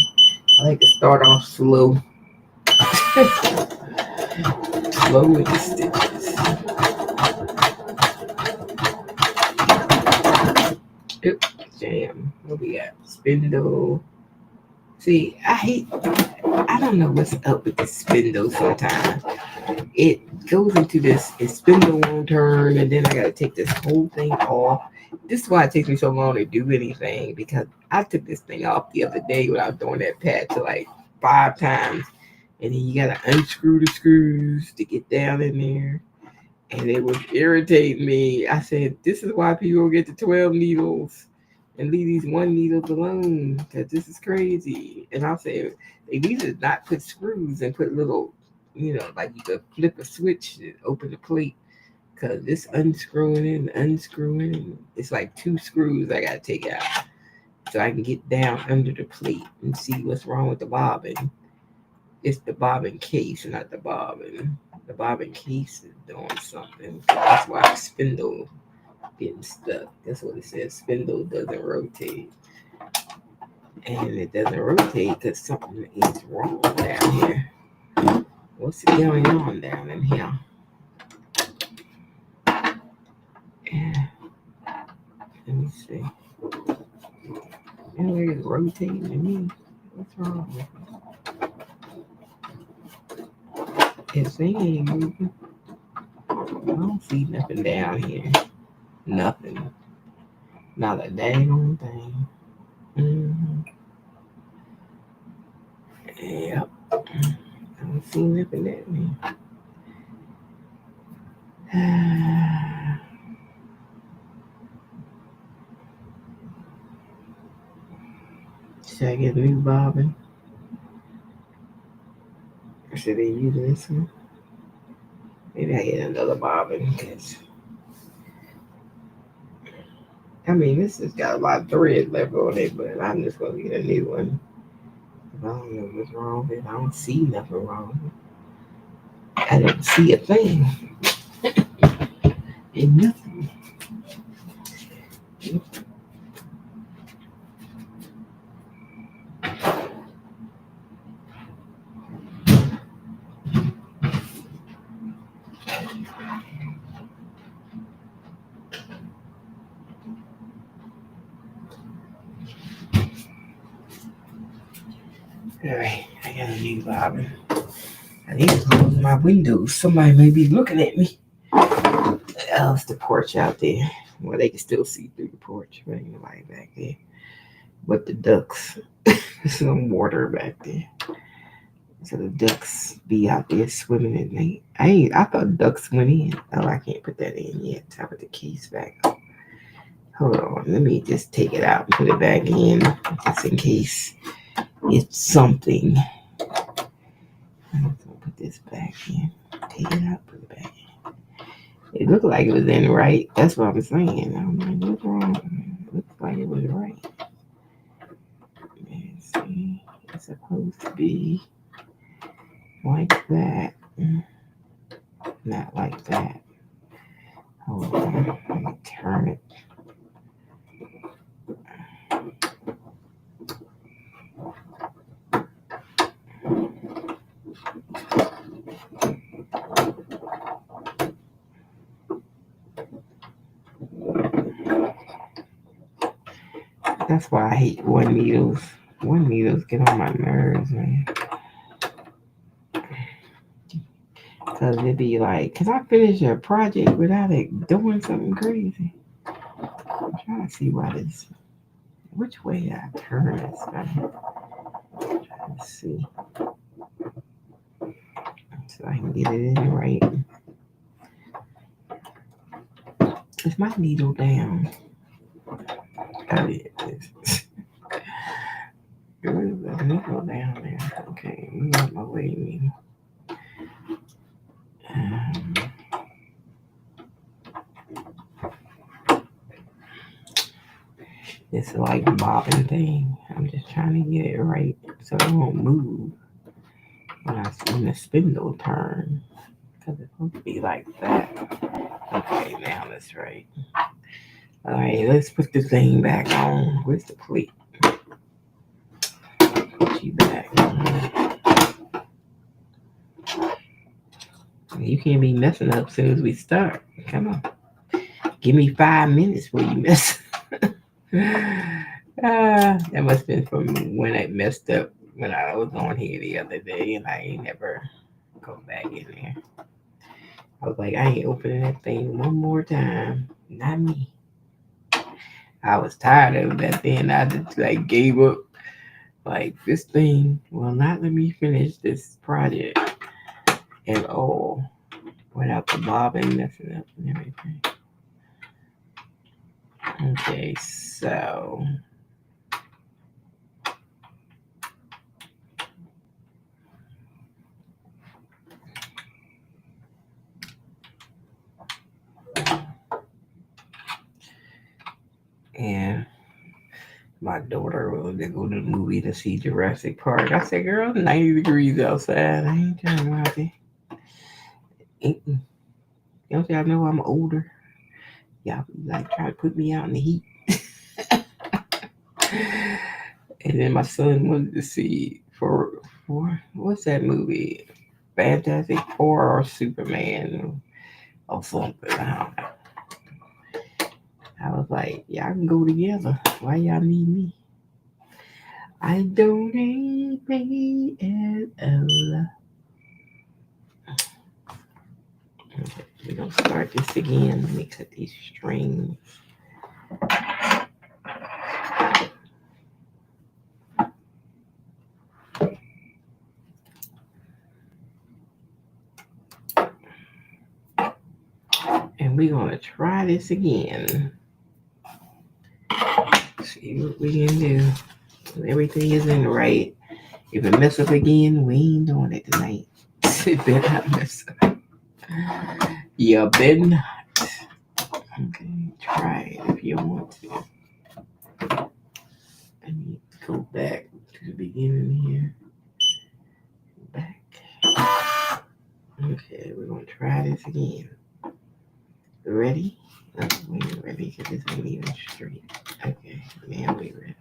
Speaker 1: I like to start off slow. Slow with the stitches. Oop, jam. What we got? Spindle. See, I don't know what's up with the spindle sometimes. It goes into this, its spindle won't turn, and then I gotta take this whole thing off. This is why it takes me so long to do anything, because I took this thing off the other day when I was doing that patch like 5 times. And then you gotta unscrew the screws to get down in there. And it was irritating me. I said, this is why people get the 12 needles and leave these 1 needles alone, because this is crazy. And I said, they need to not put screws and put little, like you could flip a switch to open the plate, because this unscrewing, it's like 2 screws I got to take out so I can get down under the plate and see what's wrong with the bobbin. It's the bobbin case, not the bobbin. The bobbin case is doing something. That's why the spindle getting stuck. That's what it says. Spindle doesn't rotate. And it doesn't rotate because something is wrong down here. What's going on down in here? Yeah. Let me see. Anyway, it's rotating to me. What's wrong with it? This thing ain't moving. I don't see nothing down here. Nothing. Not a dang thing. Mm-hmm. Yep. I don't see nothing down here. Should I get a new bobbin? Or should they use this one? Maybe I get another bobbin, because this has got a lot of thread left on it, but I'm just gonna get a new one. I don't know what's wrong with it. I don't see nothing wrong. I don't see a thing. Ain't nothing. Alright, I got a new bobbin. I need to close my windows. Somebody may be looking at me. It's the porch out there. Well, they can still see through the porch. There ain't nobody back there. But the ducks. There's some water back there. So the ducks be out there swimming at night. I thought ducks went in. Oh, I can't put that in yet. I put the keys back up. Hold on. Let me just take it out and put it back in, just in case it's something. I'm going to put this back in. Take it out, put it back in. It looked like it was in right. That's what I'm saying. I'm like, what's wrong? It looks like it was right. Let's see. It's supposed to be like that. Not like that. Hold on. Let me turn it. That's why I hate 1 needles. 1 needles get on my nerves, man. Because it'd be like, can I finish a project without it doing something crazy? I'm trying to see why this, which way I turn this, man. I'm trying to see. So I can get it in right. Is my needle down? Oh, yeah, it is. Where's the needle down there? Okay, move out my way, needle. It's like a bobbin thing. I'm just trying to get it right so it won't move when the spindle turn. Because it's supposed to be like that. Okay, now that's right. Alright, let's put the thing back on. Where's the plate? Put you back. You can't be messing up as soon as we start. Come on. Give me 5 minutes before you mess up. That must have been from when I messed up when I was on here the other day and I ain't never go back in there. I was like, I ain't opening that thing one more time. Not me. I was tired of that then. I just like gave up. Like this thing will not let me finish this project at all without the bobbin messing up and everything. Okay, so and my daughter was to go to the movie to see Jurassic Park. I said, girl, 90 degrees outside. I ain't trying to go out there. Don't y'all know I'm older? Y'all be like trying to put me out in the heat. And then my son wanted to see for what's that movie? Fantastic Four or Superman or something. I don't know. I was like, y'all can go together. Why y'all need me? I don't need me at all. Okay, we're gonna start this again. Let me cut these strings. And we're gonna try this again. See what we can do. Everything isn't right. If it mess up again, we ain't doing it tonight. It better not mess up. You better not. Okay, try it if you want to. I need to go back to the beginning here. Back. Okay, we're gonna try this again. Ready? Oh, we ain't ready because this ain't even straight. Okay, now we ready.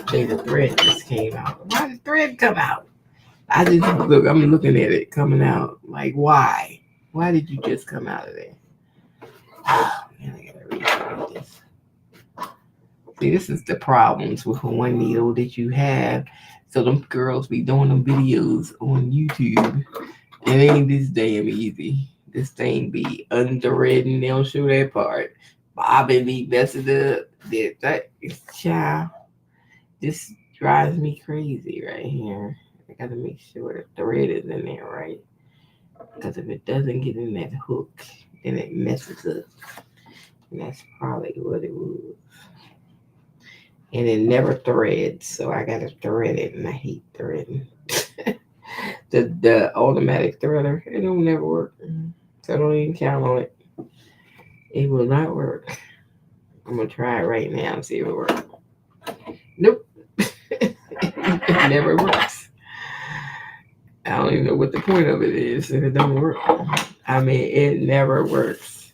Speaker 1: Okay, the thread just came out. Why did the thread come out? I just look. I'm looking at it coming out. Like, why? Why did you just come out of there? Oh, man, I gotta read this. See, this is the problems with one needle that you have. So them girls be doing them videos on YouTube. It ain't this damn easy. This thing be underwritten. They don't show that part. Bobbin be messing up. That child. This drives me crazy right here. I gotta make sure the thread is in there right. Because if it doesn't get in that hook, then it messes up. And that's probably what it was. And it never threads, so I gotta thread it, and I hate threading. the automatic threader, it don't never work. So don't even count on it. It will not work. I'm gonna try it right now and see if it works. Nope. It never works. I don't even know what the point of it is if it don't work. I mean, it never works.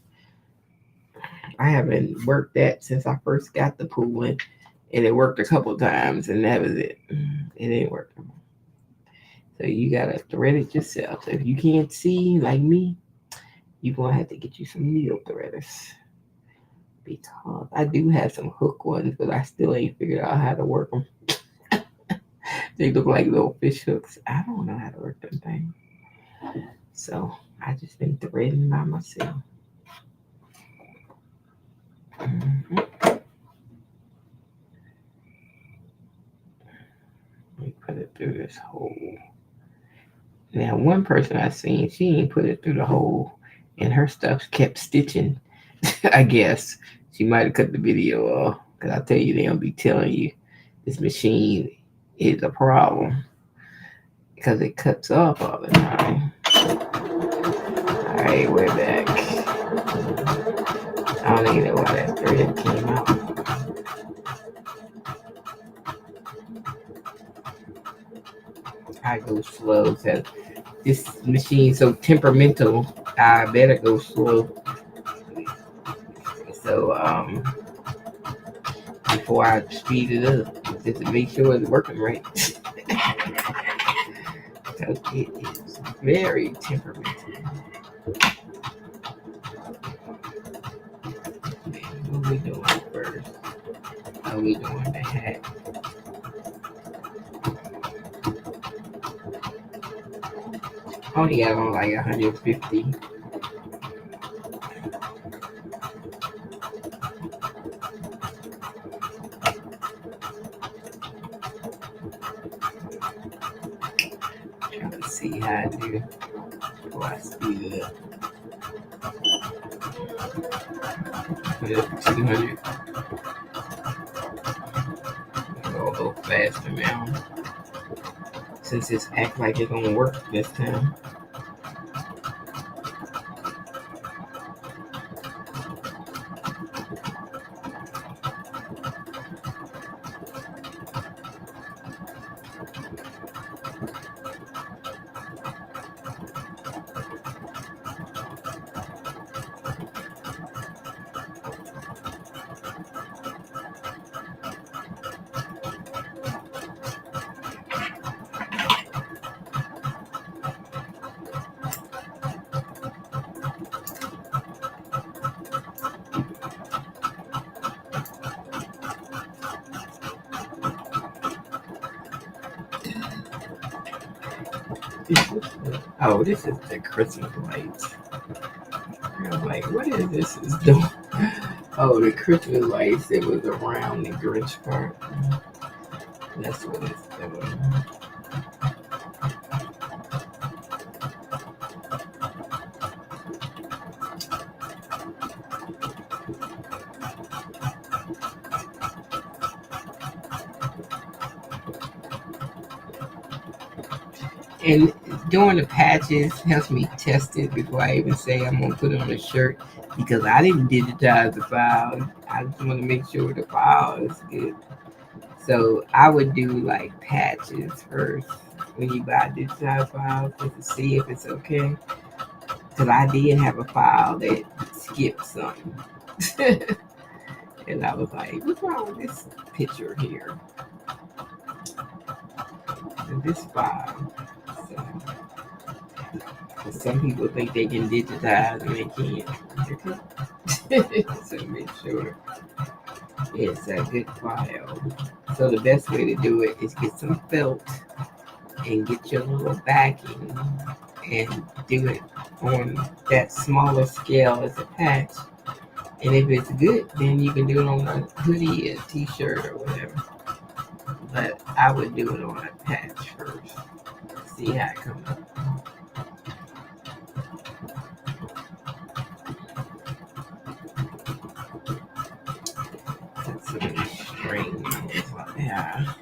Speaker 1: I haven't worked that since I first got the pooling, and it worked a couple times, and that was it. It didn't work. So you gotta thread it yourself. So if you can't see like me, you're gonna have to get you some needle threaders. Because I do have some hook ones, but I still ain't figured out how to work them. They look like little fish hooks. I don't know how to work them things. So I just been threading by myself. Mm-hmm. Let me put it through this hole. Now, one person I seen, she ain't put it through the hole, and her stuff kept stitching. I guess she might have cut the video off, because I tell you, they don't be telling you this machine is a problem because it cuts off all the time. All right, we're back. I don't even know why that thread came out. I go slow because this machine's so temperamental. I better go slow. So before I speed it up, just to make sure it's working right. Because it is very temperamental. What are we doing first? Are we doing the hat? Only got on like 150. Trying to see how I do. Oh, I speed it up. Put it up to 200. Go a little faster now. Since it's act like it's gonna work this time. Oh, this is the Christmas lights. I'm like, what is this is doing? Oh, the Christmas lights that was around the Grinch part. That's what it's doing. And doing the patches helps me test it before I even say I'm gonna put it on a shirt because I didn't digitize the file. I just want to make sure the file is good. So I would do like patches first when you buy digitized files just to see if it's okay. Because I did have a file that skipped something. And I was like, what's wrong with this picture here? And this file. So some people think they can digitize and they can't. So make sure it's a good file. So the best way to do it is get some felt and get your little backing and do it on that smaller scale as a patch. And if it's good, then you can do it on a hoodie, a t-shirt, or whatever. But I would do it on a patch first. See how it comes up. Put some strings. Yeah.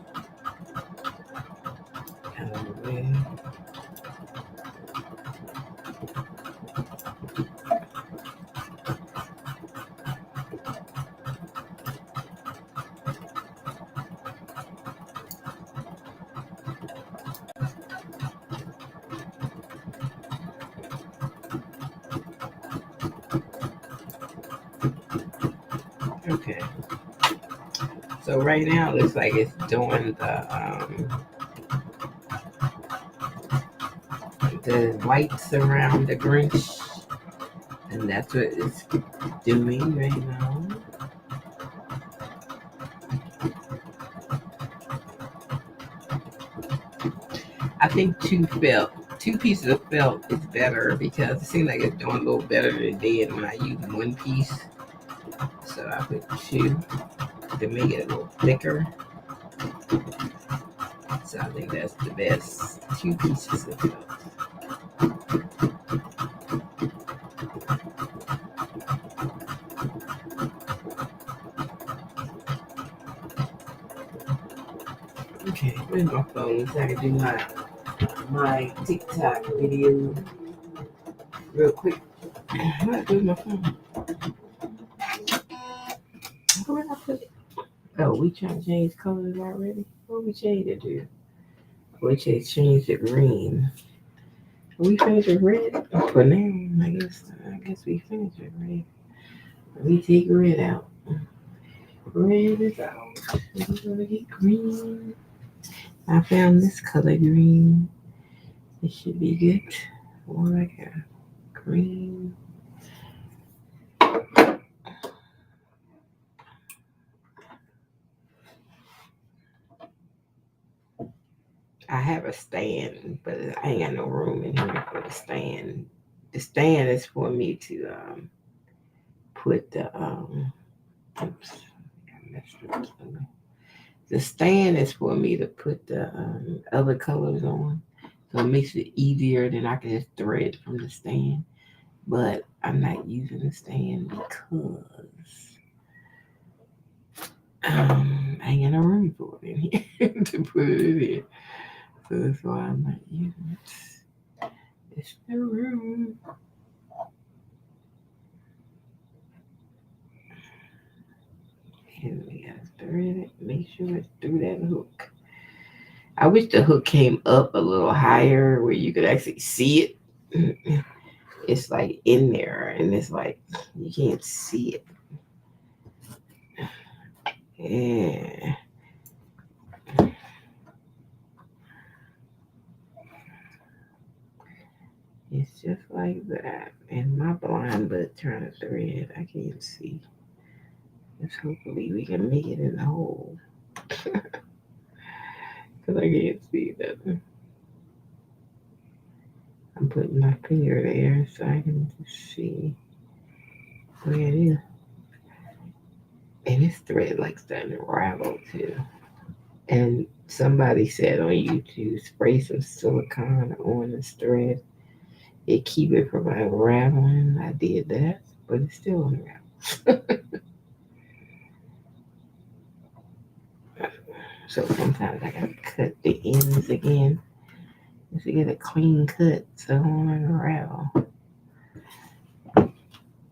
Speaker 1: Okay. So right now it looks like it's doing the lights around the Grinch, and that's what it's doing right now. I think two pieces of felt is better because it seems like it's doing a little better than it did when I used one piece. So I put two to make it a little thicker. So I think that's the best. Two pieces of felt. Okay, where's my phone so I can do my TikTok video real quick. Where's my phone? Where did I put it? Oh, we trying to change colors already? What we changed it to? We changed it green. We finished with red for now. I guess we finished with red. We take red out. Red is out. We're gonna get green. I found this color green. It should be good. More like a green. I have a stand, but I ain't got no room in here for the stand. The stand is for me to put the oops, I messed up something. The stand is for me to put the other colors on, so it makes it easier. Then I can just thread from the stand. But I'm not using the stand because I ain't got no room for it in here to put it in here. So that's why I'm not using it. It's the room. And we gotta thread it. Make sure it's through that hook. I wish the hook came up a little higher where you could actually see it. It's like in there and it's like you can't see it. Yeah. It's just like that. And my blind butt trying to thread. I can't see. Let's hopefully we can make it in the hole. Because I can't see nothing. I'm putting my finger there so I can just see where it is. And this thread like starting to ravel too. And somebody said on YouTube, spray some silicone on this thread. It keep it from unraveling. I did that, but it's still unraveled. So sometimes I gotta cut the ends again just to get a clean cut so it won't unravel.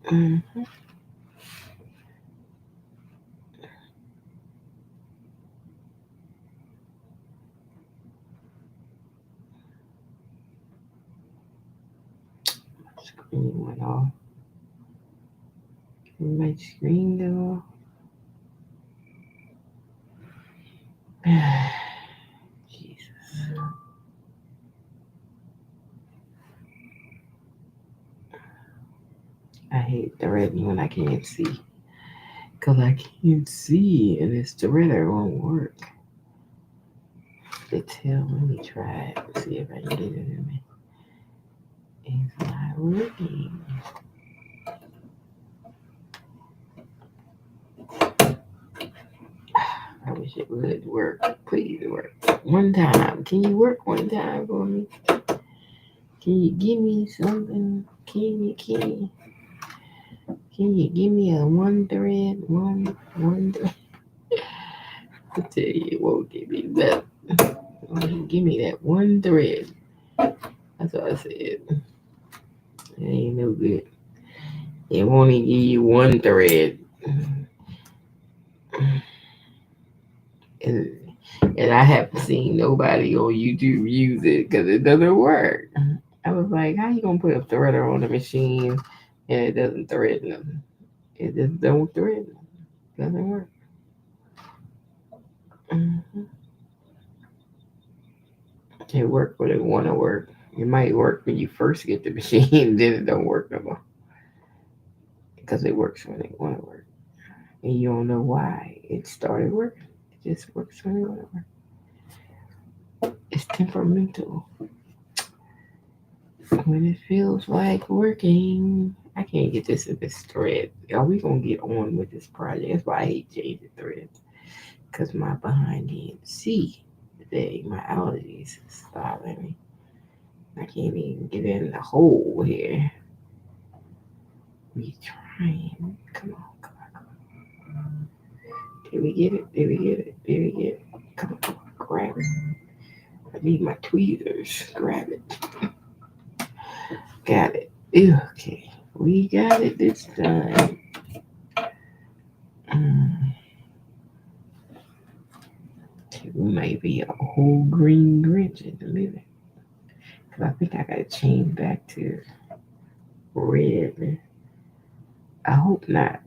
Speaker 1: Mm-hmm. Screen went off. Did my screen go off? Jesus. I hate threading when I can't see. Because I can't see and this threader won't work. The tail, let me try it. See if I can get it in me. It's not working. I wish it would work. Please work. One time. Can you work one time for me? Can you give me something? Can you give me a one thread? One thread? I tell you, it won't give me that. Give me that one thread. That's what I said. It ain't no good. It won't even give you one thread. And and I haven't seen nobody on YouTube use it because it doesn't work. I was like, how you gonna put a threader on the machine and it doesn't thread nothing? It just don't thread nothing. Doesn't work. Hmm. It work when it wanna work. It might work when you first get the machine, then it don't work no more because it works when it wanna work, and you don't know why it started working. It just works when it wanna work. It's temperamental. When it feels like working. I can't get this in this thread. Are we gonna get on with this project? That's why I hate changing threads. Cause my behind can't see today. My allergies is bothering me. I can't even get in the hole here. We trying. Come on, come on, come on. Did we get it? Did we get it? Did we get it? Come on, grab it. I need my tweezers. Grab it. Got it. Okay. We got it this time. Mm. We might be a whole green Grinch in a minute. Cause I think I gotta change back to red. I hope not.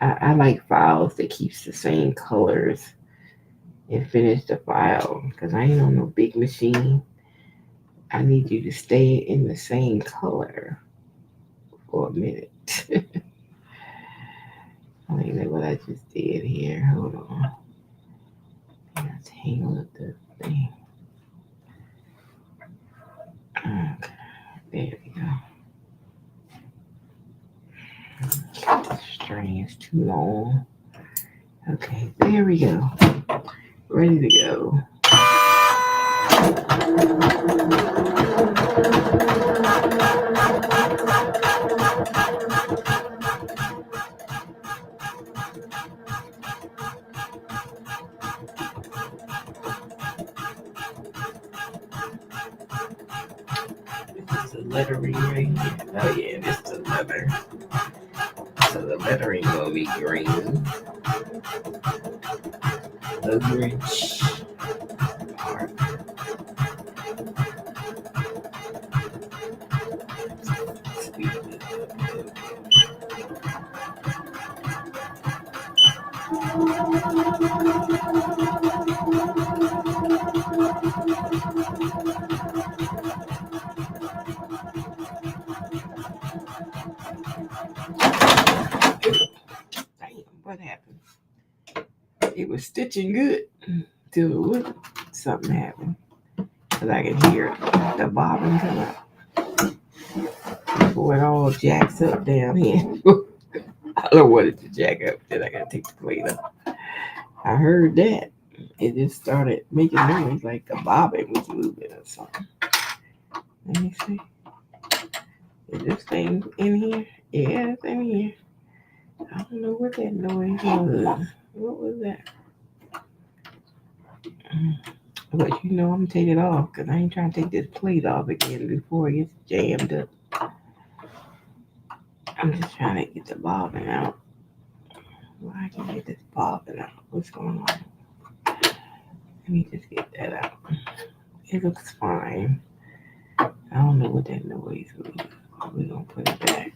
Speaker 1: I like files that keeps the same colors and finish the file. Cause I ain't on no big machine. I need you to stay in the same color for a minute. I think that's what I just did here. Hold on. I tangle up the thing. too long. Okay, there we go. Ready to go. This is the lettering right here. Oh yeah, this is the letter. So the lettering will be green. The Grinch. Damn, what happened? It was stitching good till something happened. Cause I could hear the bobbin come out. Before it all jacks up down here. I don't want it to jack up. Then I gotta take the plate off. I heard that. It just started making noise like a bobbin was moving or something. Let me see. Is this thing in here? Yeah, it's in here. I don't know what that noise was. What was that? But you know, I'm gonna take it off because I ain't trying to take this plate off again before it gets jammed up. I'm just trying to get the bobbin out. Well, I can get this bobbin out. What's going on? Let me just get that out. It looks fine. I don't know what that noise was. We're gonna put it back.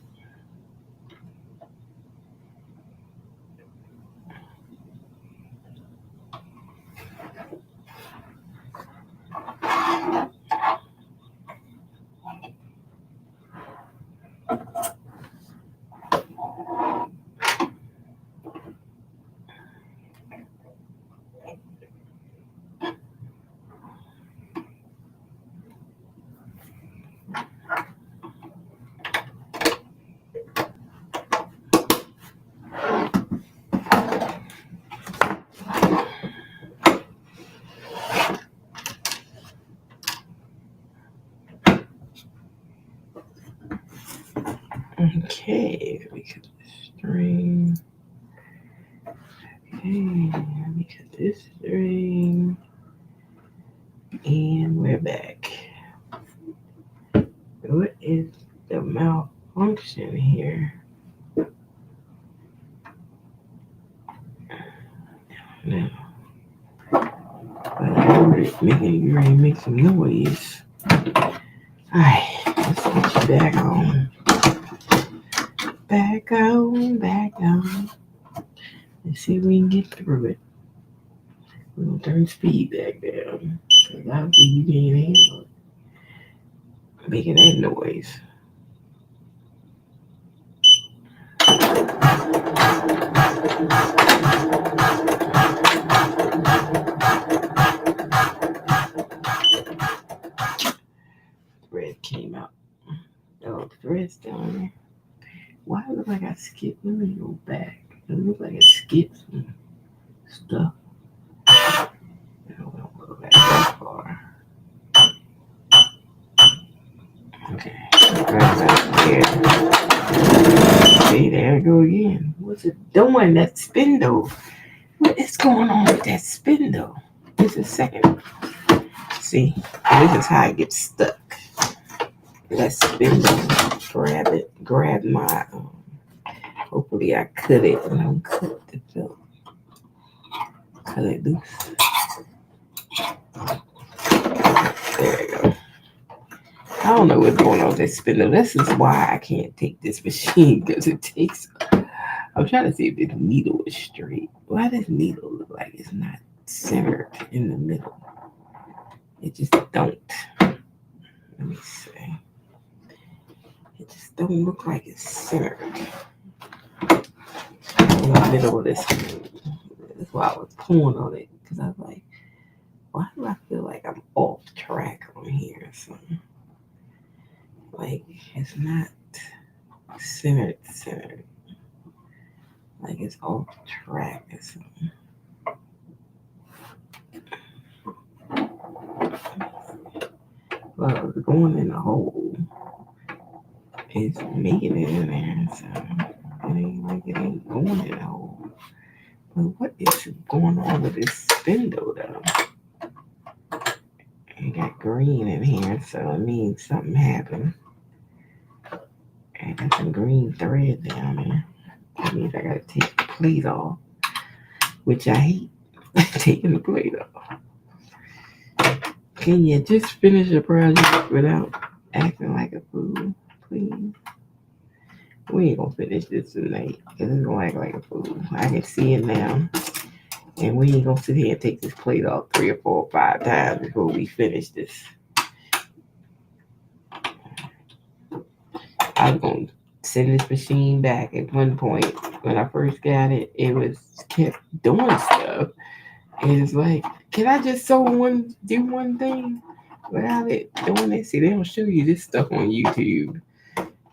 Speaker 1: Okay, let me cut this string. Okay, let me cut this string. And we're back. What is the malfunction here? No. But I heard it make some noise. Alright, let's get you back on. Back on. Let's see if we can get through it. We're gonna turn speed back down. Cause obviously you can't handle it. Making that noise. Thread came out. Oh, the thread's down there. Why does it look like I skipped? Let me go back. It looks like I skipped some stuff. I don't go back that far. Okay. See, there we go again. What's it doing? That spindle. What is going on with that spindle? Just a second. See, this is how it gets stuck. That spindle. Grab my. Hopefully, I cut it and don't cut the felt. Cut it loose. There we go. I don't know what's going on with this spindle. This is why I can't take this machine because it takes. I'm trying to see if this needle is straight. Why does needle look like it's not centered in the middle? It just don't. Let me see. It just don't look like it's centered in the middle of this. That's why I was pulling on it because I was like, why do I feel like I'm off track on here or something? Like it's not centered. Like it's off track or something. Well, it's going in the hole. It's making it in there, so it ain't like it ain't going in the hole. But what is going on with this spindle though? It got green in here, so it means something happened. And got some green thread down there. That means I gotta take the plate off, which I hate taking the plate off. Can you just finish the project without acting like a fool, please? We ain't gonna finish this tonight. Cause it's gonna act like a fool. I can see it now. And we ain't gonna sit here and take this plate off 3 or 4 or 5 times before we finish this. I was gonna send this machine back at one point. When I first got it, it was kept doing stuff. And it's like, can I just do one thing without it doing it? See, they don't show you this stuff on YouTube.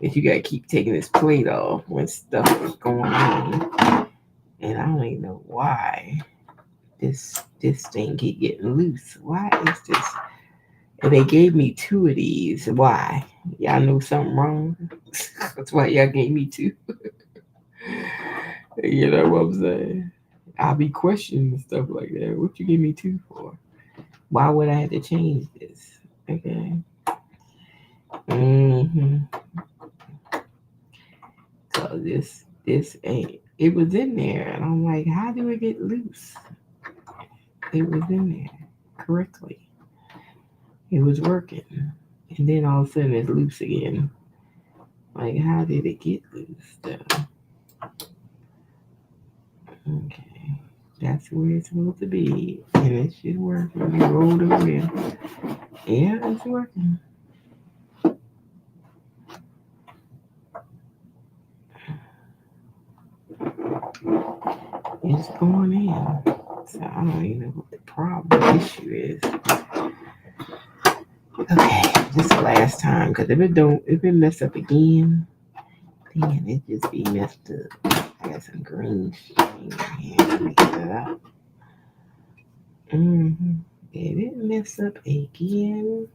Speaker 1: That you gotta keep taking this plate off when stuff is going on. And I don't even know why this thing keep getting loose. Why is this? And they gave me 2 of these. Why? Y'all know something wrong? That's why y'all gave me 2. You know what I'm saying? I'll be questioning stuff like that. What you give me 2 for? Why would I have to change this? Okay. Mm-hmm. So this ain't. It was in there, and I'm like, how do it get loose? It was in there correctly. It was working, and then all of a sudden it's loose again. Like, how did it get loose? Though? Okay, that's where it's supposed to be, and it should work. Let me roll the wheel. Yeah, it's working. It's going in. So I don't even know what the problem issue is. Okay, this is the last time because if it mess up again, then it just be messed up. I got some green string here. Let me get it out. Mm-hmm. If it mess up again,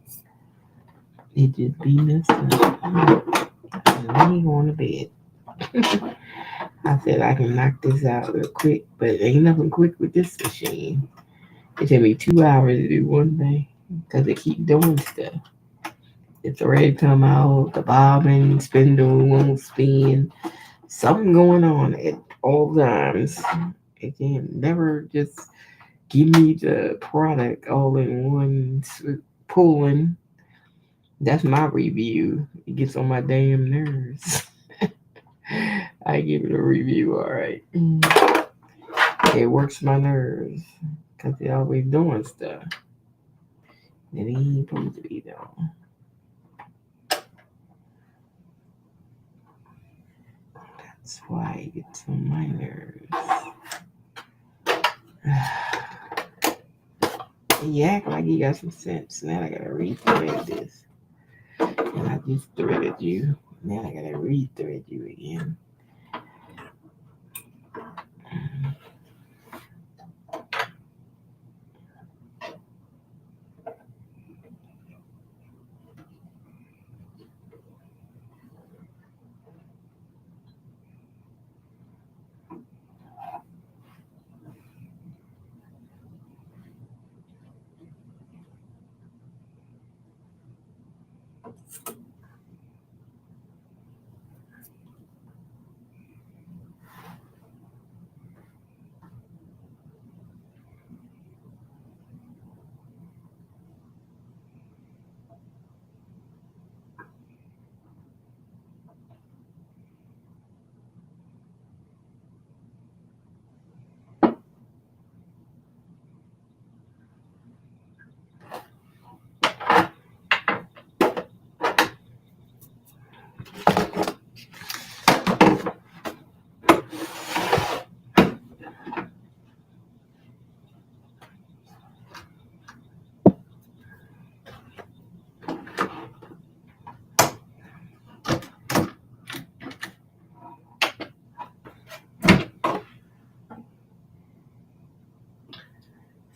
Speaker 1: it just be messed up. I ain't going to bed. I said I can knock this out real quick, but ain't nothing quick with this machine. It took me 2 hours to do one thing because it keep doing stuff. The thread come out, the bobbin, spindle won't spin. Something going on at all times. It can never just give me the product all in one pulling. That's my review. It gets on my damn nerves. I give it a review, all right. It works my nerves because they're always doing stuff that he ain't supposed to be doing. That's why it gets on my nerves. You act like you got some sense. Now I gotta rethread this. And I just threaded you. Now I gotta rethread you again.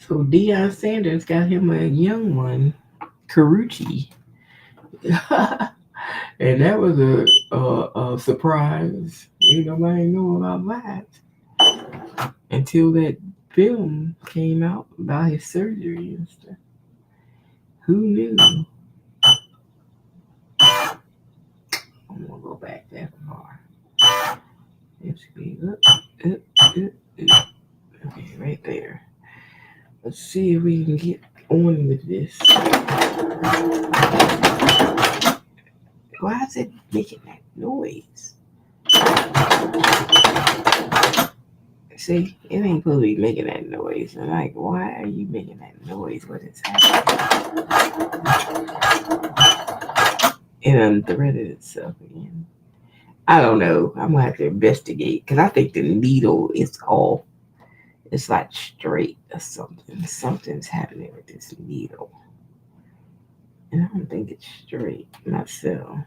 Speaker 1: So Deion Sanders got him a young one, Carucci. And that was a surprise. Ain't nobody know about that until that film came out about his surgery and stuff. Who knew? I'm gonna go back that far. Let's see. Okay, right there. Let's see if we can get on with this. Why is it making that noise? See, it ain't supposed to be making that noise. I'm like, why are you making that noise? What is happening? It unthreaded itself again. I don't know. I'm gonna have to investigate because I think the needle is off. It's like straight or something. Something's happening with this needle. And I don't think it's straight myself.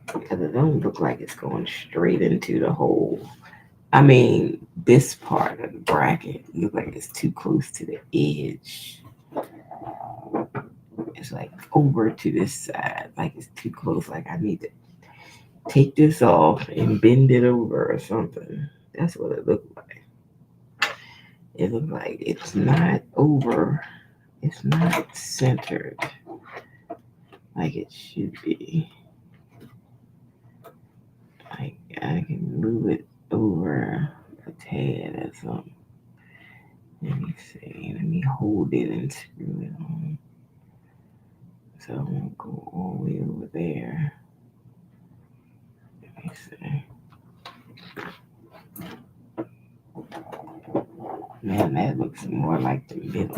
Speaker 1: Because it don't look like it's going straight into the hole. I mean, this part of the bracket looks like it's too close to the edge. It's like over to this side. Like it's too close. Like I need to take this off and bend it over or something. That's what it looked like. It looked like it's not over. It's not centered like it should be. Like I can move it over a tad or something. Let me see. Let me hold it and screw it on. So I won't go all the way over there. Let me see. Man, that looks more like the middle.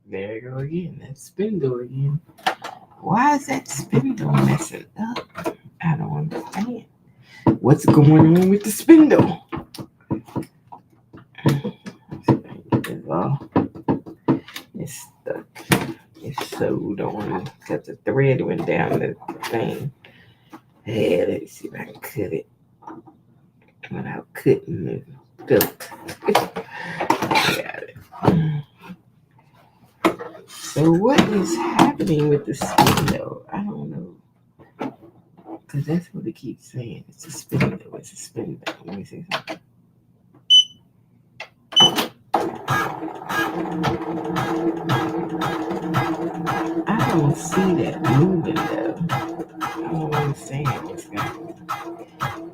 Speaker 1: There you go again. That spindle again. Why is that spindle messing up? I don't understand. What's going on with the spindle? It's stuck. It's sewed on because the thread went down the thing. Hey, let's see if I can cut it without cutting the belt. Got it. So what is happening with the spindle? I don't know. Because that's what it keeps saying. It's a spindle. It's a spindle. Let me see something. I don't see that moving though. I don't understand what's happening.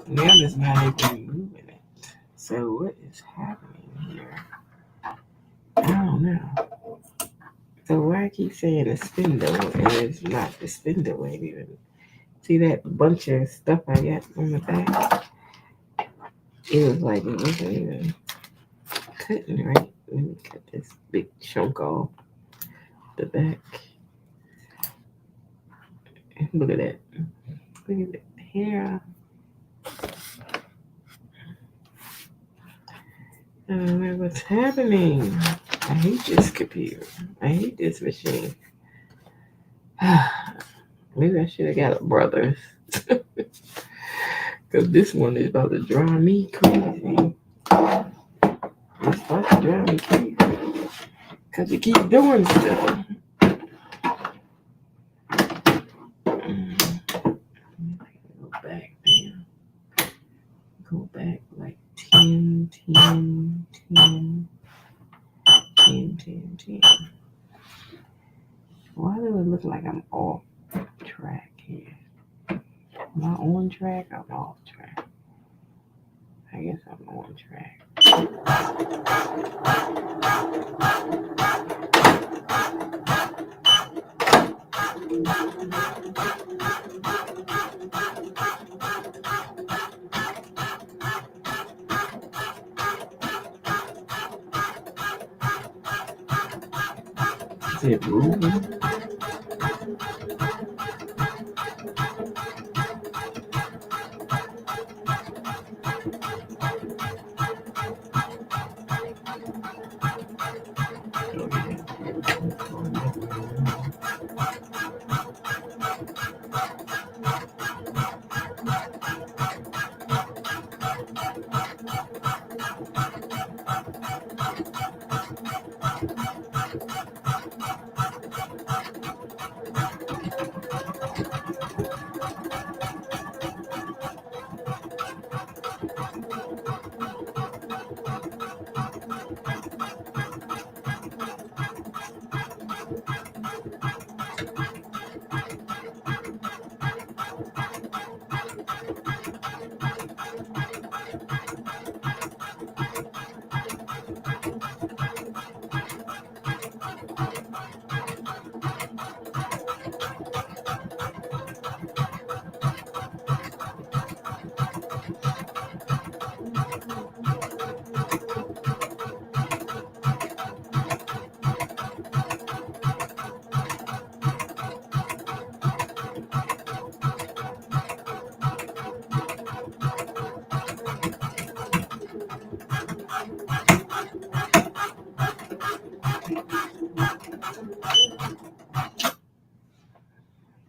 Speaker 1: Now it's not even moving it. So what is happening here? I don't know. So why I keep saying a spindle and it's not the spindle ain't even. See that bunch of stuff I got on the back? It was like it wasn't even cutting right. Let me cut this big chunk off the back. Look at that. Look at the hair. I don't know what's happening. I hate this computer. I hate this machine. Maybe I should have got a brother's. Because this one is about to drive me crazy. It's about to drive me crazy. Because you keep doing stuff. Go back, man. Go back like 10, 10, 10, 10, 10, 10. Why do it look like I'm off track here? Am I on track? I'm off track. I guess I'm on track. See if moving.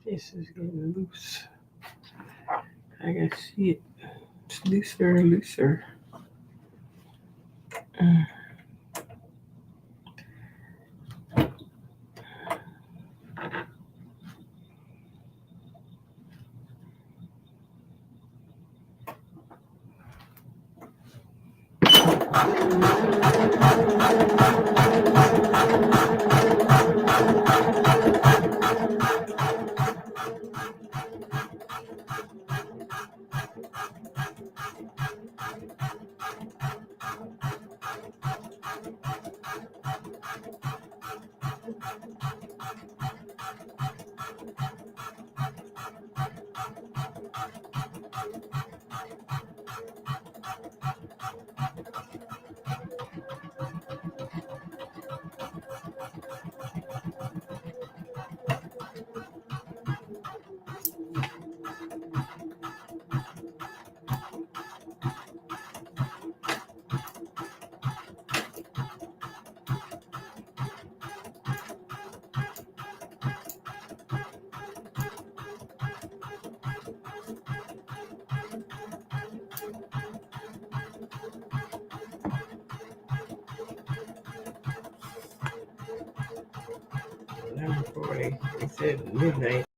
Speaker 1: This is getting loose. I can see it. It's looser and looser. They said midnight.